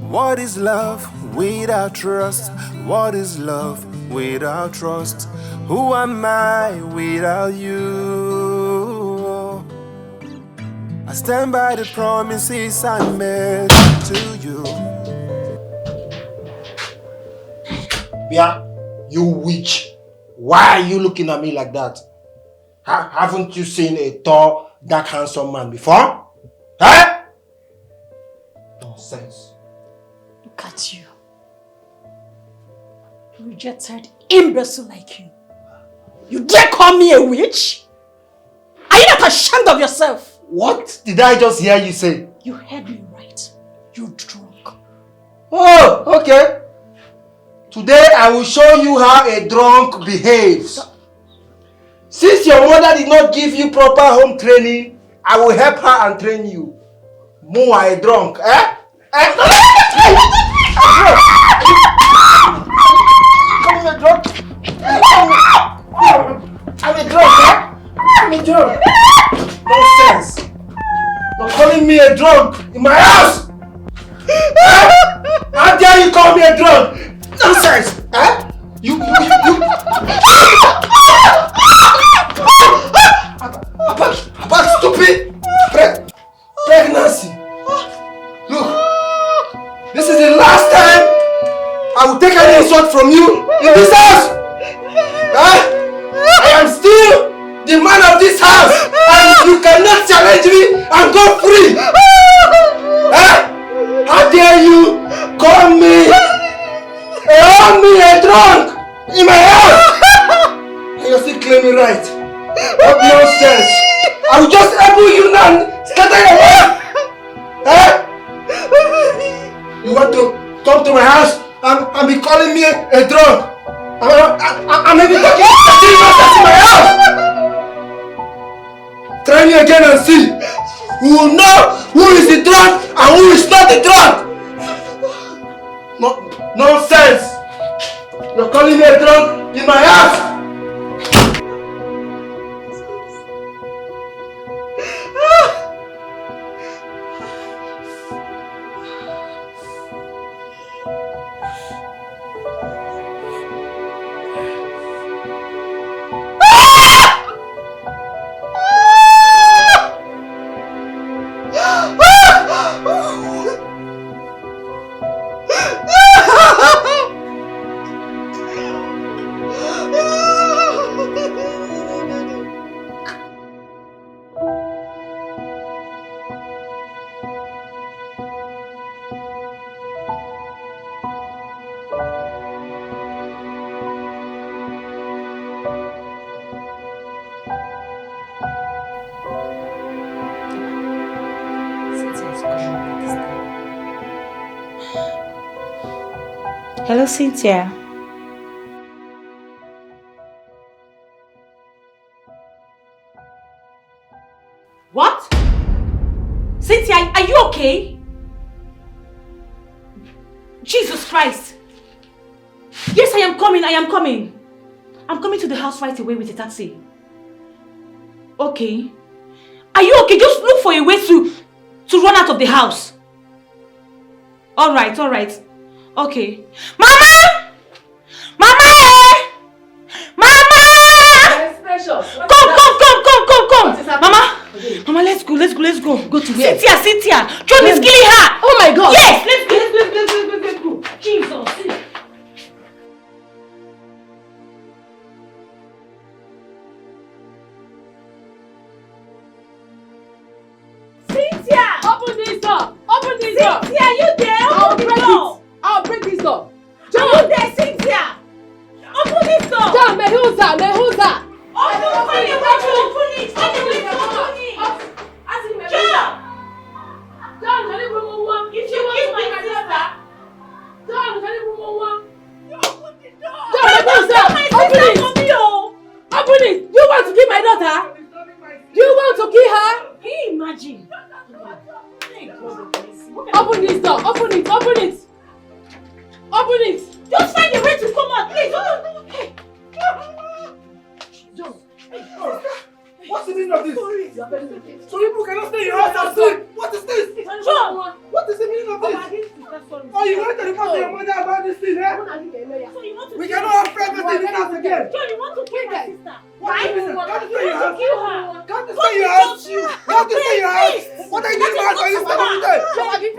Speaker 16: What is love without trust? What is love without trust? Who am I without you? I stand by the promises I made to you.
Speaker 5: Bia, you witch. Why are you looking at me like that? Haven't you seen a tall, dark, handsome man before? Huh? Nonsense.
Speaker 2: Look at you. Rejected imbecile like you. You dare call me a witch? Are you not ashamed of yourself?
Speaker 5: What did I just hear you say?
Speaker 2: You heard me right. You're drunk.
Speaker 5: Oh, okay. Today I will show you how a drunk behaves. Since your mother did not give you proper home training, I will help her and train you. Mo are a drunk, eh? I'm a drunk. I'm a drunk, eh? I'm a drunk. Nonsense. You're calling me a drunk in my house? How dare you call me a drunk? Nonsense! Eh? You. About stupid pregnancy. Look, this is the last time I will take any insult from you in this house. I am still the man of this house, and you cannot challenge me and go free. How dare you call me a drunk in my house? And you're still claiming right. What nonsense! I will just elbow you now and scatter your life! You want to come to my house and be calling me a drunk? I'm even talking nonsense in my house! Try me again and see. We will know who is the drunk and who is not the drunk! Nonsense! You're calling me a drunk in my house!
Speaker 12: Hello, Cynthia. What? Cynthia, are you okay? Jesus Christ. Yes, I am coming. I'm coming to the house right away with a taxi. Okay. Are you okay? Just look for a way to run out of the house. Alright. Okay. Mama! Mama! Mama!
Speaker 15: Yes, precious.
Speaker 12: Come! Mama, let's go. Go to where? Cynthia! John is killing her!
Speaker 15: Oh my God!
Speaker 12: Yes! Let's go! Jesus!
Speaker 15: Cynthia! Open this door!
Speaker 12: Cynthia, you there?
Speaker 15: I'll break this door!
Speaker 12: Are you there, Cynthia? Open this door!
Speaker 15: John, Mehuza!
Speaker 12: Open it! John, if you kiss my sister,
Speaker 15: John,
Speaker 12: open the door!
Speaker 15: John, open it! Open it! Do you want to kill my daughter? Do you want to kill her?
Speaker 12: Can you imagine?
Speaker 15: Open this door! Open it!
Speaker 12: Just find a way to come out.
Speaker 15: Can't you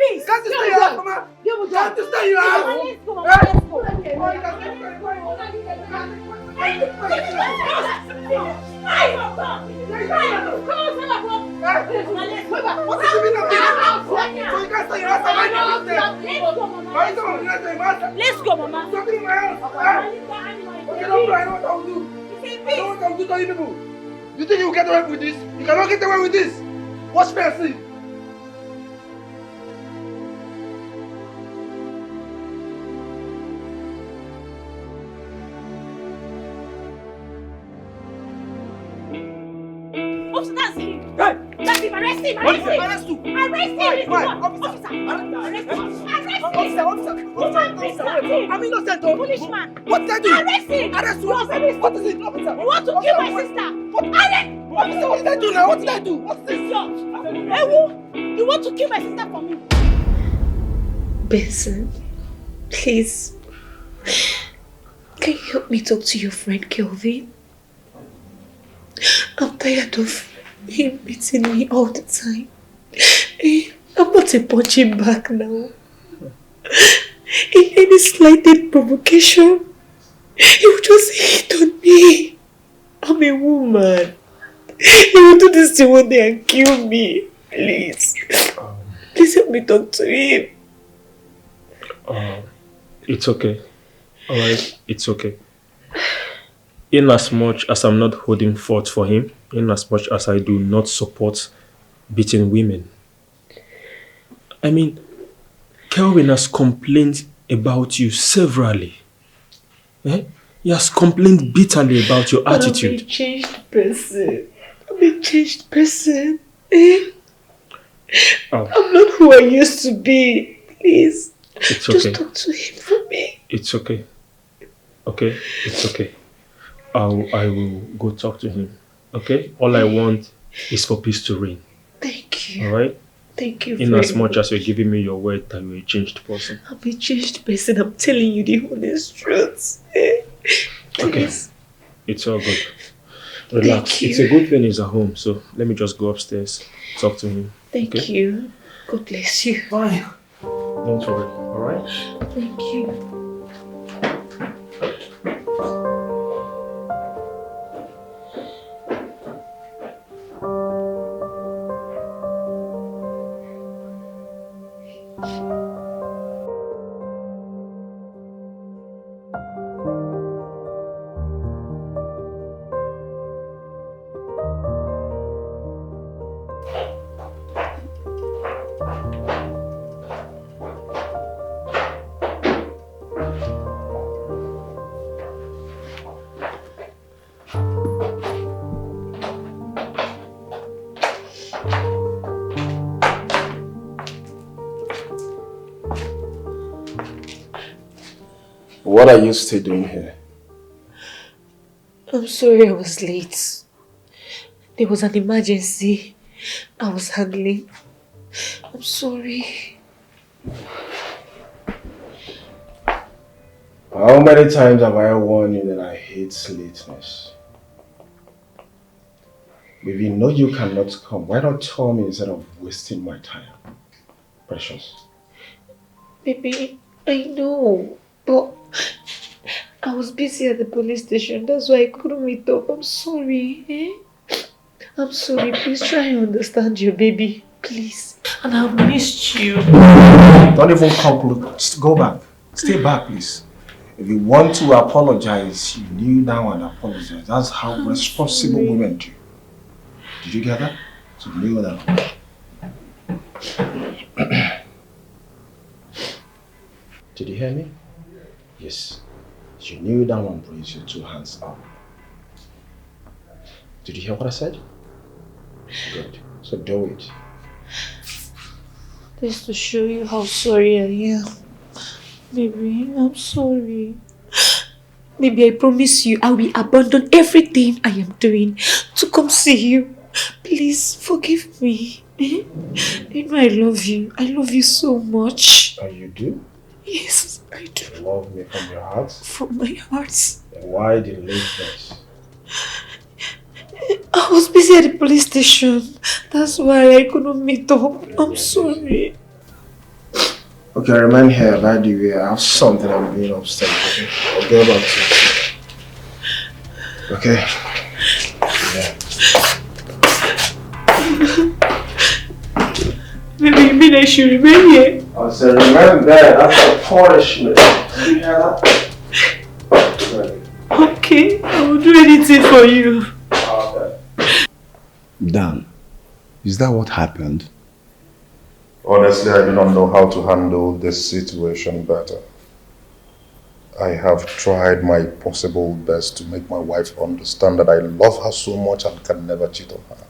Speaker 15: stay in your house, Mama? Can't you stay in your house? Let's go, Mama. Let's go, Mama. Okay, don't do. I know what I will do. I know what I will do to you people. You think you will get away with this? You cannot get away with this. Watch me and see. Officer, that's him. Hey! That's him. Arrest him. Arrest him. Arrest him.
Speaker 6: Why? Officer. I'm innocent.
Speaker 15: Policeman.
Speaker 6: What did I do?
Speaker 15: Arrest him.
Speaker 6: Arrest who?
Speaker 15: What
Speaker 6: is it, officer?
Speaker 15: You want to kill my sister? Arrest!
Speaker 6: Officer, what did I do now? What did I do? What's this?
Speaker 15: Ewu, you want to kill my sister for me?
Speaker 17: Benson, please. Can you help me talk to your friend Kelvin? I'm tired of him beating me all the time. I'm not a punching back now. In any slighted provocation, he will just hit on me. I'm a woman. He will do this thing one day and kill me. Please. Please help me talk to him.
Speaker 13: It's okay. Alright, it's okay. In as much as I'm not holding forth for him, in as much as I do not support beating women. I mean, Kelvin has complained about you severally. He has complained bitterly about your attitude.
Speaker 17: I'm a changed person. I'm a changed person. I'm not who I used to be. Please.
Speaker 13: It's okay.
Speaker 17: Just talk to him for me.
Speaker 13: It's okay. Okay? It's okay. I will go talk to him. Okay? All I want is for peace to reign.
Speaker 17: Thank you.
Speaker 13: Alright?
Speaker 17: Thank you
Speaker 13: In
Speaker 17: very
Speaker 13: as much
Speaker 17: much.
Speaker 13: as you're giving me your word that you're a changed person.
Speaker 17: I'm a changed person. I'm telling you the honest truth.
Speaker 13: Okay. It's all good. Relax.
Speaker 17: Thank you.
Speaker 13: It's a good thing he's at home, so let me just go upstairs, talk to him.
Speaker 17: Thank you. God bless you.
Speaker 13: Bye. Don't worry, alright?
Speaker 17: Thank you.
Speaker 11: What are you still doing here?
Speaker 17: I'm sorry I was late. There was an emergency I was handling. I'm sorry.
Speaker 11: How many times have I warned you that I hate lateness? If you know you cannot come, why not tell me instead of wasting my time? Precious.
Speaker 17: Baby, I know, but I was busy at the police station. That's why I couldn't meet up. I'm sorry. I'm sorry. Please try and understand your baby. Please. And I've missed you.
Speaker 11: Don't even come close. Go back. Stay back, please. If you want to apologize, you kneel down and apologize. That's how responsible women do. Did you get that? So kneel down. Did you hear me? Yes. You kneel down and raise your two hands up. Did you hear what I said? Good. So do it.
Speaker 17: Just to show you how sorry I am. Baby, I'm sorry. Baby, I promise you I will abandon everything I am doing to come see you. Please forgive me. You know I love you. I love you so much.
Speaker 11: Oh, you do?
Speaker 17: Yes, I do.
Speaker 11: You love me from your heart?
Speaker 17: From my heart.
Speaker 11: Then why the lateness?
Speaker 17: I was busy at the police station. That's why I couldn't meet up. I'm sorry.
Speaker 11: Okay, remain here. By the way, I have something I'm doing upstairs. Okay? I'll get back to you. Okay?
Speaker 17: Maybe you mean I should remain here?
Speaker 11: I said, remain there. That's a punishment. You hear that?
Speaker 17: Okay, I will do anything for you.
Speaker 11: Okay.
Speaker 10: Dan, is that what happened?
Speaker 1: Honestly, I do not know how to handle this situation better. I have tried my possible best to make my wife understand that I love her so much and can never cheat on her.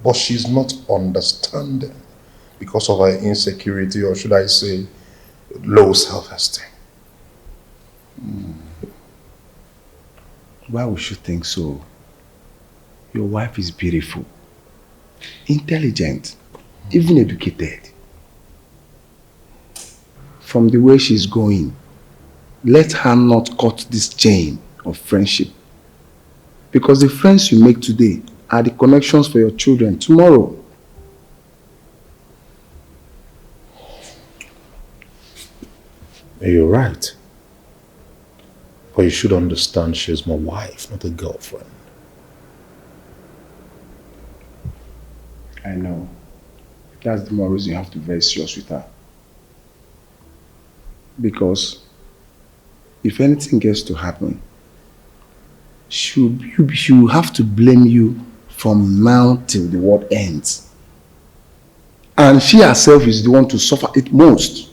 Speaker 1: But she's not understanding because of her insecurity, or should I say, low self-esteem.
Speaker 10: Why would you think so? Your wife is beautiful, intelligent, even educated. From the way she's going, let her not cut this chain of friendship. Because the friends you make today are the connections for your children tomorrow.
Speaker 1: You're right. But you should understand she's my wife, not a girlfriend.
Speaker 10: I know. That's the more reason you have to be very serious with her. Because if anything gets to happen, she will have to blame you from now till the world ends. And she herself is the one to suffer it most.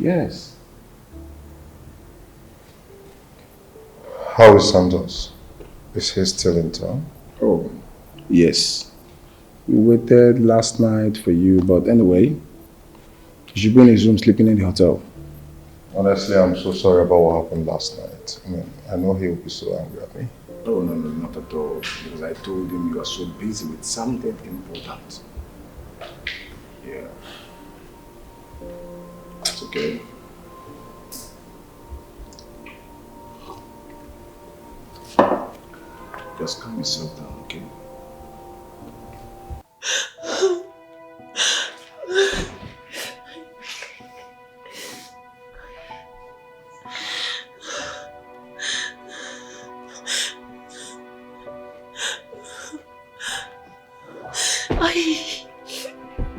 Speaker 10: Yes.
Speaker 1: How is Santos? Is he still in town?
Speaker 10: Oh, yes. We waited last night for you, but anyway, you should be in his room sleeping in the hotel.
Speaker 1: Honestly, I'm so sorry about what happened last night. I know he will be so angry at me.
Speaker 10: Oh, no, not at all. Because I told him you are so busy with something important. Yeah. It's okay. Just calm yourself down, okay?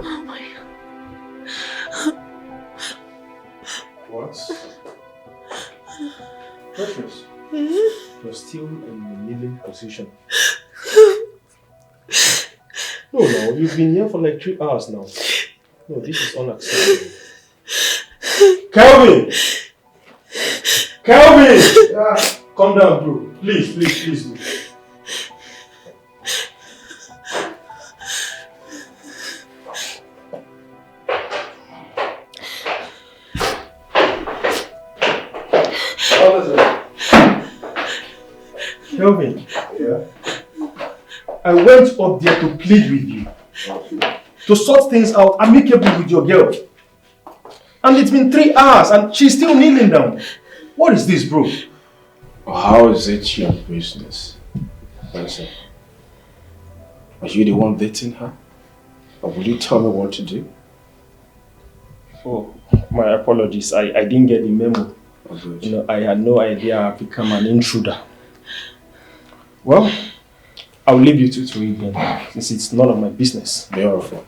Speaker 17: Oh my God.
Speaker 13: What? Precious, you're still in the kneeling position. No, you've been here for like 3 hours now. No, this is unacceptable. Kelvin! Kelvin! Yeah. Calm down, bro. Please. Kelvin, yeah. I went up there to plead with you, to sort things out amicably with your girl. And it's been 3 hours and she's still kneeling down. What is this, bro?
Speaker 11: How is it your business? Listen, are you the one dating her? Or will you tell me what to do?
Speaker 13: Oh, my apologies. I didn't get the memo.
Speaker 11: Oh,
Speaker 13: I had no idea I've become an intruder. Well, I'll leave you two to it then, since it's none of my business.
Speaker 11: Beautiful.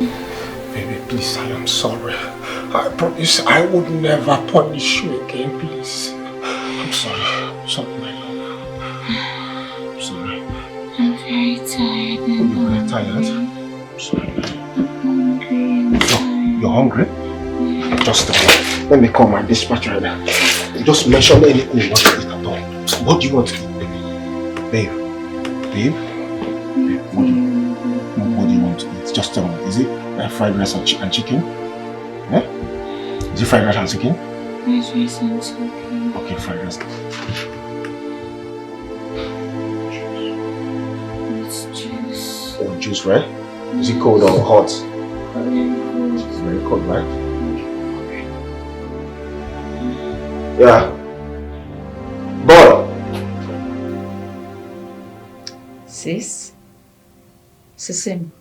Speaker 10: Baby, please, I am sorry. I promise I would never punish you again, please. I'm sorry. I'm sorry, my love. I'm sorry.
Speaker 14: I'm very tired.
Speaker 10: You're very tired? I'm sorry.
Speaker 14: I'm hungry.
Speaker 10: You're hungry? Just let me call my dispatch right now. Just mention anything you want to eat at all. What do you want to eat, baby? Babe? Babe, what do you want to eat? Just tell me. Is it fried rice and chicken? Eh? Is it fried rice and chicken?
Speaker 14: Fried rice and chicken.
Speaker 10: Okay, fried rice.
Speaker 14: It's juice.
Speaker 10: Oh, juice, right? Is it cold or hot?
Speaker 14: Very cold.
Speaker 10: It's very cold, right? Yeah. Boy.
Speaker 12: Sis? Sisim.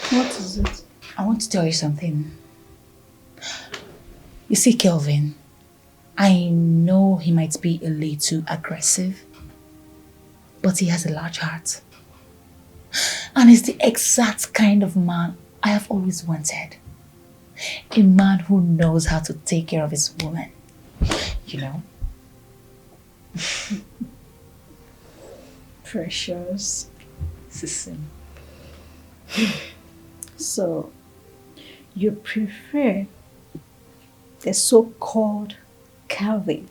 Speaker 2: What is it?
Speaker 12: I want to tell you something. You see, Kelvin, I know he might be a little aggressive, but he has a large heart. And he's the exact kind of man I have always wanted. A man who knows how to take care of his woman. You know?
Speaker 2: Precious.
Speaker 12: Sisim.
Speaker 2: So, you prefer the so-called Calvin?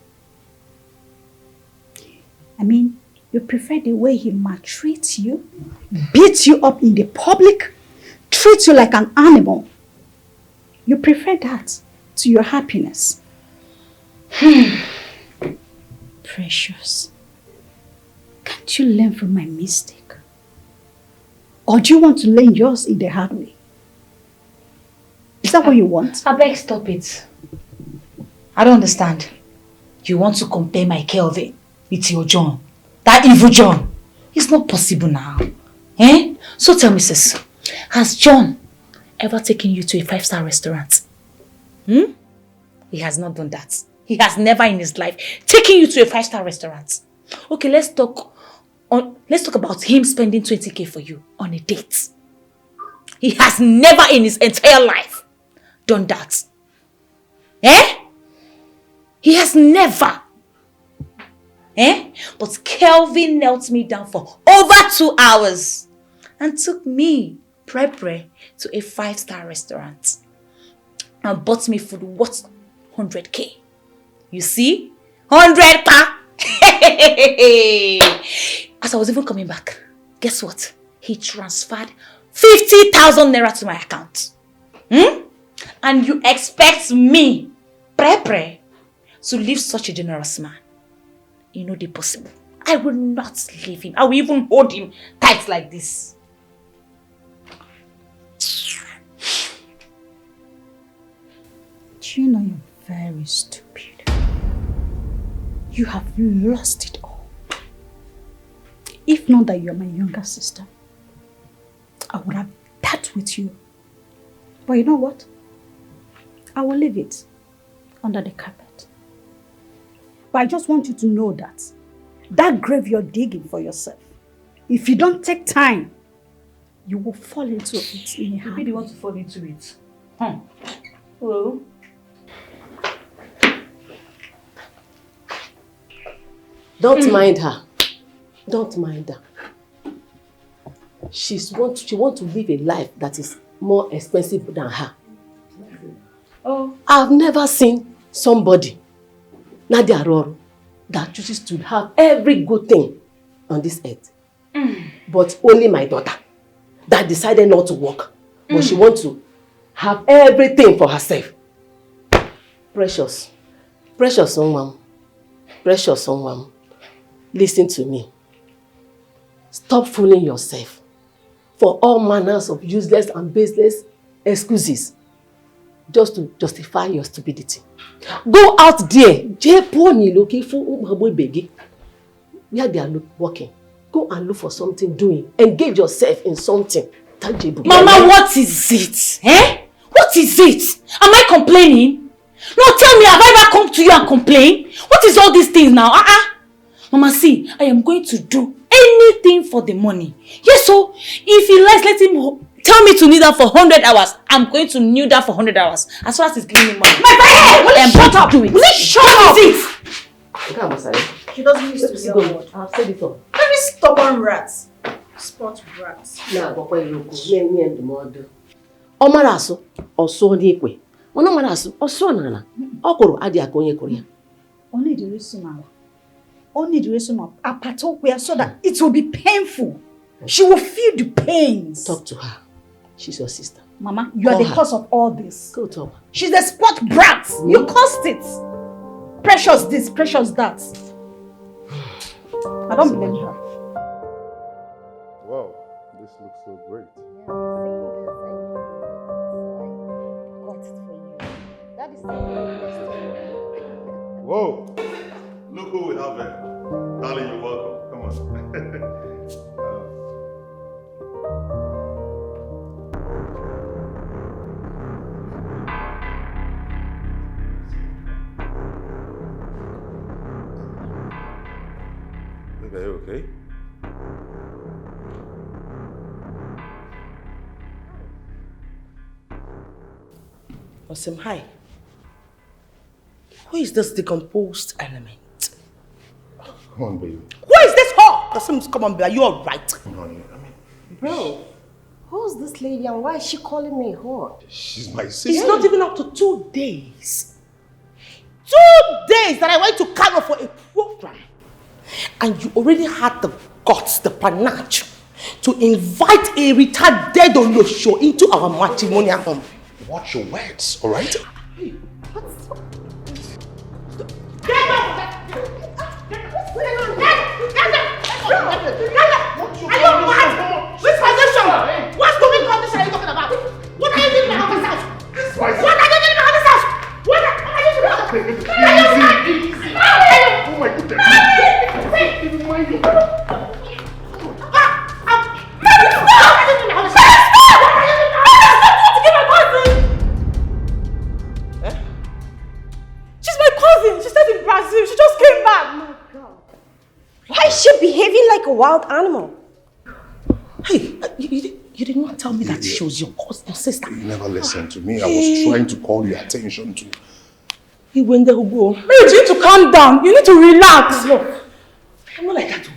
Speaker 2: I mean, you prefer the way he maltreats you, beats you up in the public, treats you like an animal. You prefer that to your happiness. Precious, can't you learn from my mistake? Or do you want to learn yours in the hard way? Is that what you want?
Speaker 12: I beg, stop it. I don't understand. You want to compare my Kelvin with your John? That evil John? It's not possible now. Eh? So tell me, sis, has John ever taken you to a 5-star restaurant? He has not done that. He has never in his life taken you to a 5-star restaurant. Okay, let's talk about him spending 20k for you on a date. He has never in his entire life done that. Eh? He has never. Eh? But Kelvin knelt me down for over 2 hours and took me, Pre, to a 5-star restaurant and bought me food worth 100k. You see? 100k! As I was even coming back, guess what? He transferred 50,000 naira to my account. And you expect me, Pre, to leave such a generous man? You know the possible. I will not leave him. I will even hold him tight like this.
Speaker 2: Do you know you're very stupid? You have lost it all. If not that you're my younger sister, I would have dealt with you. But you know what? I will leave it under the carpet. But I just want you to know that grave you're digging for yourself, if you don't take time, you will fall into it in a hurry.
Speaker 12: Maybe you want to fall into it. Well,
Speaker 3: don't mind her. Don't mind her. She wants to live a life that is more expensive than her.
Speaker 12: Oh.
Speaker 3: I've never seen somebody, Nadia Roro, that chooses to have every good thing on this earth. But only my daughter that decided not to work. But she wants to have everything for herself. Precious someone. Precious someone. Listen to me. Stop fooling yourself for all manners of useless and baseless excuses just to justify your stupidity. Go out there, where they are working. Go and look for something doing. Engage yourself in something tangible.
Speaker 12: Mama, what is it? Eh? What is it? Am I complaining? No, tell me, have I ever come to you and complain? What is all these things now? Mama, see, I am going to do anything for the money. Yes, so if he likes, let him tell me to kneel down for 100 hours. I'm going to kneel down for 100 hours. As far as it's giving me money.
Speaker 3: My friend!
Speaker 12: I am
Speaker 3: Shut
Speaker 12: going
Speaker 3: up!
Speaker 12: to do it.
Speaker 3: Will you shut up!
Speaker 2: She doesn't used to be a word.
Speaker 3: I've said it all.
Speaker 2: Very stubborn rats. Spot rats.
Speaker 3: Nah, but why you go? Me and the mother. Omaraso, or so deeply. Onomaraso, or so nana. Okoro, Adia Konya Korea.
Speaker 2: Only the reason, only the reason of apatopia so that it will be painful. She will feel the pains.
Speaker 3: Talk to her. She's your sister.
Speaker 2: Mama, you are the cause of all this.
Speaker 3: Go talk.
Speaker 2: She's the spot brat. You caused it. Precious this, precious that. I don't blame her.
Speaker 10: Wow, this looks so great. Whoa! Look who we have here. Darling, you're welcome. Come on. Are you okay?
Speaker 3: Awesome, hi. Who is this decomposed element?
Speaker 10: Come on, baby.
Speaker 3: Who is this whore? Awesome, come on, baby. Are you alright?
Speaker 10: Honey,
Speaker 18: Bro, who's this lady and why is she calling me a whore?
Speaker 10: she's my sister.
Speaker 3: It's not even up to 2 days. 2 days that I went to Kano for a program. And you already had the guts, the panache, to invite a retarded Olosho into our matrimonial home.
Speaker 10: Watch your words, alright?
Speaker 3: Are you mad? Which condition? What stupid condition are you talking about? What are you doing in my husband's house? What are you doing in my husband's house? What are you doing?
Speaker 10: Easy. Oh my goodness. Even mind you.
Speaker 2: She's my cousin. She stayed in Brazil. She just came back.
Speaker 18: Why is she behaving like a wild animal?
Speaker 3: Hey, you did not tell me that she was your cousin, your sister.
Speaker 10: You never listened to me. I was trying to call your attention to.
Speaker 3: He went there, go.
Speaker 2: You need to calm down. You need to relax.
Speaker 3: Look, I'm not like that.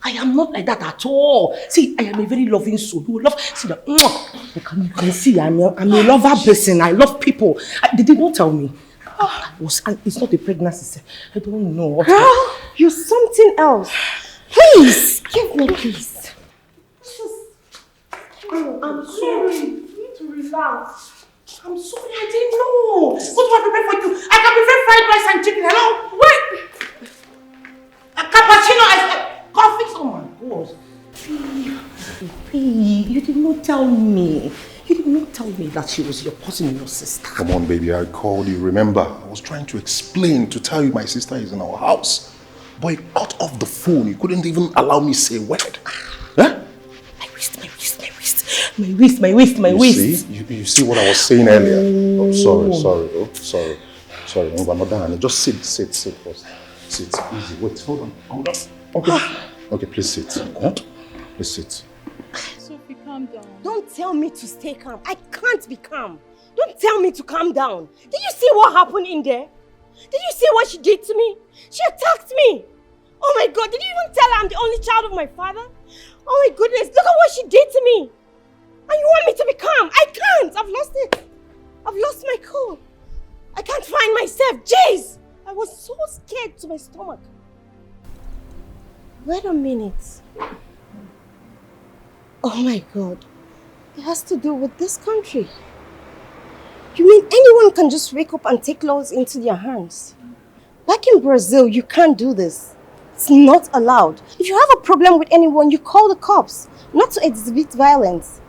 Speaker 3: I am not like that at all. See, I am a very loving soul. You will love. See that? You can see I'm a lover person. I love people. They did not tell me. It's not a pregnancy. I don't know what.
Speaker 18: Girl, you're something else. Please, give me peace.
Speaker 3: I'm sorry. You need to relax. I'm sorry, I didn't know. What do I prepare for you? I can prepare fried rice and chicken. Hello? Wait! A cappuccino, coffee. Oh my God. You did not tell me. You did not tell me that she was your cousin and your sister.
Speaker 10: Come on, baby. I called you. Remember, I was trying to explain, to tell you my sister is in our house. But he cut off the phone. He couldn't even allow me to say a word. Huh?
Speaker 3: My waist.
Speaker 10: You see what I was saying earlier? Oh, sorry. Sorry, no, I'm not done. Just sit first. Sit, easy. Wait, hold on. Okay, please sit. Huh? Please sit.
Speaker 4: Sophie, calm down.
Speaker 18: Don't tell me to stay calm. I can't be calm. Don't tell me to calm down. Did you see what happened in there? Did you see what she did to me? She attacked me. Oh my God, did you even tell her I'm the only child of my father? Oh my goodness, look at what she did to me. And you want me to be calm? I can't. I've lost it. I've lost my cool. I can't find myself. Jeez. I was so scared to my stomach. Wait a minute. Oh my God. It has to do with this country. You mean anyone can just wake up and take laws into their hands? Back in Brazil, you can't do this. It's not allowed. If you have a problem with anyone, you call the cops, not to exhibit violence.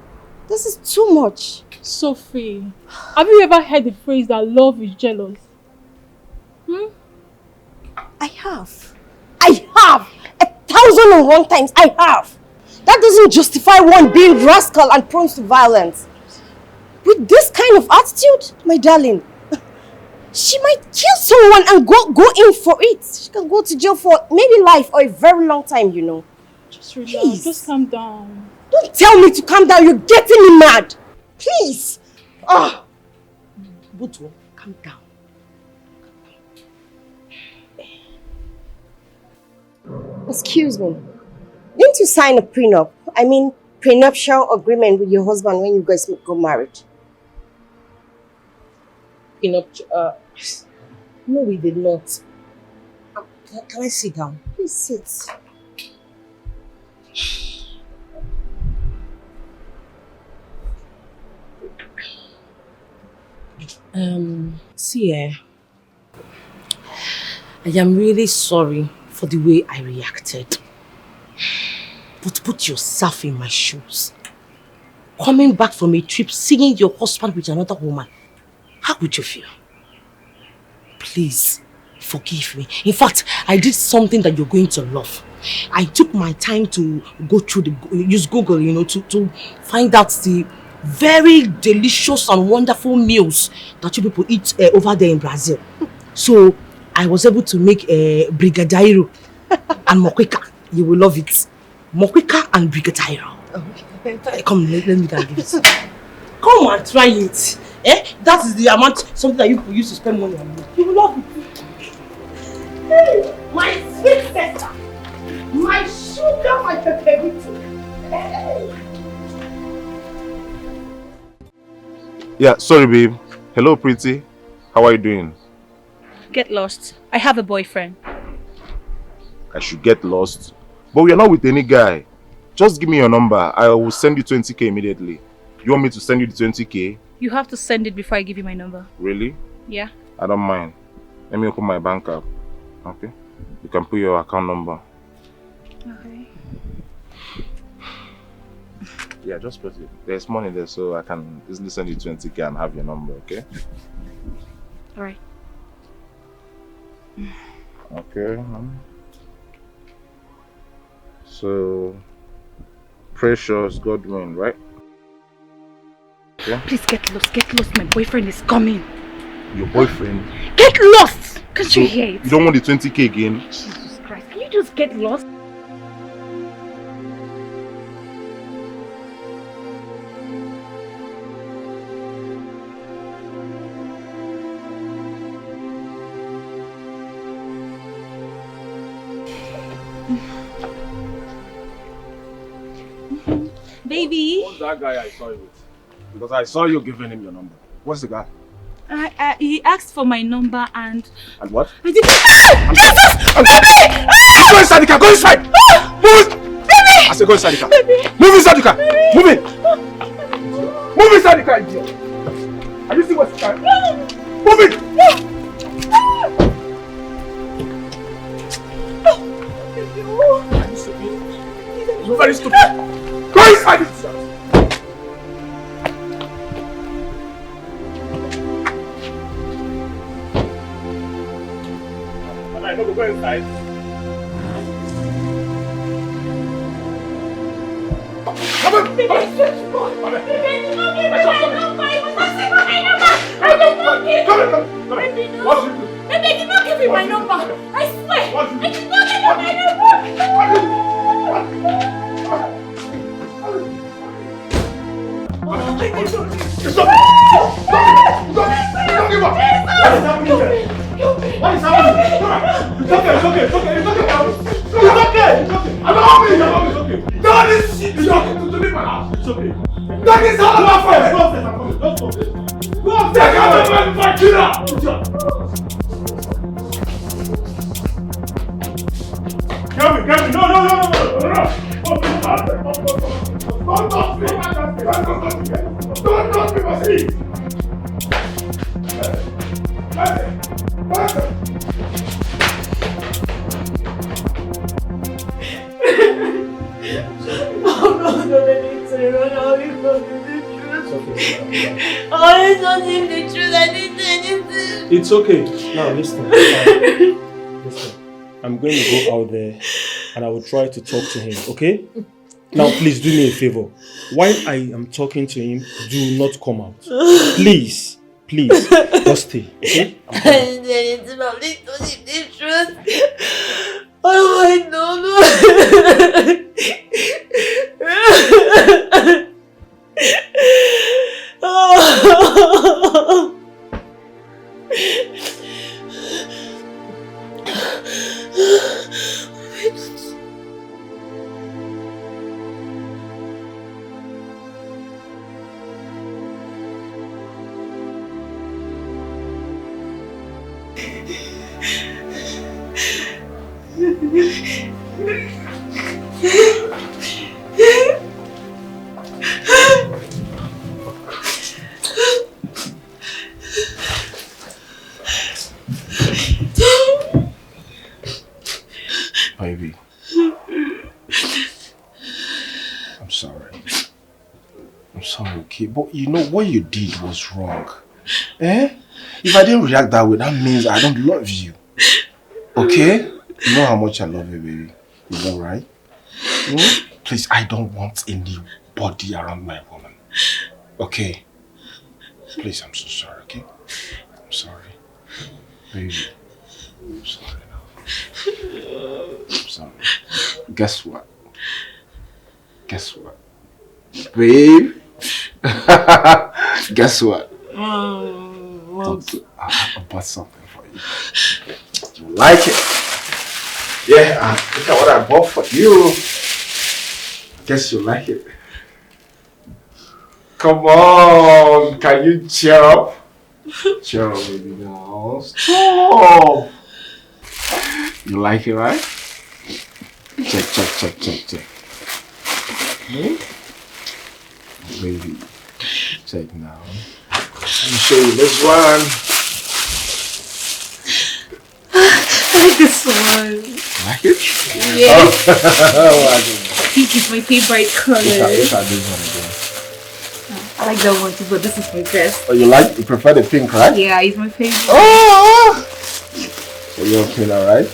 Speaker 18: This is too much.
Speaker 4: Sophie, have you ever heard the phrase that love is jealous?
Speaker 18: I have. 1,001 times I have. That doesn't justify one being rascal and prone to violence. With this kind of attitude, my darling, she might kill someone and go in for it. She can go to jail for maybe life or a very long time, you know.
Speaker 4: Just relax. Just calm down.
Speaker 18: Don't tell me to calm down. You're getting me mad. Please.
Speaker 3: Butu, calm down.
Speaker 18: Excuse me. Didn't you sign a prenup? I mean, prenuptial agreement with your husband when you guys got married?
Speaker 3: Prenuptial? No, we did not. Can I sit down?
Speaker 18: Please sit.
Speaker 3: See, I am really sorry for the way I reacted. But put yourself in my shoes. Coming back from a trip, seeing your husband with another woman, how would you feel? Please, forgive me. In fact, I did something that you're going to love. I took my time to go through use Google, you know, to find out the very delicious and wonderful meals that you people eat over there in Brazil. So I was able to make a brigadeiro and moqueca. You will love it. Moqueca and brigadeiro. Okay. Come, let me give it. Come and try it. That is the amount, something that you people used to spend money on. You will love it. Hey, my sweet sister. My sugar, my peppermint. Hey.
Speaker 11: Yeah, sorry babe. Hello pretty. How are you doing?
Speaker 4: Get lost. I have a boyfriend.
Speaker 11: I should get lost. But we are not with any guy. Just give me your number. I will send you 20k immediately. You want me to send you the 20k?
Speaker 4: You have to send it before I give you my number.
Speaker 11: Really?
Speaker 4: Yeah.
Speaker 11: I don't mind. Let me open my bank app. Okay? You can put your account number.
Speaker 4: Okay.
Speaker 11: Yeah, just put it. There's money there, so I can easily send you 20k and have your number, okay?
Speaker 4: Alright.
Speaker 11: Okay. So, Precious Godwin, right? Okay.
Speaker 4: Please get lost. My boyfriend is coming.
Speaker 11: Your boyfriend?
Speaker 4: Get lost! Can't you hear it?
Speaker 11: You don't want the 20k again?
Speaker 4: Jesus Christ, can you just get lost? Baby.
Speaker 11: Who's that guy I saw you with? Because I saw you giving him your number. What's the guy?
Speaker 4: He asked for my number and...
Speaker 11: And what?
Speaker 4: I didn't... Jesus! Baby!
Speaker 11: Go inside the car! Go inside! Move!
Speaker 4: Baby!
Speaker 11: I said go inside the car. Move inside the car! Move it! Move inside the car, idiot! Have you seen what's the car? Move it! Are you stupid? You're very stupid! Go inside it! I know go inside. Come on! Come on!
Speaker 4: Baby, I did not give you my number. I swear. I did not give you my number.
Speaker 15: What is happening? It's okay. Don't this shit. To leave my house. It's okay. That is all my friends. Let's go. Go upstairs. Come on, Kevin. Don't touch me, my seat.
Speaker 17: Oh no, they need to run out of the truth. Oh, it's not even the truth. I didn't say anything.
Speaker 13: It's okay. Now listen. Listen. I'm going to go out there and I will try to talk to him, okay? Now please do me a favor. While I am talking to him, do not come out. Please, just stay, okay?
Speaker 17: I didn't say anything. Please don't say the truth. Oh, I don't know.
Speaker 11: Baby, I'm sorry. I'm sorry, okay? But you know what you did was wrong. Eh? If I didn't react that way, that means I don't love you. Okay? You know how much I love you, baby. Is that right? Please, I don't want anybody around my woman. Okay? Please, I'm so sorry, okay? I'm sorry. Baby, I'm sorry now. I'm sorry. Guess what? Guess what? Babe? Guess what? I bought something for you. You like it? Yeah, look at what I bought for you. Guess you like it. Come on, can you cheer up? Cheer up, baby, now. Stop. You like it, right? Check. Baby, check now. Let me show you this one.
Speaker 17: I like this one.
Speaker 11: Like it?
Speaker 17: Yeah.
Speaker 11: Oh,
Speaker 17: Pink is my favorite color.
Speaker 11: Look at this one again.
Speaker 17: I like that one too, but this is my best.
Speaker 11: Oh, you prefer the pink, right?
Speaker 17: Yeah, it's my favorite.
Speaker 11: Oh! So you're okay now, right?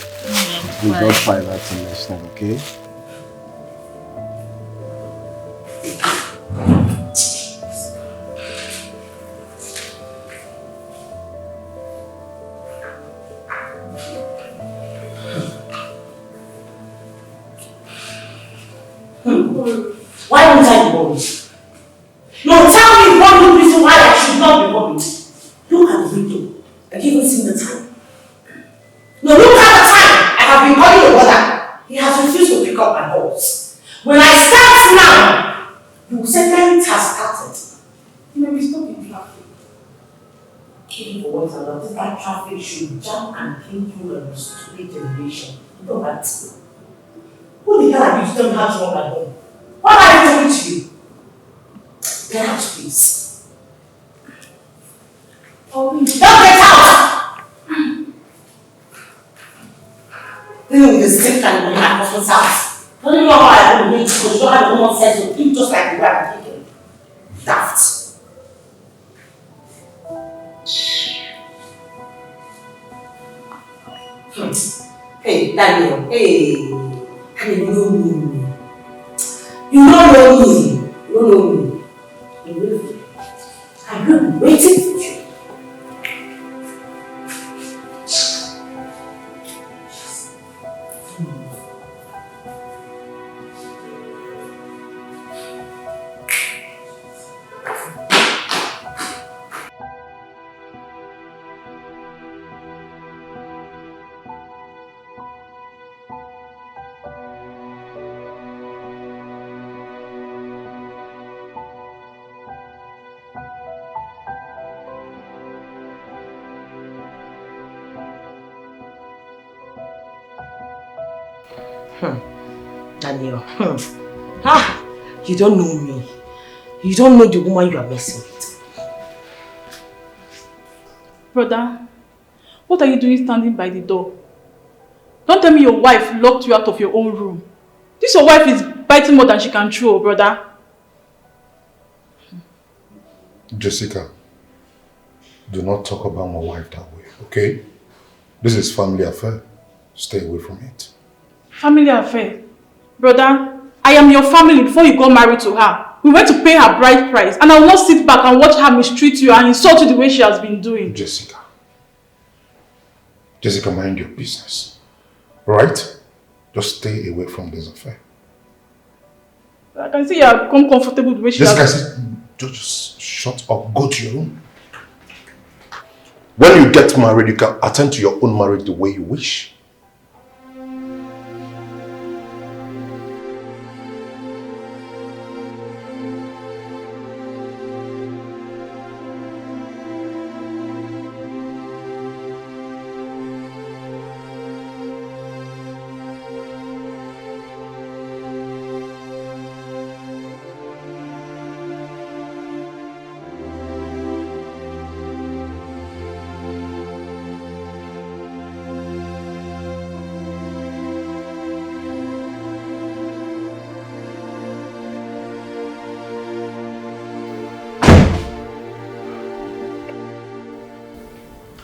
Speaker 11: We
Speaker 17: fine.
Speaker 11: don't try that till next time, okay?
Speaker 3: Why won't I be worried? No, tell me one good reason why I should not be worried. Look at the window. Have you even seen the time? No, look at the time. I have been calling your brother. He has refused to pick up my calls. When I start now, you will say that it has started. You may be stuck in traffic. Even for once and all, that traffic should jam and kill you and your stupid generation. You know that. Who the hell are you to tell me how to run my home? What are you doing to you? Get out, please. Don't get out! Then with the same kind of my husband's house. Don't you know how I want to make you go? You don't have no more sense of think just like the way I'm thinking. Daft. Hey, Daniel. Hey. You don't know me. You don't know me. You don't know me. I've been waiting for you. Daniel. You don't know me. You don't know the woman you are messing with.
Speaker 4: Brother, what are you doing standing by the door? Don't tell me your wife locked you out of your own room. This your wife is biting more than she can chew, brother.
Speaker 1: Jessica, do not talk about my wife that way, okay? This is family affair. Stay away from it.
Speaker 4: Family affair. Brother, I am your family before you got married to her. We went to pay her bride price and I will not sit back and watch her mistreat you and insult you the way she has been doing.
Speaker 1: Jessica, mind your business. Right?
Speaker 10: Just stay away from this affair.
Speaker 4: I can see you have become comfortable with the way she
Speaker 10: This guy
Speaker 4: has...
Speaker 10: says, just shut up, go to your room. When you get married, you can attend to your own marriage the way you wish.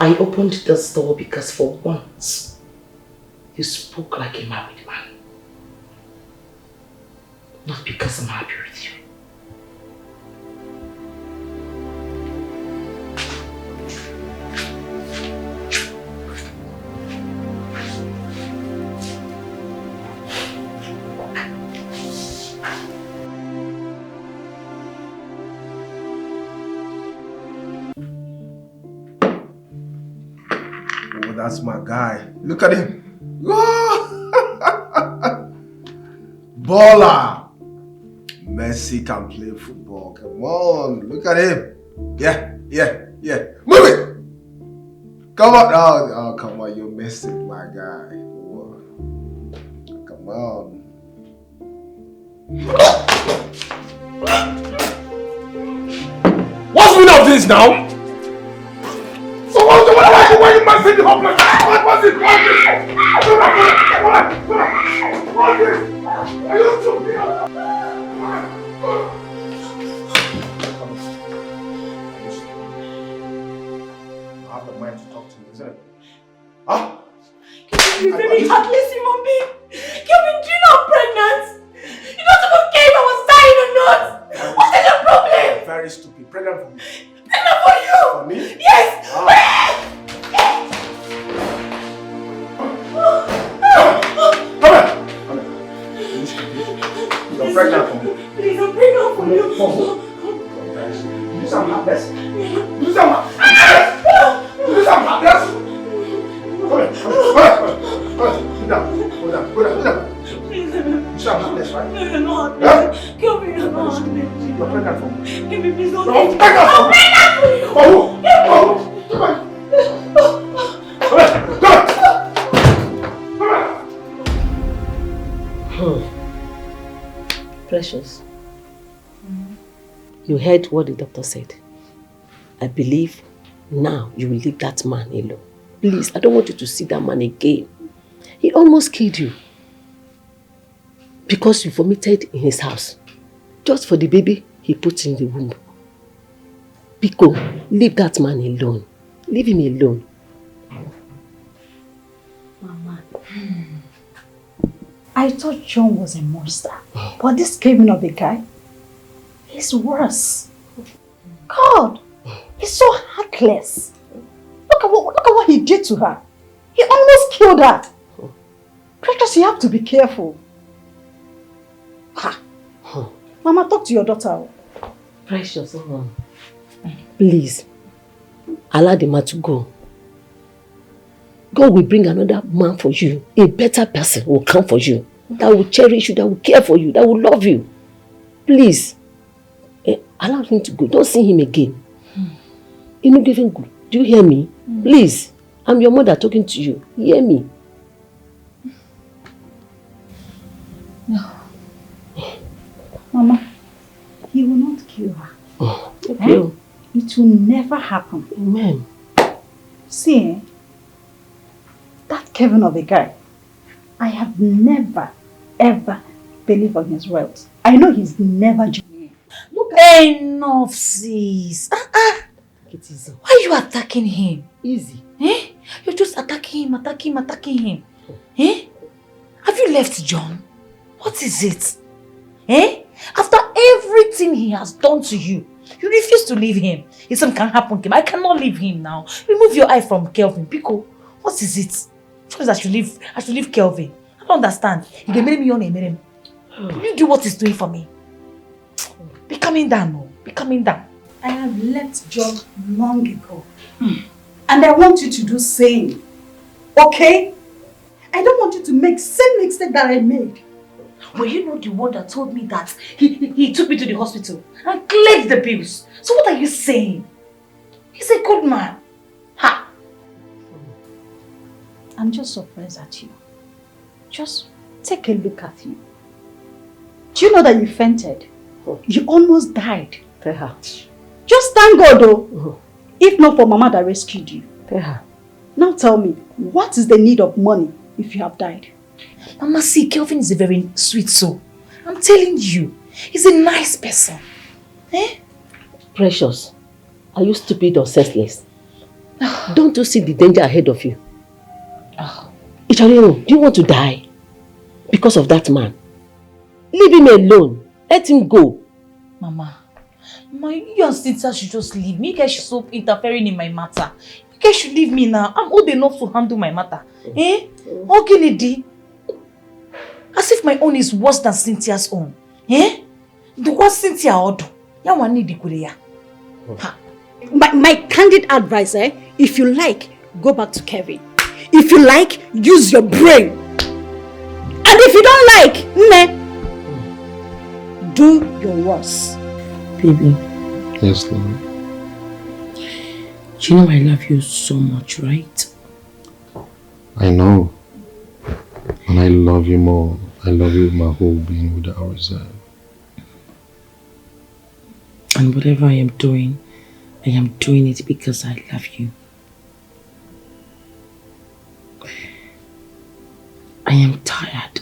Speaker 3: I opened this door because for once, you spoke like a married man. Not because I'm happy with you.
Speaker 11: That's my guy. Look at him. Baller. Messi can play football. Come on. Look at him. Yeah. Move it. Come on. Oh, come on. You missed it, my guy. Whoa. Come on.
Speaker 1: What's the meaning of this now? Why are you messing the whole place? What was it? What is it? Are you stupid?
Speaker 11: I have the mind to talk to you, isn't it? Huh?
Speaker 6: You're very heartless human being. Kevin, do you know I'm pregnant? You don't even care if I was dying or not. What is your problem?
Speaker 11: Very stupid. Pregnant for me.
Speaker 6: Pregnant for you?
Speaker 11: For me?
Speaker 6: Yes!
Speaker 11: Ah. You're pregnant for me.
Speaker 6: Please, I'm pregnant for you.
Speaker 11: You sound heartless. You sound heartless. You sound heartless. Sit down. Go down. You sound heartless, right?
Speaker 6: No, you're not heartless. Kelvin, you're not heartless.
Speaker 11: You're pregnant for me.
Speaker 6: Kelvin, please don't.
Speaker 11: No, I'm pregnant for me.
Speaker 6: I'm
Speaker 3: Precious. You heard what the doctor said. I believe now you will leave that man alone. Please, I don't want you to see that man again. He almost killed you. Because you vomited in his house. Just for the baby he put in the womb. Pico, leave that man alone. Leave him alone.
Speaker 2: Mama, I thought John was a monster. But this Kevin of a guy, he's worse. God, he's so heartless. Look at what he did to her. He almost killed her. Precious, you have to be careful. Ha. Mama, talk to your daughter.
Speaker 3: Precious, please, allow the man to go. God will bring another man for you. A better person will come for you. That will cherish you, that will care for you, that will love you. Please, allow him to go. Don't see him again. You know, give him good. Do you hear me? Please, I'm your mother talking to you. Hear me.
Speaker 2: No. Mama, he will not kill her.
Speaker 3: Okay.
Speaker 2: It will never happen.
Speaker 3: Amen.
Speaker 2: See, that Kevin of a guy, I have never, ever believed on his words. I know he's never genuine.
Speaker 12: Look, enough, sis.
Speaker 3: Easy.
Speaker 12: Why are you attacking him?
Speaker 3: Easy.
Speaker 12: You're just attacking him. Have you left John? What is it? After everything he has done to you, you refuse to leave him. If something can happen to him, I cannot leave him now. Remove your eye from Kelvin. Pico, what is it? Because I should leave Kelvin. I'm
Speaker 3: don't understand. You can marry me on a marry. You do what he's doing for me. Be coming down, no. Be coming down.
Speaker 2: I have left John long ago. And I want you to do same. Okay? I don't want you to make same mistake that I made.
Speaker 3: Were you not the one that told me that he took me to the hospital and cleared the bills? So what are you saying? He's a good man. Ha!
Speaker 2: I'm just surprised at you. Just take a look at you. Do you know that you fainted? You almost died. Just thank God though. If not for Mama that rescued you. Now tell me, what is the need of money if you have died?
Speaker 3: Mama, see, Kelvin is a very sweet soul. I'm telling you, he's a nice person. Eh?
Speaker 19: Precious, are you stupid or senseless? Don't you see the danger ahead of you? Icharino, do you want to die? Because of that man? Leave him alone. Let him go.
Speaker 3: Mama, you and Cynthia should just leave me. You guys should stop interfering in my matter. You guys should leave me now. I'm old enough to handle my matter. Eh? Okay, lady. As if my own is worse than Cynthia's own. Eh? The what Cynthia order? Ya want need the
Speaker 2: My candid advice, if you like, go back to Kevin. If you like, use your brain. And if you don't like, do your worst.
Speaker 19: Baby.
Speaker 10: Yes, Lord.
Speaker 19: You know I love you so much, right?
Speaker 10: I know. And I love you more. I love you with my whole being without reserve.
Speaker 19: And whatever I am doing it because I love you. I am tired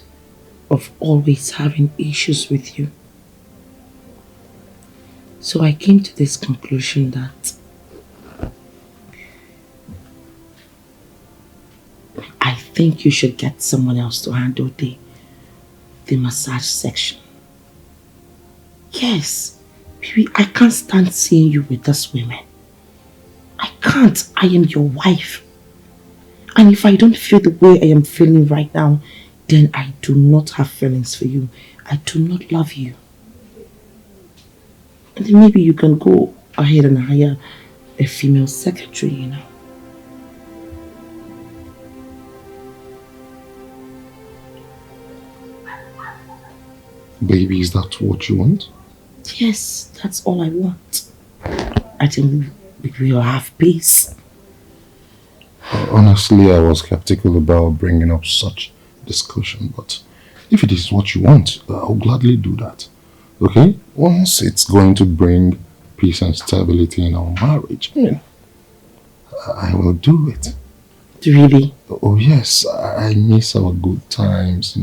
Speaker 19: of always having issues with you. So I came to this conclusion that I think you should get someone else to handle the massage section. Yes, baby, I can't stand seeing you with those women. I can't. I am your wife. And if I don't feel the way I am feeling right now, then I do not have feelings for you. I do not love you. And then maybe you can go ahead and hire a female secretary, you know.
Speaker 10: Baby, is that what you want?
Speaker 19: Yes, that's all I want. I think we will have peace.
Speaker 10: Honestly, I was skeptical about bringing up such discussion, but if it is what you want, I'll gladly do that. Okay? Once it's going to bring peace and stability in our marriage, I will do it.
Speaker 19: Really?
Speaker 10: Oh yes, I miss our good times,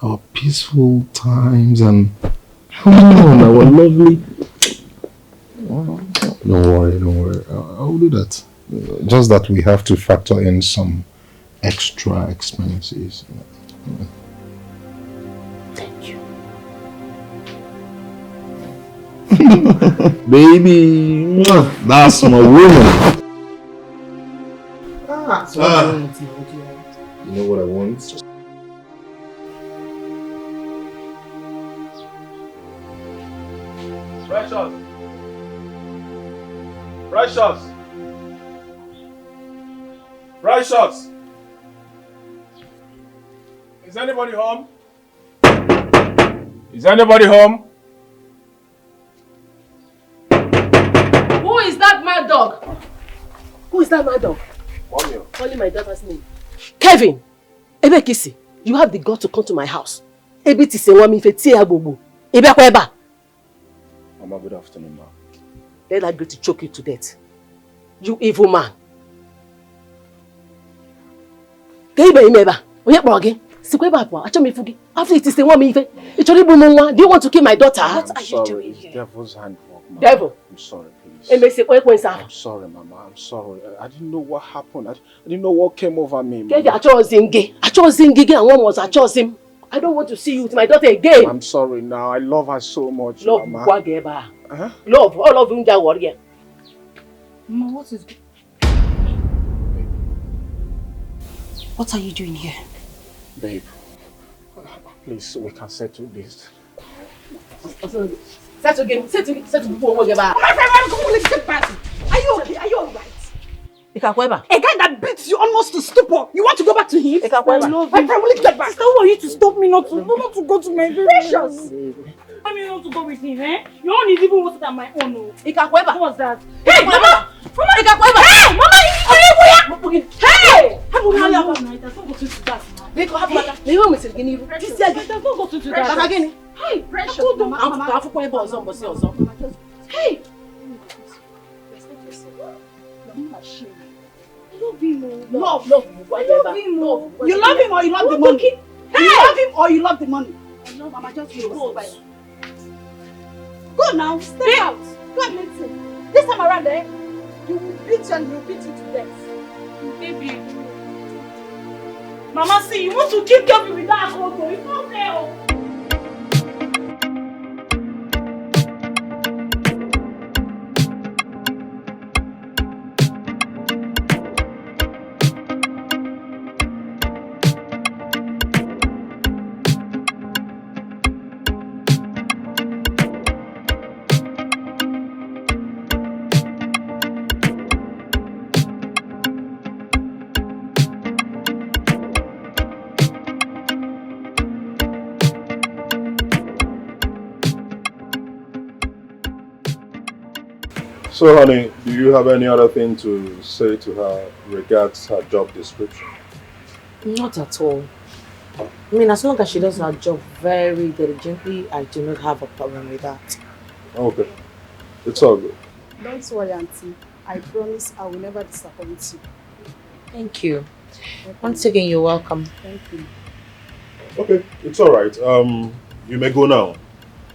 Speaker 10: our peaceful times and our lovely... Don't worry. I'll do that. Just that we have to factor in some extra expenses.
Speaker 19: Thank you.
Speaker 10: Baby, that's my woman.
Speaker 5: So
Speaker 10: you know what I want?
Speaker 11: Precious! Is anybody home? Is anybody home?
Speaker 19: Who is that mad dog? Who is that mad dog? Calling my daughter's name. Kevin! Ebekisi, you have the guts to come to my house. Ebitise wami feti abubu. Ebekweba.
Speaker 11: Mama, good afternoon, ma.
Speaker 19: Let that girl to choke you to death. You evil man. Keibe imeba. Oye bogi. Sikweba po. Acho me fugi. After it is the one me ife. Ichori bu nwa. Do you want to kill my daughter? What are you doing here?
Speaker 11: Devil's handwork, ma.
Speaker 19: Devil.
Speaker 11: I'm sorry, please.
Speaker 19: I'm
Speaker 11: sorry, Mama. I'm sorry. I didn't know what happened. I didn't know what came over me, Mama.
Speaker 19: I chose Zingi and one was I chose him. I don't want to see you with my daughter again.
Speaker 11: I'm sorry now. I love her so much,
Speaker 19: Love,
Speaker 11: Mama.
Speaker 19: Huh? Love, all of you warrior.
Speaker 3: Mama, what is... What are you doing here?
Speaker 11: Babe, please, we can settle this.
Speaker 6: Settle before we get back. My friend, are you okay? Are you alright? A guy that beats you almost to stupor. You want to go back to him? My friend, will you get back? I want you to stop me not to go to my Precious. I mean not to go with him, eh? Your own is even worse than my own. What's that? Hey, Mama! Hey, Mama! Hey! Hey, Precious. Hey! Love him. Love him. You love him or you love the money? Hey! You love him or you love the money? No, Mama, just go. Go now, step out. Go and meet him. This time around, you will beat you and he will beat you to death. Baby. Mama, see, you want to keep Kevin with that photo. It's not fair.
Speaker 10: So, honey, do you have any other thing to say to her regards her job description?
Speaker 19: Not at all. I mean, as long as she does her job very diligently, I do not have a problem with that.
Speaker 10: Okay. It's all good.
Speaker 2: Don't worry, Auntie. I promise I will never disappoint you.
Speaker 19: Thank you. Once again, you're welcome.
Speaker 2: Thank you.
Speaker 10: Okay, it's all right. You may go now.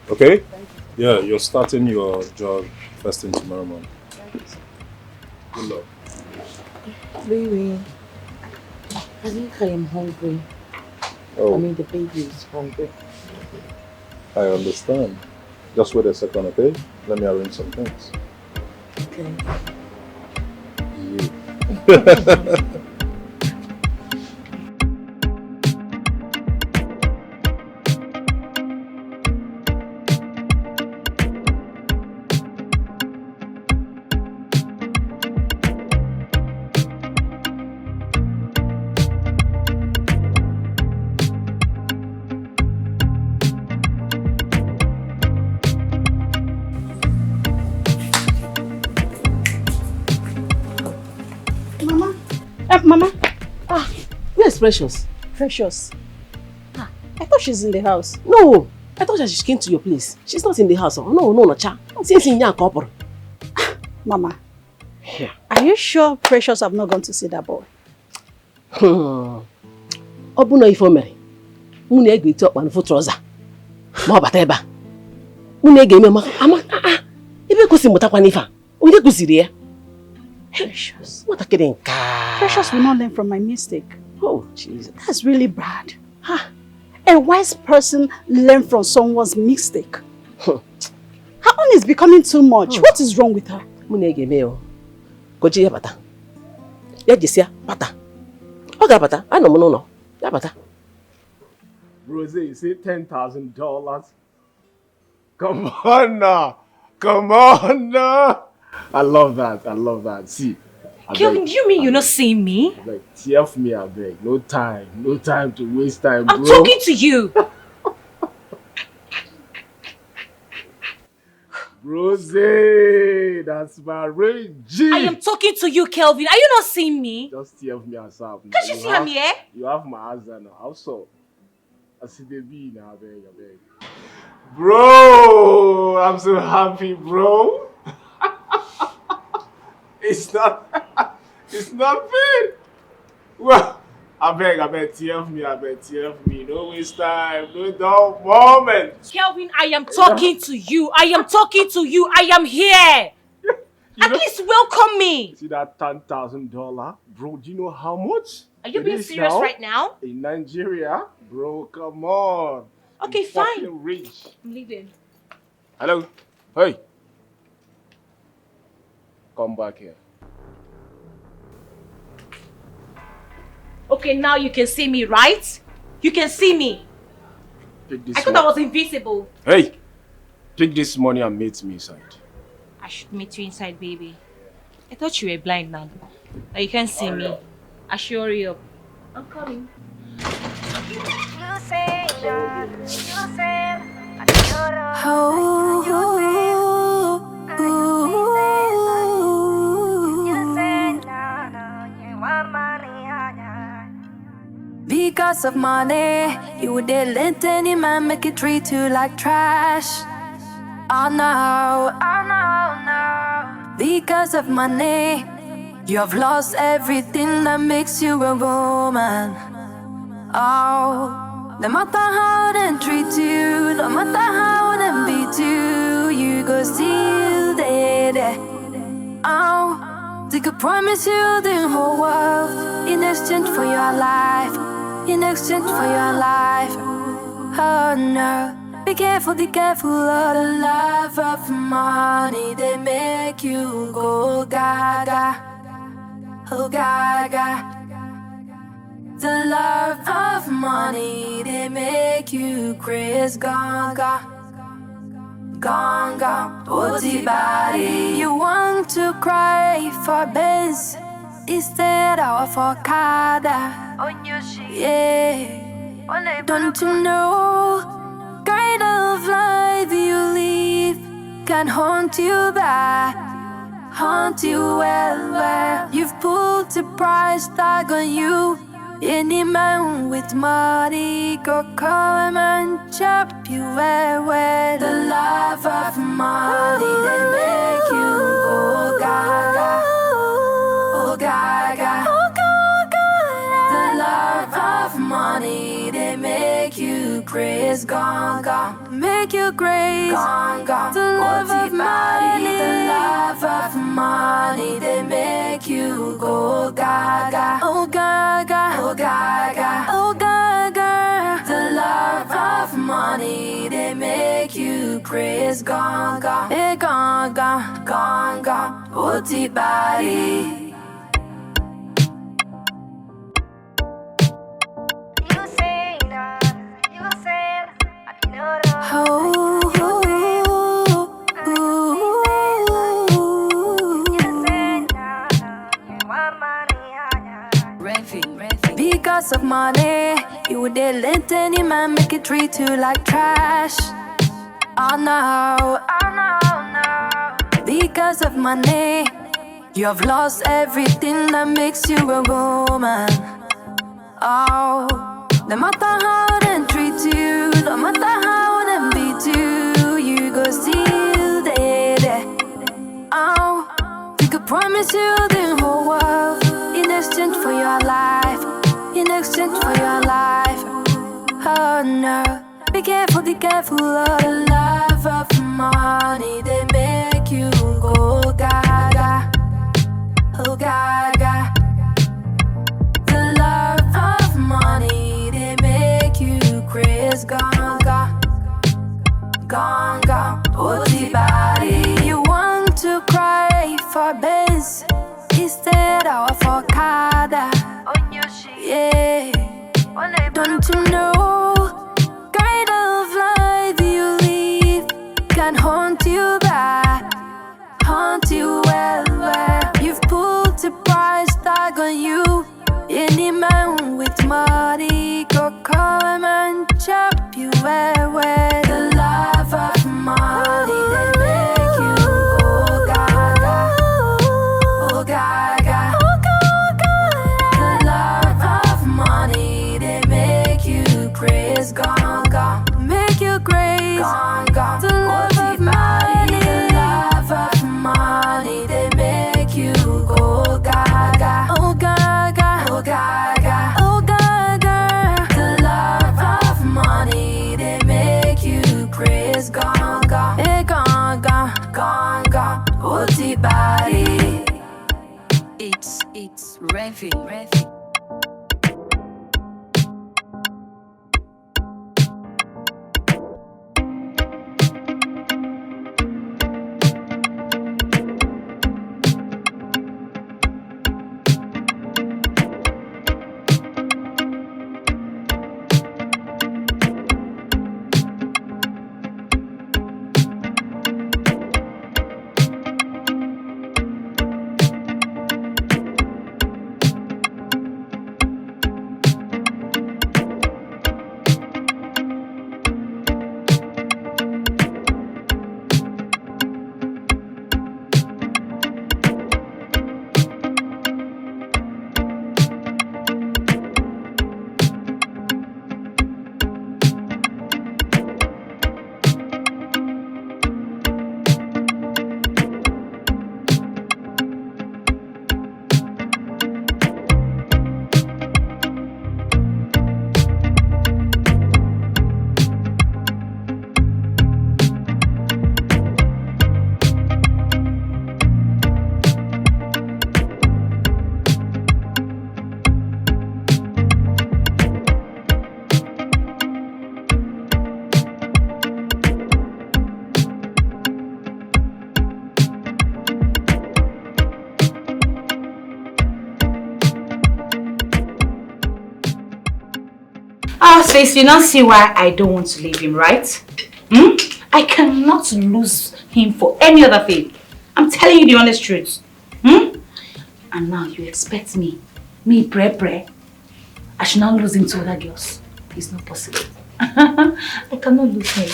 Speaker 10: Okay? Thank you. Yeah, you're starting your job first thing tomorrow morning.
Speaker 2: Thank you, sir.
Speaker 10: Good luck.
Speaker 19: Baby, I think I am hungry.
Speaker 10: Oh.
Speaker 19: I mean, the baby is hungry.
Speaker 10: I understand. Just wait a second, okay? Let me arrange some things.
Speaker 19: Okay.
Speaker 2: Mama.
Speaker 6: Where's Precious?
Speaker 2: Precious. I thought she's in the house.
Speaker 6: No, I thought she came to your place. She's not in the house. No, cha. Since in your couple.
Speaker 2: Mama.
Speaker 6: Yeah.
Speaker 2: Are you sure Precious have not gone to see that boy?
Speaker 6: Obuno ifomere. Mune ege iti okpa nfu trouser. Ma obata eba. Mune ege eme ama. Ibe kusi mutakwa nifa. Onye kusiri ya?
Speaker 2: Precious.
Speaker 6: What a kidding.
Speaker 2: Precious will not learn from my mistake.
Speaker 6: Oh, Jesus.
Speaker 2: That's really bad. A wise person learns from someone's mistake. Her own is becoming too much. What is wrong with her?
Speaker 6: Munege meo. Koji ya bata. Ya jisia bata. Oga bata. I no. Ya bata.
Speaker 11: Rose, you say $10,000? Come on now. Come on now. I love that. See.
Speaker 12: Kelvin, do you mean you're not seeing me?
Speaker 11: Like, tear me, I beg. No time to waste time, bro.
Speaker 12: I'm talking to you.
Speaker 11: Rose, that's my Reggie.
Speaker 12: I am talking to you, Kelvin. Are you not seeing me?
Speaker 11: Just tear me asap.
Speaker 12: Can't you see I'm here?
Speaker 11: You have my answer now. Also, I see the bee now, I beg. Bro, I'm so happy, bro. It's not fair. Well, I beg, TF me. No waste time, no dull moment.
Speaker 12: Kelvin, I am talking to you. I am here. At least welcome me.
Speaker 11: See that $10,000? Bro, do you know how much?
Speaker 12: Are you being serious right now?
Speaker 11: In Nigeria? Bro, come on.
Speaker 12: Okay, fine.
Speaker 11: Rich.
Speaker 12: I'm leaving.
Speaker 11: Hello? Hey. Come back here.
Speaker 12: Okay, now you can see me, right? You can see me.
Speaker 11: Pick this
Speaker 12: I thought I was invisible.
Speaker 11: Hey! Pick this money and meet me inside.
Speaker 12: I should meet you inside, baby. I thought you were blind now. Now you can't see me. I should hurry up. I'm coming.
Speaker 20: Because of money, you would let any man make it treat you like trash. Oh no, no. Because of money, you have lost everything that makes you a woman. Oh, no matter how they treat you, no matter how they beat you, you go still there. Oh, they could promise you the whole world in exchange for your life, in exchange for your life. Oh no. Be careful of the love of money. They make you go gaga, oh gaga. The love of money, they make you crazy, gaga, gaga. Oti body, you want to cry for Benz instead of for Kada. Yeah, don't you know? Kind of life you live can haunt you back, haunt you well. You've put a price tag on you. Any man with money go come and chop you well. The love of money, they make you go gaga, oh gaga, oh gaga. The love of money, they make you crazy, gaga, make you crazy, gaga. The love of money, the love of money, they make you go gaga, oh gaga, oh gaga, oh gaga. The love of money, they make you crazy, gaga, hey gaga, gaga. Oti body. Because of money, you would let any man make it treat you like trash. Oh no, no. Because of money, you have lost everything that makes you a woman. Oh, no matter how they treat you, no matter how they beat you, you go still there. Oh, they could promise you the whole world in exchange for your life, in exchange for your life. Oh no. Be careful of the love of money. They make you go gaga, oh gaga. The love of money, they make you crazy, gaga, gaga. Oti body, you want to cry for Benz instead of for Kada. Yeah, don't you know? Kind of life you live can haunt you back, haunt you well. You've put a price tag on you. Any man with money go come and chop you well. The love of money, they make you go gaga, oh gaga, oh gaga. The love of money, they make you crazy, gaga, make you crazy, gaga. The love of money, the love of money, they make you go gaga, oh gaga, oh gaga, oh gaga. The love of money, they make you crazy, gaga, hey gaga, gaga. Oti body. It's Revi.
Speaker 12: Sis, you don't see why I don't want to leave him, right? I cannot lose him for any other thing. I'm telling you the honest truth. And now you expect me, Bre, I should not lose him to other girls. It's not possible. I cannot lose him.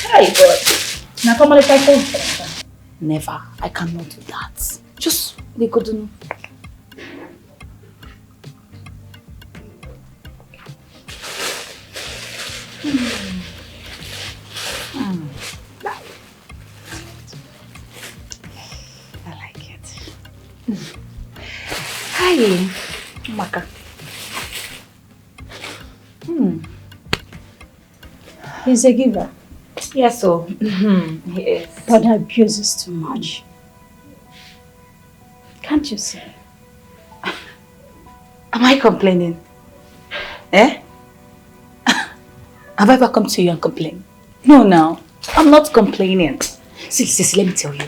Speaker 12: Hey, God. Now come on, never. I cannot do that. Just we couldn't. I like it. Hi, Maka.
Speaker 8: He's a giver.
Speaker 12: Yes, so he is.
Speaker 8: But abuses too much. Can't you see?
Speaker 12: Am I complaining? Eh? Have I ever come to you and complained? No, now. I'm not complaining. See, let me tell you.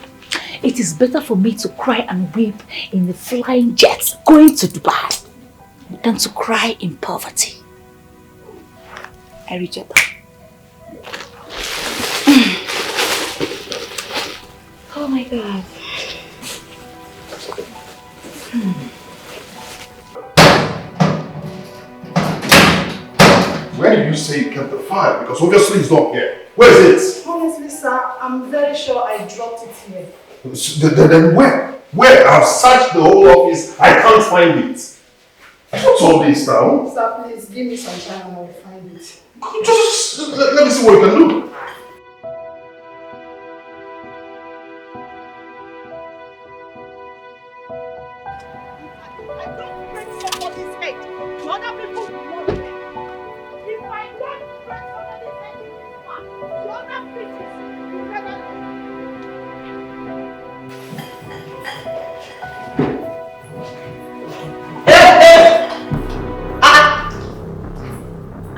Speaker 12: It is better for me to cry and weep in the flying jets going to Dubai than to cry in poverty. I reject that. Oh my God.
Speaker 1: Where did you say you kept the file? Because obviously it's not here. Where is it?
Speaker 6: Honestly, sir, I'm very sure I dropped it here.
Speaker 1: Then where? Where? I've searched the whole office. I can't find it. What's all this now?
Speaker 6: Sir, please give me some time and I'll find it.
Speaker 1: Just let me see what you can do.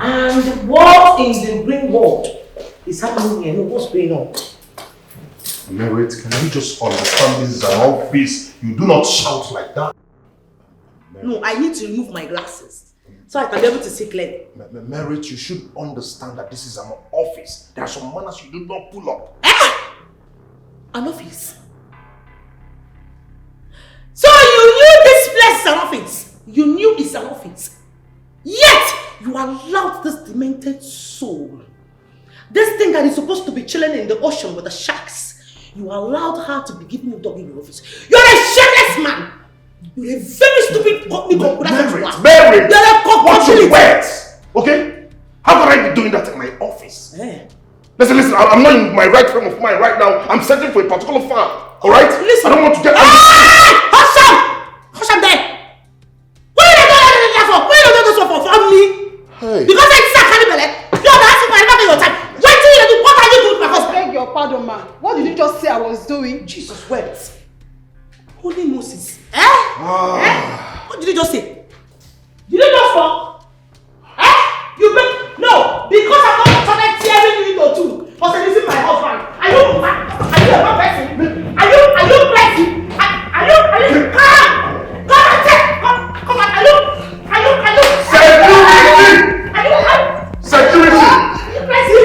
Speaker 3: And what in the green world is happening here? What's going on?
Speaker 1: Merit, can you just understand this is an office? You do not shout like that.
Speaker 3: No, I need to remove my glasses so I can be able to see clearly.
Speaker 1: Merit, you should understand that this is an office. There are some manners you do not pull up.
Speaker 3: An office? So you knew this place is an office? You knew it's an office? Yet you allowed this demented soul, this thing that is supposed to be chilling in the ocean with the sharks, you allowed her to be giving you dog in your office. You're a shameless man! You're a very stupid company.
Speaker 1: Mary! Watch your words! Okay? How could I be doing that in my office? Listen, I'm not in my right frame of mind right now. I'm searching for a particular file. Alright?
Speaker 3: Listen.
Speaker 1: I don't want to get
Speaker 3: Hush up! Hush up there! What are you doing that for? What are you doing this for family?
Speaker 1: Hey.
Speaker 3: Because I just can't believe you're asking for everything your time. Wait till you do. What are you doing with my husband?
Speaker 6: I beg your pardon, man. What did you just say I was doing?
Speaker 3: Jesus wept. Holy Moses. What did you just say? Did you just fall? You bet. No, because I'm not trying to tear you into two. But this is my husband. Are you a bad person? Are you crazy? Are you come and take come on, are you
Speaker 1: Security!
Speaker 3: Are you crazy?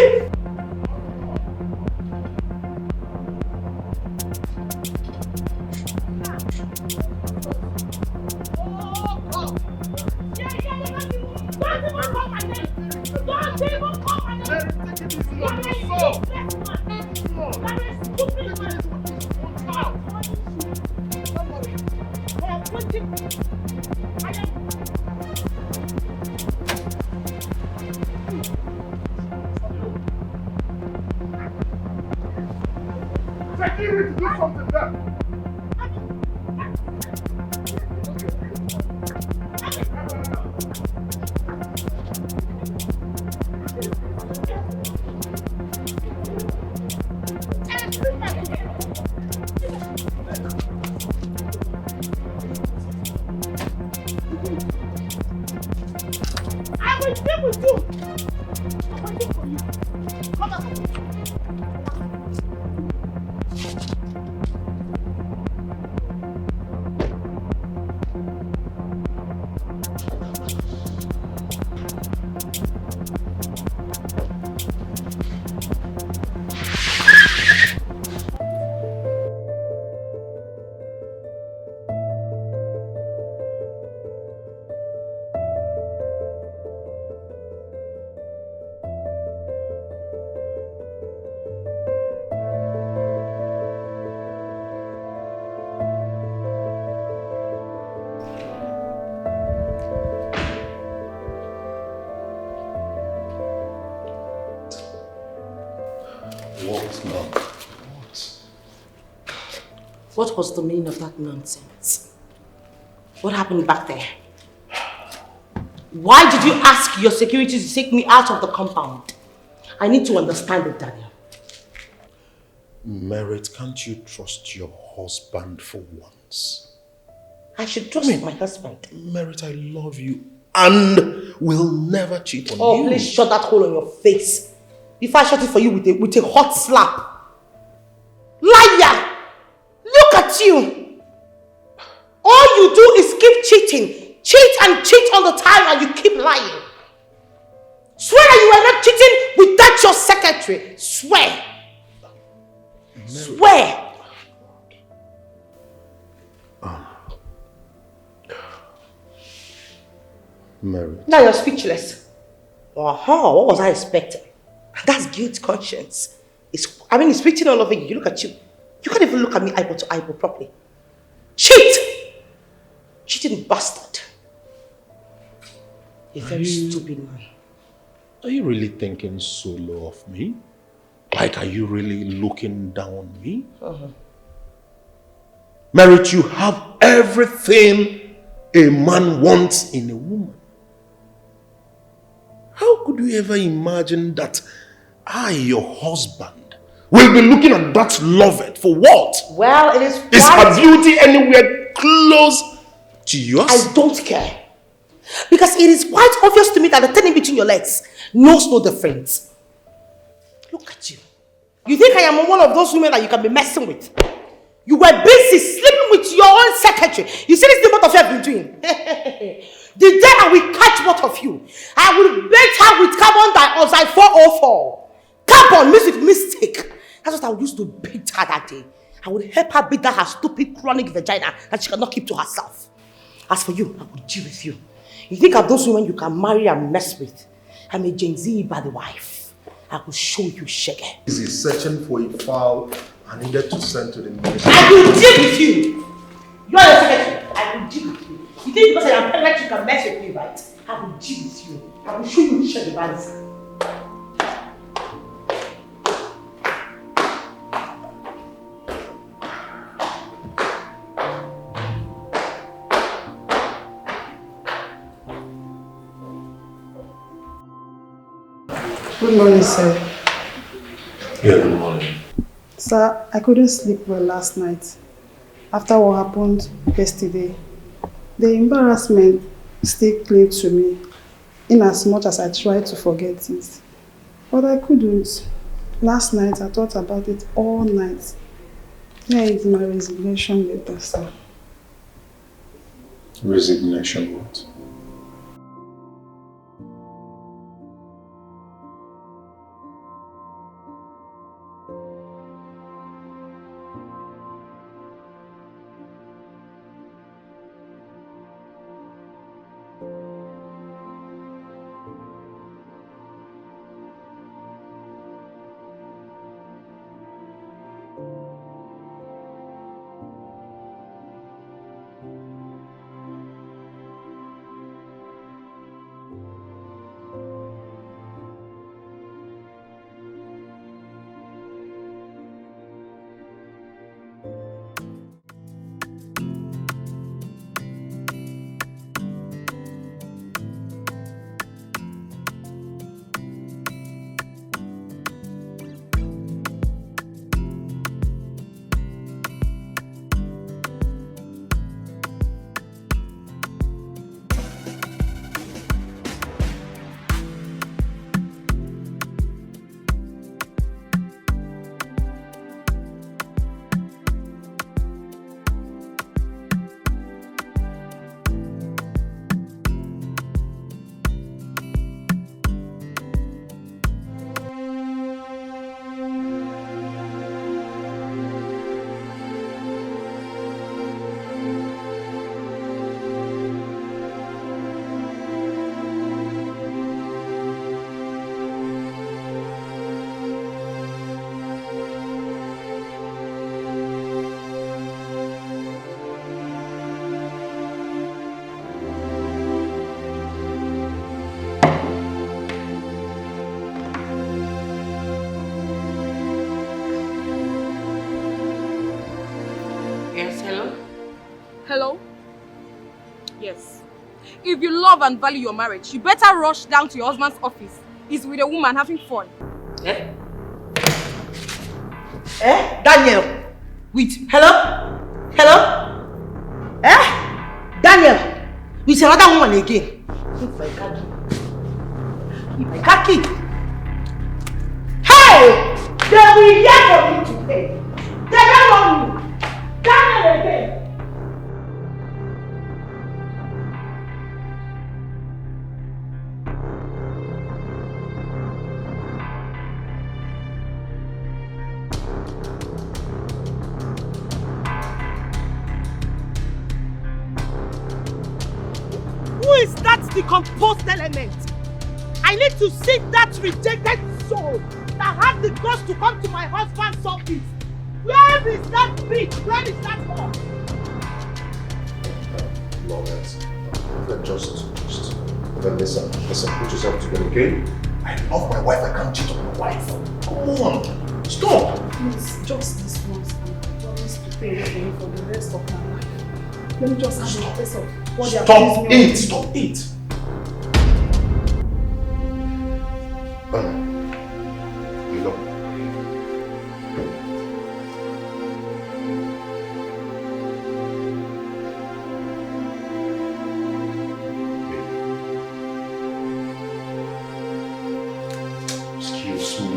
Speaker 1: Security, do something there!
Speaker 3: I will deal with you. I will deal for you. Come on. What was the meaning of that nonsense? What happened back there? Why did you ask your security to take me out of the compound? I need to understand it, Daniel.
Speaker 10: Merit, can't you trust your husband for once?
Speaker 3: I should trust my husband.
Speaker 10: Merit, I love you and will never cheat on you.
Speaker 3: Oh, please shut that hole on your face. If I shut it for you with a hot slap. Liar! Look at you! All you do is keep cheating. Cheat and cheat all the time and you keep lying. Swear that you are not cheating with that your secretary. Swear. Swear.
Speaker 10: Merit.
Speaker 3: Now you're speechless. What was I expecting? That's guilt conscience. It's written all over you. Look at you. You can't even look at me eyeball to eyeball properly. Cheat! Cheating bastard. You're very stupid man.
Speaker 10: Are you really thinking so low of me? Like, are you really looking down on me? Merit, you have everything a man wants in a woman. How could you ever imagine that I, your husband, will be looking at that loved for what?
Speaker 3: Well, it is quite...
Speaker 10: Is her beauty anywhere close to yours?
Speaker 3: I don't care. Because it is quite obvious to me that the thing in between your legs knows no difference. Look at you. You think I am one of those women that you can be messing with? You were busy sleeping with your own secretary. You see this thing both of you have been doing? The day I will catch both of you, I will bait her with carbon dioxide 404. Carbon means with mistake. That's what I would use to beat her that day. I would help her beat that her stupid chronic vagina that she cannot keep to herself. As for you, I will deal with you. You think of those women you can marry and mess with? I'm a Gen Z bad wife. I will show you shaggy.
Speaker 10: Is he searching for a file I needed to send to the ministry?
Speaker 3: I will deal with you. You are the secretary. I will deal with you. You think because I am pregnant you can mess with me, right? I will deal with you. I will show you shaggy bands.
Speaker 2: Good morning, sir.
Speaker 10: Yeah, good morning.
Speaker 2: Sir, I couldn't sleep well last night. After what happened yesterday, the embarrassment still cling to me, in as much as I tried to forget it. But I couldn't. Last night, I thought about it all night. Here is my resignation letter, sir.
Speaker 10: Resignation what?
Speaker 21: Hello? Yes. If you love and value your marriage, you better rush down to your husband's office. He's with a woman having fun.
Speaker 3: Eh? Eh? Daniel? Wait, hello? Hello? Eh? Daniel? With another woman again. Keep my khaki. Keep my khaki. Hey! They will hear from you today. They don't know you. Daniel again. Who is that decomposed element? I need to see that rejected soul that had the guts to come to my husband's office. Where is that bitch? Where is that whore?
Speaker 10: Just. Then listen, put yourself together, okay? I love my wife, I can't cheat on my wife. Come on, stop.
Speaker 2: Please, just this once, and I promise to pay everything for the rest of my life. Let me just have a taste of what they have
Speaker 10: Stop it, stop it. You know.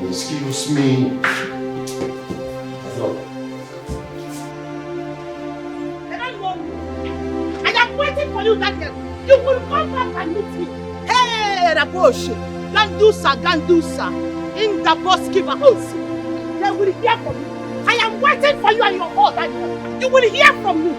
Speaker 10: Excuse me.
Speaker 3: I am waiting for you, Daniel. You will come back and meet me. Hey, Rabosh. Gandusa. In the Boski house. They will hear from you. I am waiting for you and your whole Daniel. You will hear from me.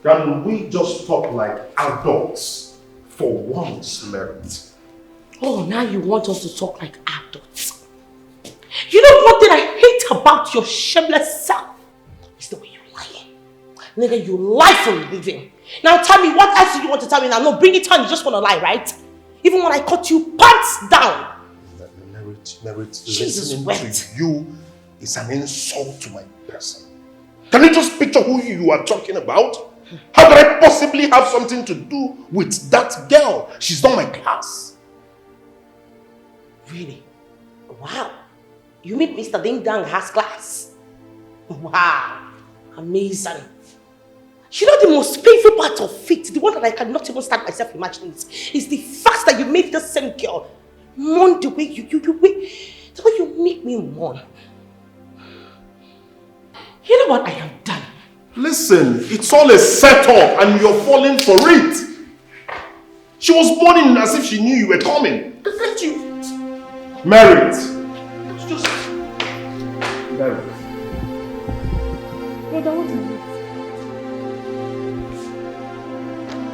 Speaker 10: Can we just talk like adults for once, Merit?
Speaker 3: Oh, now you want us to talk like adults. You know what thing I hate about your shameless self? It's the way you lie. Nigga, you lie for a living. Now tell me, what else do you want to tell me now? No, bring it on, you just want to lie, right? Even when I cut you pants down.
Speaker 10: Merit,
Speaker 3: Jesus
Speaker 10: listening to you is an insult to my person. Can you just picture who you are talking about? How could I possibly have something to do with that girl? She's not my class.
Speaker 3: Really? Wow. You mean Mr. Ding Dang has class? Wow. Amazing. You know the most painful part of it, the one that I cannot even start myself imagining, is the fact that you made this same girl mourn the way you make me mourn. You know what? I am done.
Speaker 10: Listen, it's all a setup and you're falling for it. She was mourning as if she knew you were coming. Let you... Merit. Just... Merit.
Speaker 2: Brother, what is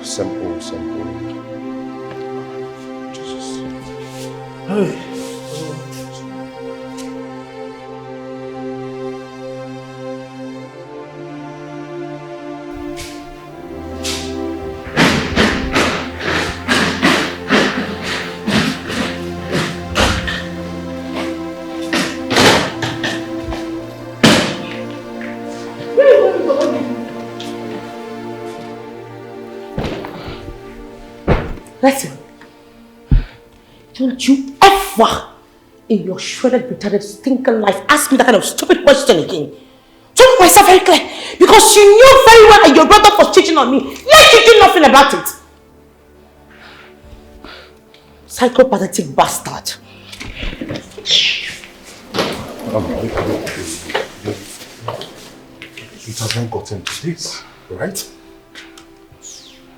Speaker 2: it?
Speaker 10: Simple. Jesus. Hey.
Speaker 3: Listen, don't you ever in your shredded, retarded, stinking life ask me that kind of stupid question again. To make myself very clear, because you knew very well that your brother was cheating on me, yet you did nothing about it. Psychopathic bastard.
Speaker 10: It has not gotten to this, right?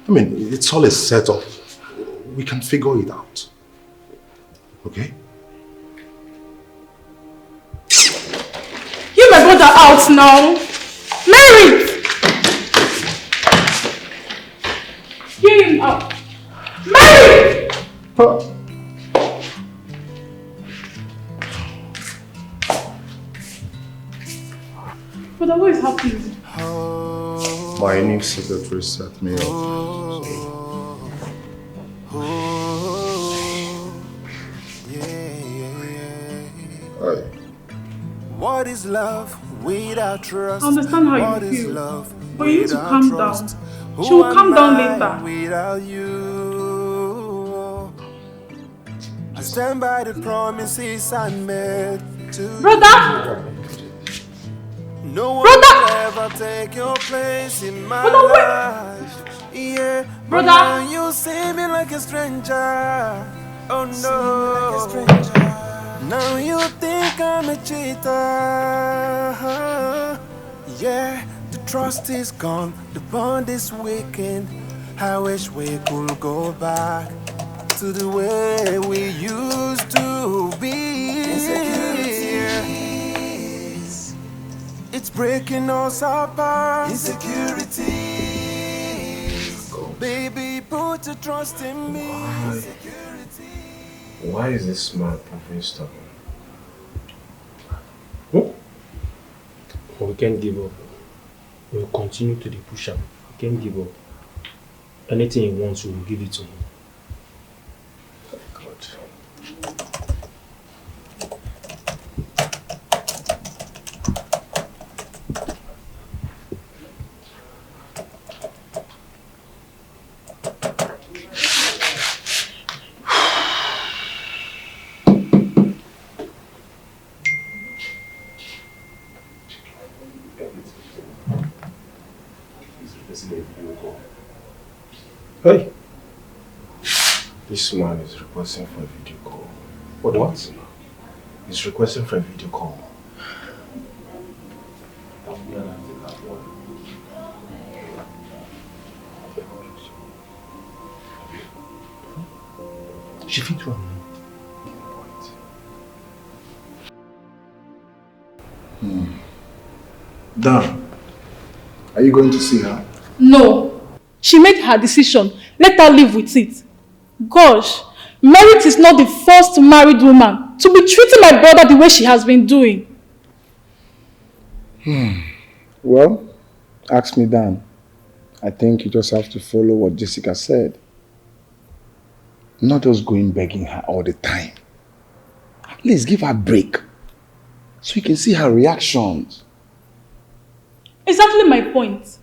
Speaker 10: I mean, it's all a setup. We can figure it out. Okay?
Speaker 4: Get my brother out now! Mary! Get him out! Mary! Brother, what is happening?
Speaker 10: My new secretary set me up. Hi.
Speaker 16: What is love without trust?
Speaker 4: I understand how
Speaker 16: What
Speaker 4: you
Speaker 16: is
Speaker 4: feel,
Speaker 16: love
Speaker 4: but you need to
Speaker 16: without
Speaker 4: calm
Speaker 16: trust?
Speaker 4: down.
Speaker 16: Who
Speaker 4: She will
Speaker 16: am
Speaker 4: calm down
Speaker 16: I
Speaker 4: later.
Speaker 16: without you? I stand by the promises I made to
Speaker 4: Brother!
Speaker 16: No one
Speaker 4: Brother!
Speaker 16: will ever take your place in my
Speaker 4: Brother, wait!
Speaker 16: life. Yeah,
Speaker 4: Brother!
Speaker 16: but now you see me like a stranger. Oh no, now you think I'm a cheater. Yeah, the trust is gone, the bond is weakened. I wish we could go back to the way we used to be. Insecurities, it's breaking us apart. Insecurities, baby, put your trust in me.
Speaker 13: Why is this man proving stubborn? We can't give up. We'll continue to push him. We can't give up. Anything he wants, we will give it to him. God. Hey! This man is requesting for a video call. What? He's requesting for a video call. She fit one.
Speaker 1: Dan, are you going to see her?
Speaker 4: No. She made her decision. Let her live with it. Gosh, Marital is not the first married woman to be treating my brother the way she has been doing.
Speaker 11: Well, ask me, Dan. I think you just have to follow what Jessica said. Not just going begging her all the time. At least give her a break so you can see her reactions.
Speaker 4: Exactly my point.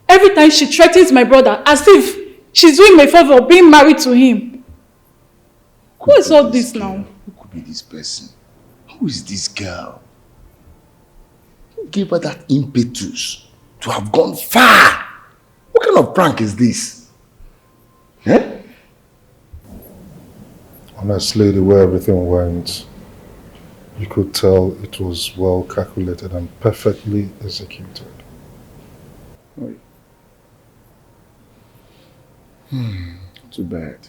Speaker 4: Every time she threatens my brother as if she's doing me a favor of being married to him. Who is all this now?
Speaker 10: Who could be this person? Who is this girl? Who gave her that impetus to have gone far? What kind of prank is this? Eh? Honestly, the way everything went, you could tell it was well calculated and perfectly executed.
Speaker 11: Too bad.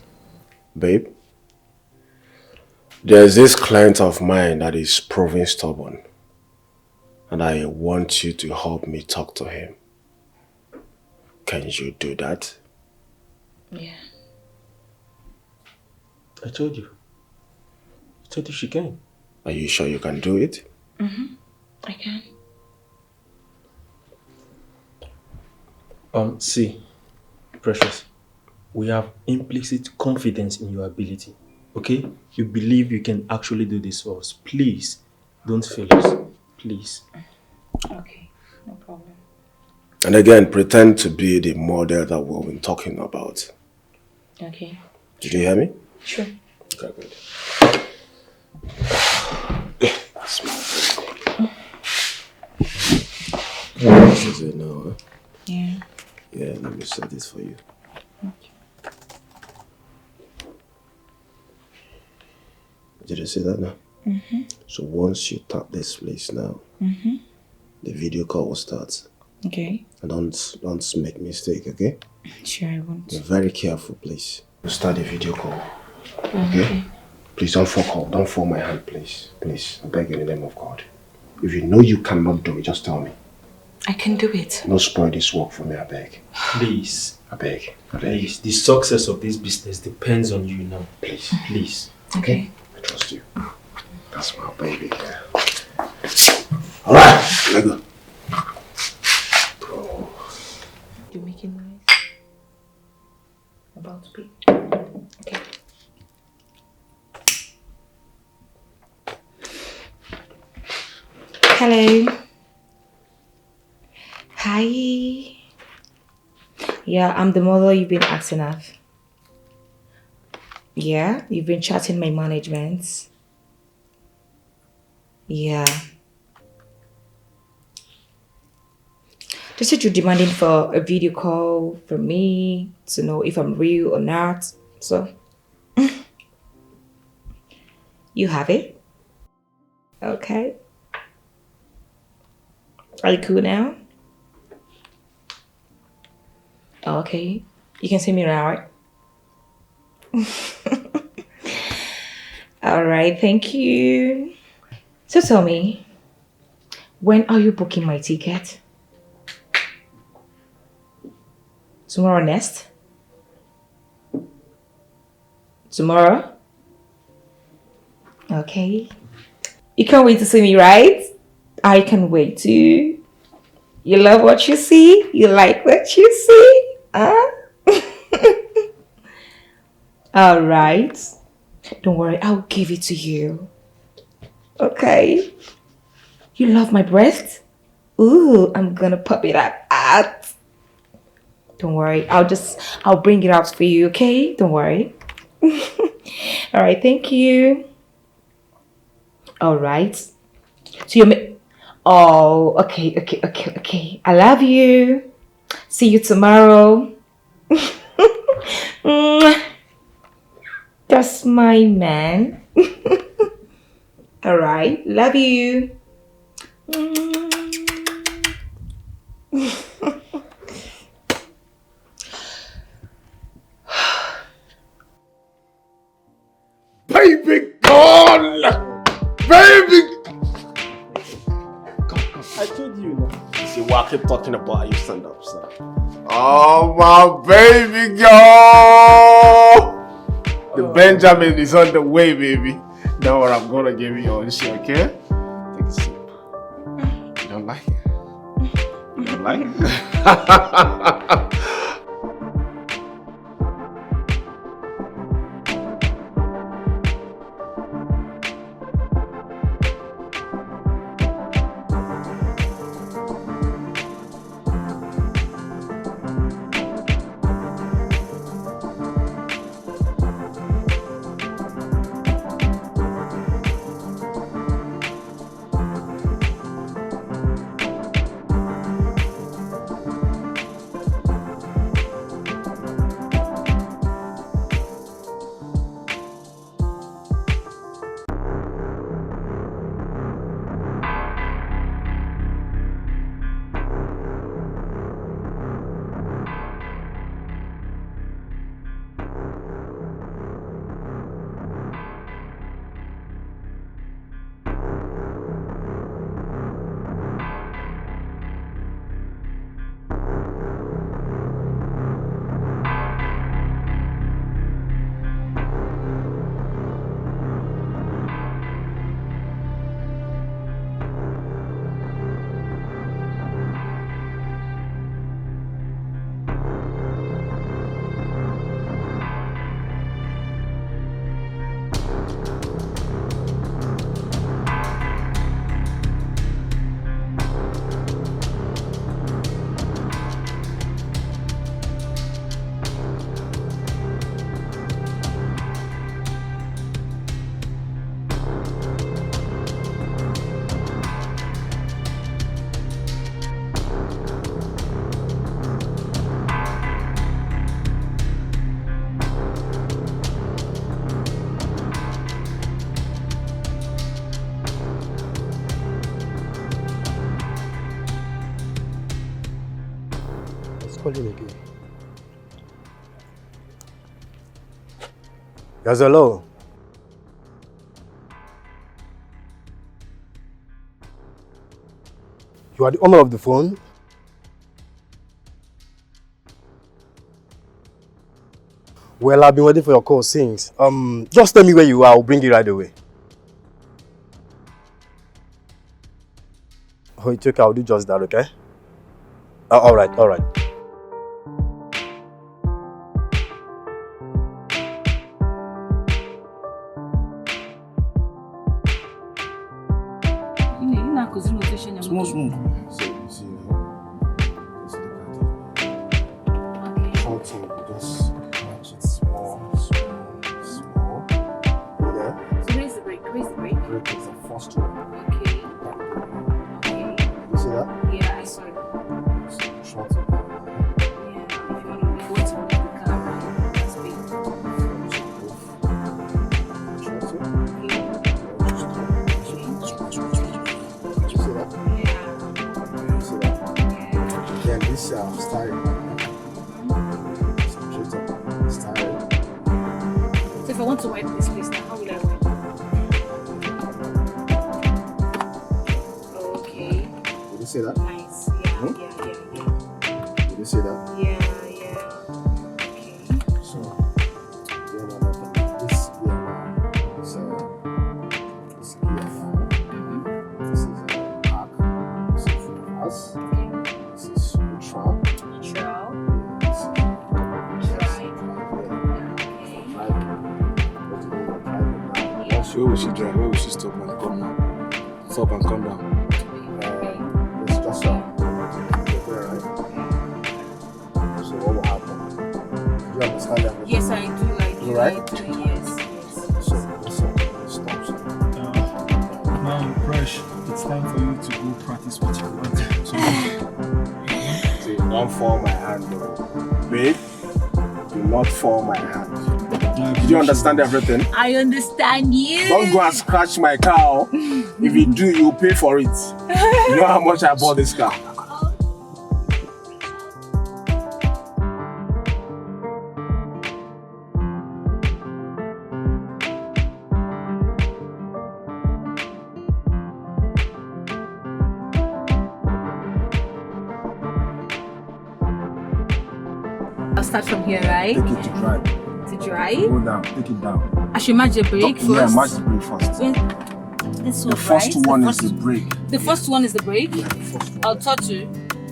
Speaker 11: Babe, there's this client of mine that is proving stubborn. And I want you to help me talk to him. Can you do that?
Speaker 7: Yeah.
Speaker 13: I told you. I told you she can.
Speaker 11: Are you sure you can do it?
Speaker 7: Mm-hmm. I can.
Speaker 13: See, Precious, we have implicit confidence in your ability. Okay? You believe you can actually do this for us. Please, don't fail us. Please.
Speaker 7: Okay, no problem.
Speaker 11: And again, pretend to be the model that we've been talking about.
Speaker 7: Okay.
Speaker 11: Did you hear me?
Speaker 7: Sure.
Speaker 11: Okay, good. That's my This is it now, huh?
Speaker 7: Yeah.
Speaker 11: Yeah, let me set this for you.
Speaker 7: Okay.
Speaker 11: Did you see that now? So once you tap this place now, the video call will start.
Speaker 14: Okay.
Speaker 11: And don't make mistake, okay?
Speaker 14: Sure, I won't.
Speaker 11: Be very careful, please. We'll start the video call. Okay? Please don't fall my hand, please. Please, I beg you in the name of God. If you know you cannot do it, just tell me.
Speaker 14: I can do it.
Speaker 11: Don't spoil this work for me, I beg.
Speaker 13: Please.
Speaker 11: I beg.
Speaker 13: Please. The success of this business depends on you now.
Speaker 11: Please.
Speaker 13: Please.
Speaker 14: Okay.
Speaker 11: I trust you. That's my baby. Alright, let go.
Speaker 14: You're making noise. About to be. Okay. Hello. Hi. Yeah, I'm the model you've been asking of. Yeah, you've been chatting my management. Yeah. They said you're demanding for a video call from me to know if I'm real or not. So, you have it? Okay. Are you cool now? Okay. You can see me now, right? Alright, thank you. So tell me, when are you booking my ticket? Tomorrow next? Tomorrow? Okay. You can't wait to see me, right? I can wait too. You love what you see? You like what you see? Huh? Alright. Don't worry, I'll give it to you. Okay. You love my breast? Ooh, I'm gonna pop it up out. Don't worry, I'll bring it out for you, okay? Don't worry. Alright, thank you. Alright. So you're oh, okay. I love you. See you tomorrow. That's my man. Alright, love you.
Speaker 1: Baby gone! Baby!
Speaker 13: I told you now.
Speaker 11: You see what I keep talking about, you stand up, sir.
Speaker 1: Oh, my baby girl! The Benjamin is on the way, baby. Now what I'm gonna give you on shit, okay? Take a sip. You don't like it? You don't like it?
Speaker 13: calling again. Yes, hello. You are the owner of the phone? Well, I've been waiting for your call since. Just tell me where you are, I'll bring it right away. Oh, it's okay, I'll do just that, okay? Alright.
Speaker 11: Small. So you see now, just look at it. Tonto, just match it small. Yeah.
Speaker 12: So where's the break?
Speaker 11: Break is the first one.
Speaker 12: Okay.
Speaker 11: You see that?
Speaker 12: Yeah, I saw it.
Speaker 11: So short it.
Speaker 12: Yeah, if you want to move the camera, that's big.
Speaker 11: Short it. Then this style. Style.
Speaker 12: So if I want to wipe this place now, how will I wipe it? Okay.
Speaker 11: Did you see that?
Speaker 12: Nice. Yeah.
Speaker 11: Did you see that?
Speaker 12: Yeah. Okay.
Speaker 11: So, then this gear now. So, this gear now. This is a arc. This is reverse. This is neutral. Where will she drive? Where will she stop and come down? Stop and come down. It's just there, right? So what will happen? Do you understand that?
Speaker 12: Yes, I do.
Speaker 11: Right?
Speaker 12: Yes.
Speaker 11: So stops.
Speaker 9: Now, Fresh, it's time for you to go practice what you want.
Speaker 11: See, don't fall my hand, though. Babe, do not fall my hand. Did you understand everything?
Speaker 12: I understand you.
Speaker 11: Don't go and scratch my car. If you do, you'll pay for it. You know how much I bought this car?
Speaker 12: I'll start from here, right?
Speaker 11: Take it to drive.
Speaker 12: To drive?
Speaker 11: Go down, take it down.
Speaker 12: I should match the brake first?
Speaker 11: Yeah, match the brake first.
Speaker 12: This one,
Speaker 11: the first
Speaker 12: right?
Speaker 11: one is the brake.
Speaker 12: The first one is the brake?
Speaker 11: Yeah, the first one.
Speaker 12: I'll touch you.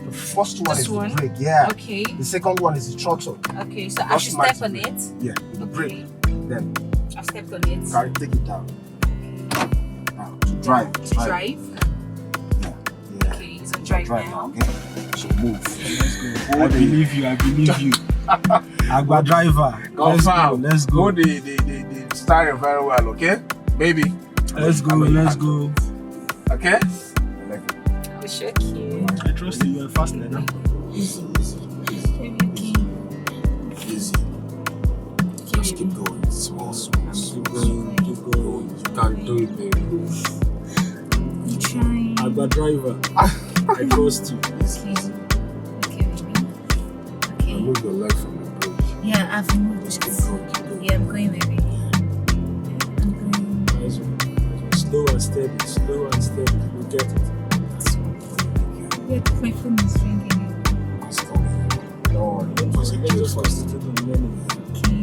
Speaker 11: The first one
Speaker 12: This
Speaker 11: is
Speaker 12: one?
Speaker 11: the brake, yeah.
Speaker 12: Okay.
Speaker 11: The second one is the throttle.
Speaker 12: Okay, so I
Speaker 11: Just
Speaker 12: should
Speaker 11: match
Speaker 12: step on
Speaker 11: the
Speaker 12: it?
Speaker 11: Yeah, the brake. Then
Speaker 12: I've stepped on it.
Speaker 11: carry, take it down. Now, to drive.
Speaker 12: To drive?
Speaker 11: Yeah.
Speaker 12: Okay, it's on drive now.
Speaker 11: Okay. So move.
Speaker 9: I believe you. Agba driver. Let's go.
Speaker 11: Hold the steering very well, okay? Baby.
Speaker 9: Let's go.
Speaker 11: Okay?
Speaker 12: I'll shock you.
Speaker 9: I trust you. You're fast now.
Speaker 11: Easy. Just keep going. Small. Keep going. You can do it, baby.
Speaker 12: You trying?
Speaker 9: Agba driver. I trust you.
Speaker 11: Okay. Remove your leg from the brake.
Speaker 12: Yeah, I've moved.
Speaker 11: Just keep going.
Speaker 12: Yeah, I'm going, baby.
Speaker 9: Slow and steady. You get it.
Speaker 12: Yeah, my phone is ringing.
Speaker 11: No,
Speaker 9: Let's just concentrate on learning.
Speaker 12: Okay.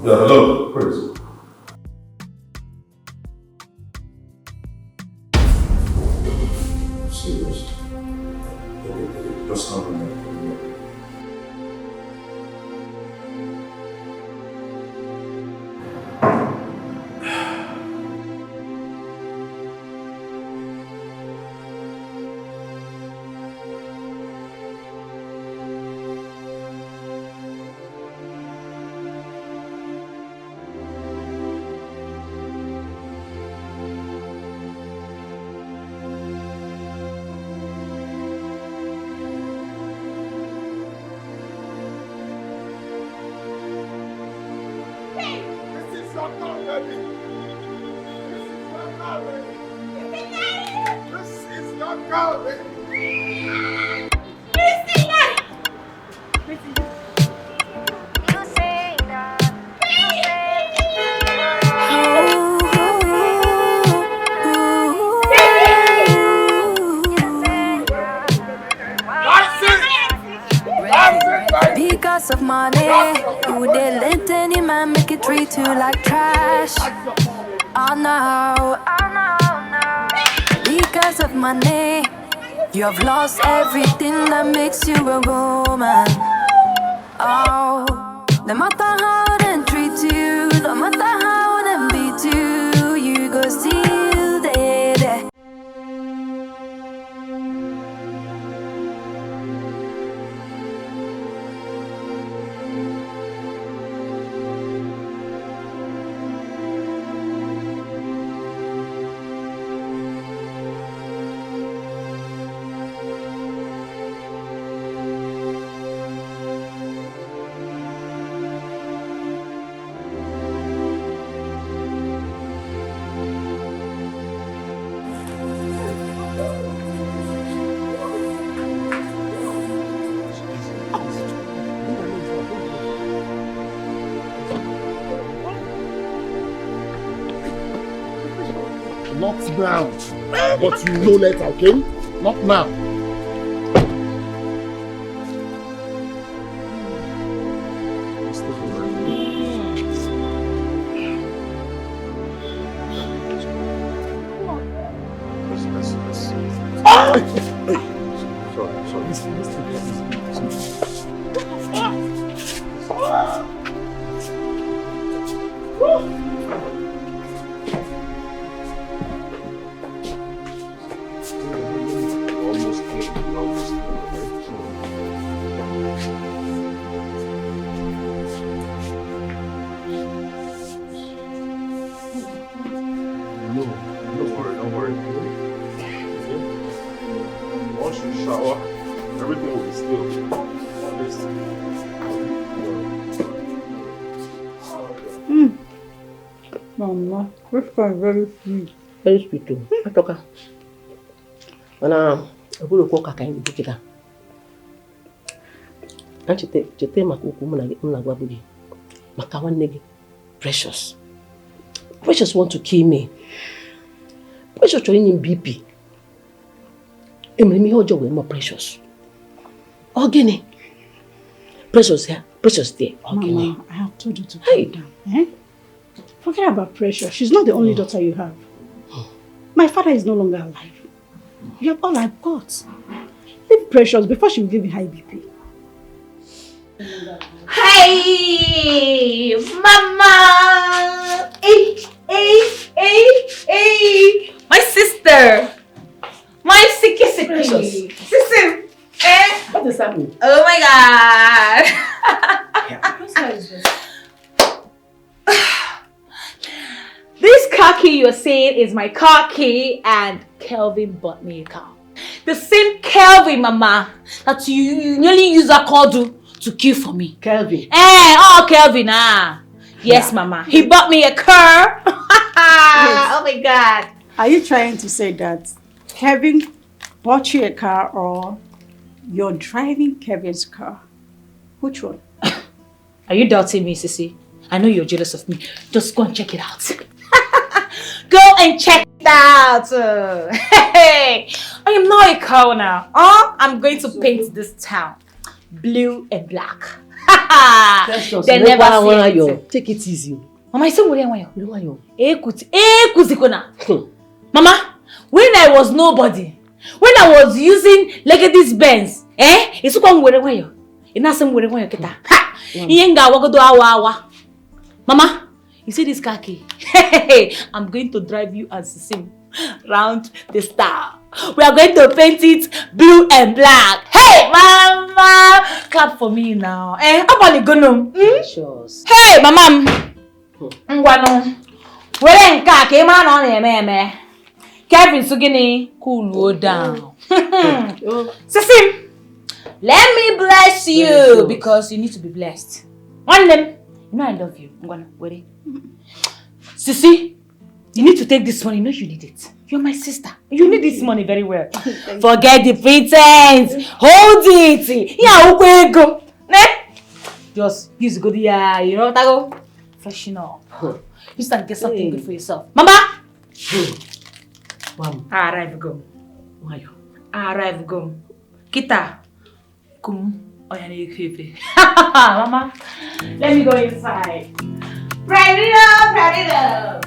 Speaker 10: Yeah, hello, Chris. Serious. Just come in.
Speaker 20: Because of money, you would let any man make it treat you like trash. Oh no, because of money, you have lost everything that makes you a woman. Oh, no matter how they treat you, no matter how they beat you, you go still there.
Speaker 1: Not now. But you know later, okay? Not now.
Speaker 2: Mama, this is very sweet.
Speaker 19: Very sweet too. Atoka. Wana agulu kwa kaka hindi kita. Chete makuku muna gwabugi. Makawan negi. Precious. Precious want to kill me. Precious trying in BP. Emily hojo we more Precious. Ogini. Precious here. Precious there. Ogini.
Speaker 2: Mama, I have told you to calm down. Eh? Forget about Precious. She's not the only daughter you have. My father is no longer alive. You have all I've got. Leave Precious before she will give you high BP.
Speaker 12: Hey, Mama! Hey! My sister! My sicky!
Speaker 19: Precious.
Speaker 12: Sister! Eh?
Speaker 19: What is happening?
Speaker 12: Oh my God! This car key you're saying is my car key, and Kelvin bought me a car. The same Kelvin, Mama, that you nearly use a car to kill for me.
Speaker 19: Kelvin?
Speaker 12: Kelvin, Yes, Mama. He bought me a car. Yes. Oh my God.
Speaker 2: Are you trying to say that Kevin bought you a car or you're driving Kevin's car? Which one?
Speaker 12: Are you doubting me, Sissy? I know you're jealous of me. Just go and check it out. Go and check it out. Hey, I am not a cow now. I'm going to paint this town.
Speaker 7: blue and black.
Speaker 19: They never see anything. Take it easy.
Speaker 7: Mama, I said, Mama, when I was nobody, when I was using like this Benz, it's one Mama, you see this car key? I'm going to drive you as the same round the star. We are going to paint it blue and black. Hey, Mama! Clap for me now. Hey, Mama! Kevin Sugini, cool down. Sissy, let me bless you because you need to be blessed. One name, you know I love you. I'm gonna wait. Sissy, you need to take this money. You know you need it. You're my sister. You need this money very well. Forget the pretense. Hold it. Yeah, okay, go. Just use good, yeah, you know, Tago. Freshen up. You start get something good for yourself. Mama!
Speaker 19: Mom.
Speaker 7: Arrive, go.
Speaker 19: Why?
Speaker 7: Arrive, go. Kita. Come. Mama, let me go inside. Ready up.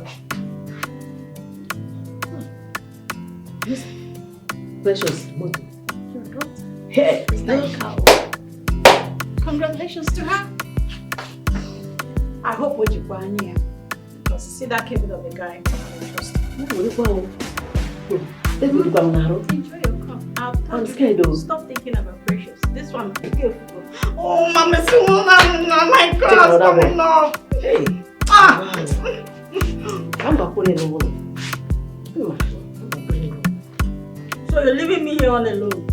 Speaker 19: Yes. Precious.
Speaker 2: Hey, congratulations to her. I hope what you want here. Because see that Kevin of a guy, I'm interested.
Speaker 19: Enjoy your
Speaker 2: cup.
Speaker 19: I'm scared though.
Speaker 2: Stop thinking about Precious. This one is beautiful. Oh, Mama, my God, no.
Speaker 19: Hey. I'm back on it.
Speaker 2: So you're leaving me here all alone?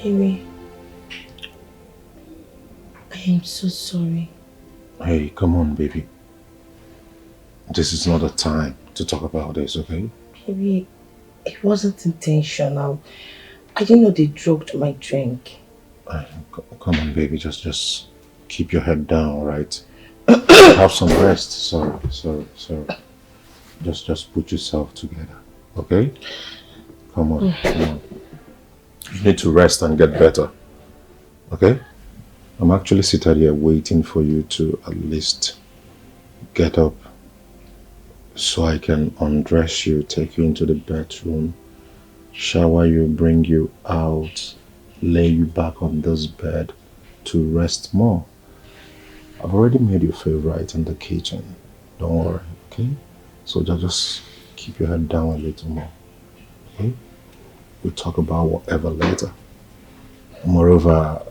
Speaker 19: Baby, I am so sorry.
Speaker 10: Hey, come on, baby. This is not the time to talk about this, okay?
Speaker 19: Baby, it wasn't intentional. I didn't know they drugged my drink.
Speaker 10: Come on, baby. Just keep your head down, all right? Have some rest. Sorry. Just put yourself together, okay? Come on. You need to rest and get better, okay? I'm actually seated here waiting for you to at least get up so I can undress you, take you into the bedroom, shower you, bring you out, lay you back on this bed to rest more. I've already made you feel right in the kitchen. Don't worry, okay? So just keep your head down a little more, okay? We'll talk about whatever later. Moreover,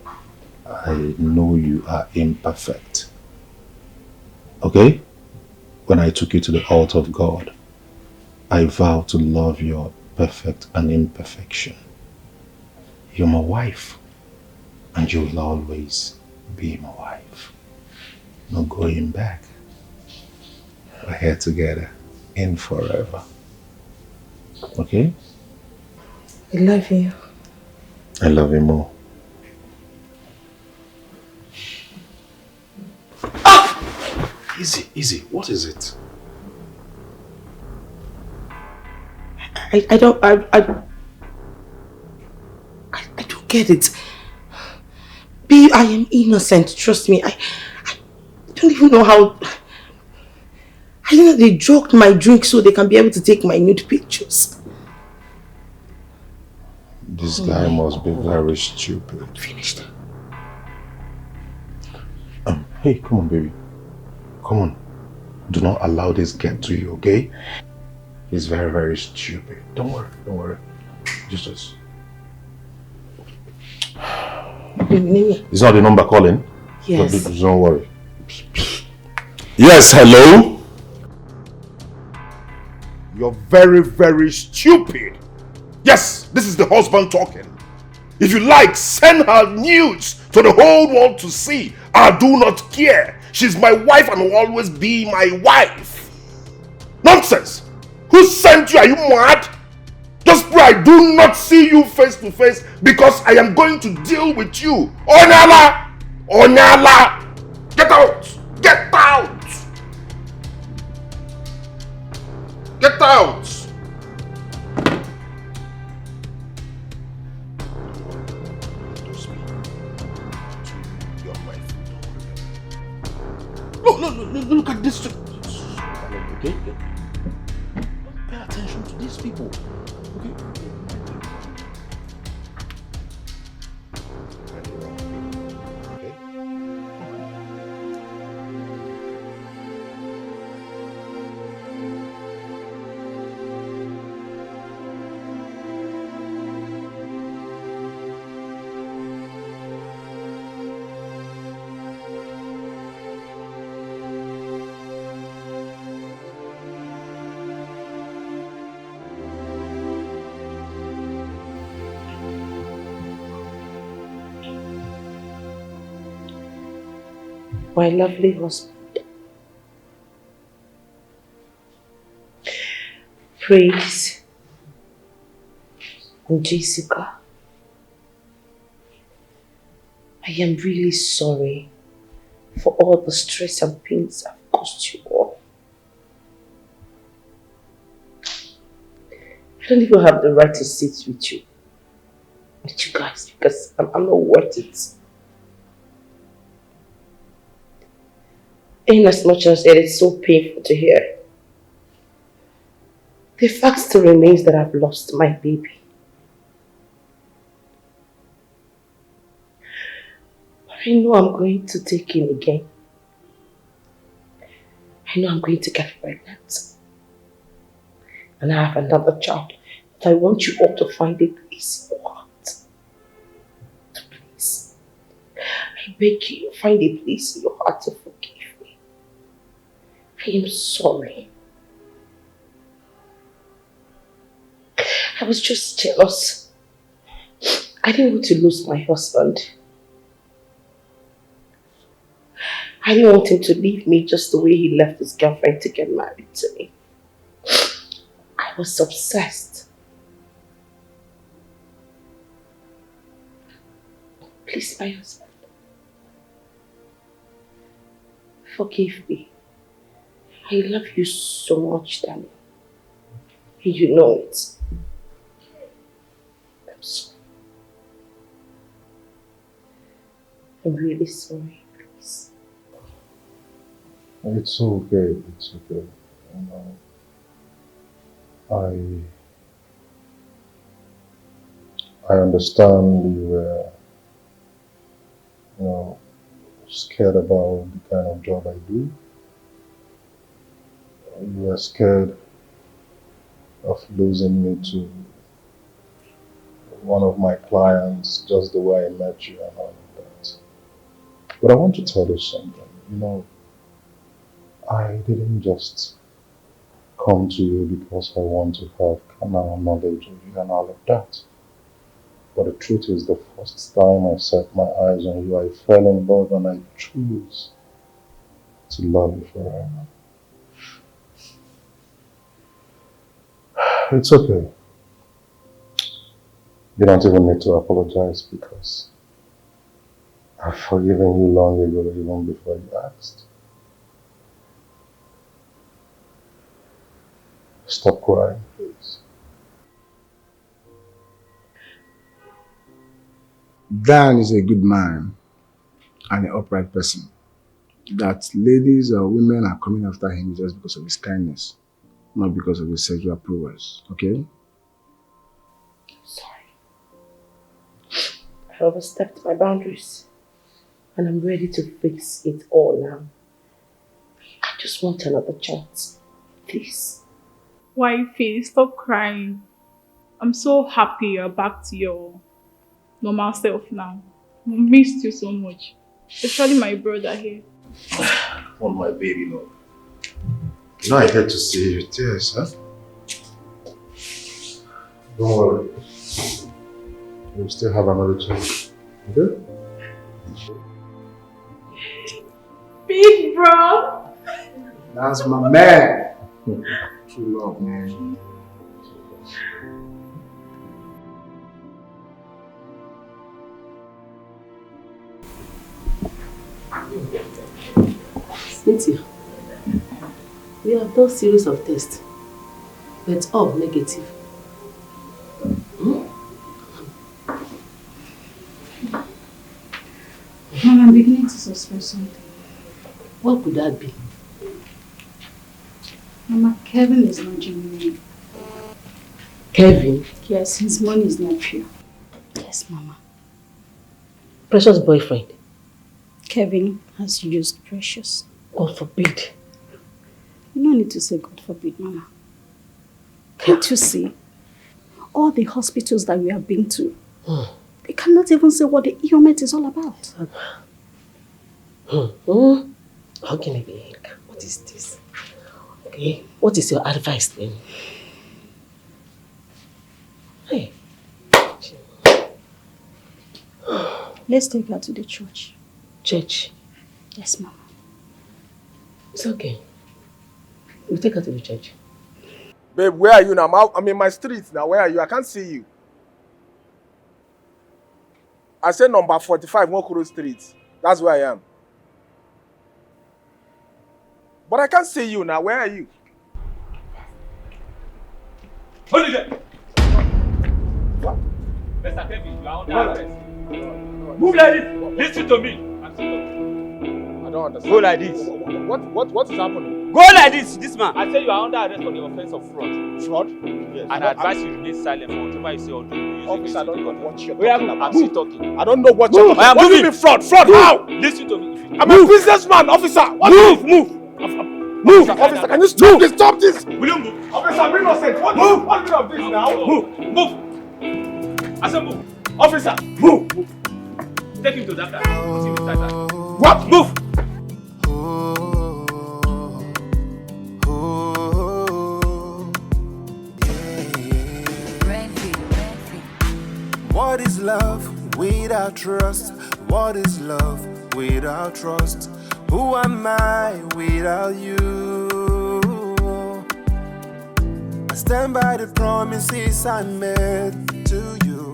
Speaker 10: I know you are imperfect. Okay? When I took you to the altar of God, I vowed to love your perfect and imperfection. You're my wife, and you will always be my wife. No going back. We're here together, in forever. Okay?
Speaker 19: I love you.
Speaker 10: I love you more. Ah! Easy. What is it?
Speaker 19: I don't get it. B, I am innocent, trust me. I don't even know how. I know they drugged my drink so they can be able to take my nude pictures.
Speaker 10: This guy must be very stupid.
Speaker 19: Finished.
Speaker 10: Hey, come on, baby. Come on. Do not allow this get to you, okay? He's very, very stupid. Don't worry. Just. Is not the number calling?
Speaker 19: Yes.
Speaker 10: Don't worry. Yes, hello? You're very, very stupid.
Speaker 1: Yes, this is the husband talking. If you like, send her news to the whole world to see. I do not care. She's my wife and will always be my wife. Nonsense! Who sent you? Are you mad? Just pray I do not see you face to face because I am going to deal with you. Onyala! Onyala! Get out! Get out! Get out! Look at this. Okay? Pay attention to these people. Okay?
Speaker 19: My lovely husband, Praise and Jessica, I am really sorry for all the stress and pains I've caused you all. I don't even have the right to sit with you guys because I'm not worth it. In as much as it is so painful to hear, the fact still remains that I've lost my baby. But I know I'm going to take in again. I know I'm going to get pregnant. And I have another child. But I want you all to find a place in your heart. Please. I beg you, find a place in your heart to forgive. I am sorry. I was just jealous. I didn't want to lose my husband. I didn't want him to leave me just the way he left his girlfriend to get married to me. I was obsessed. Please, my husband, forgive me. I love you so much, Daniel. And you know it. I'm sorry. I'm really sorry, please.
Speaker 10: It's okay, it's okay. I understand you were, scared about the kind of job I do. You were scared of losing me to one of my clients just the way I met you and all of that. But I want to tell you something. I didn't just come to you because I want to have carnal knowledge of you and all of that. But the truth is, the first time I set my eyes on you, I fell in love and I chose to love you forever. It's okay. You don't even need to apologize because I've forgiven you long ago, even before you asked. Stop crying, please.
Speaker 18: Dan is a good man and an upright person. That ladies or women are coming after him just because of his kindness, not because of his sexual prowess, okay?
Speaker 19: Sorry. I overstepped my boundaries and I'm ready to face it all now. I just want another chance, please.
Speaker 4: Wifey, stop crying. I'm so happy you're back to your normal self now. I missed you so much. Especially my brother here.
Speaker 10: Oh, my baby love. I hate to see you with tears, huh? Don't worry. We'll still have another chance. Okay?
Speaker 2: Big bro!
Speaker 18: That's my man. True love, man.
Speaker 3: Cynthia, we have done series of tests, but all negative.
Speaker 2: Mom, I'm beginning to suspect something.
Speaker 3: What could that be?
Speaker 2: Mama, Kevin is not genuine.
Speaker 3: Kevin?
Speaker 2: Yes, his money is not pure. Yes, Mama.
Speaker 3: Precious boyfriend?
Speaker 2: Kevin has used Precious.
Speaker 3: God forbid.
Speaker 2: You don't need to say God forbid, Mama. Can't you see? All the hospitals that we have been to, they cannot even say what the ailment is all about.
Speaker 3: How can it be? What is this? Okay, what is your advice then? Hey.
Speaker 2: Let's take her to the church.
Speaker 3: Church?
Speaker 2: Yes, Mama.
Speaker 3: It's okay. We'll take her to the church.
Speaker 11: Babe, where are you now? I'm in my street now. Where are you? I can't see you. I said number 45, Mokoro Street. That's where I am. But I can't see you now. Where are you?
Speaker 15: Hold it there! Mr. Kevin, you are under arrest. Move like this! Listen to me!
Speaker 11: I don't understand.
Speaker 15: Go like this.
Speaker 11: What is happening?
Speaker 15: Go like this man! I say you are under arrest on the offense of fraud.
Speaker 11: Fraud? Yes.
Speaker 15: And I advise you remain silent for whatever you say or do.
Speaker 11: Officer, I don't know what you're
Speaker 15: talking
Speaker 11: about.
Speaker 15: I'm still talking.
Speaker 11: I don't know what you're talking
Speaker 15: about.
Speaker 11: What do you mean fraud? Fraud how?
Speaker 15: Listen to me.
Speaker 11: I'm a businessman, officer. Move! Move! Officer, can you stop this? Stop this!
Speaker 15: Will you move?
Speaker 11: Officer, I'm innocent. What bit of this now?
Speaker 15: Move! I said move.
Speaker 11: Officer, move!
Speaker 15: Take him to that car. Put him inside that.
Speaker 11: What?
Speaker 15: Move!
Speaker 16: What is love without trust? What is love without trust? Who am I without you? I stand by the promises I made to you.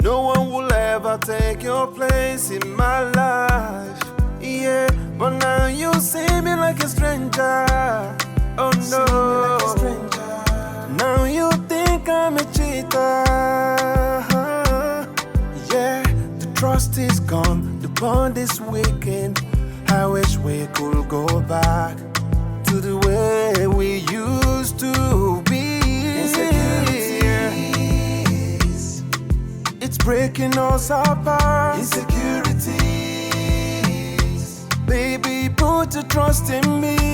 Speaker 16: No one will ever take your place in my life. Yeah, but now you see me like a stranger. Oh no. Now you think I'm a cheater. Yeah, the trust is gone, the bond is weakened. I wish we could go back to the way we used to be. Insecurities, it's breaking us apart. Insecurities, baby, put your trust in me.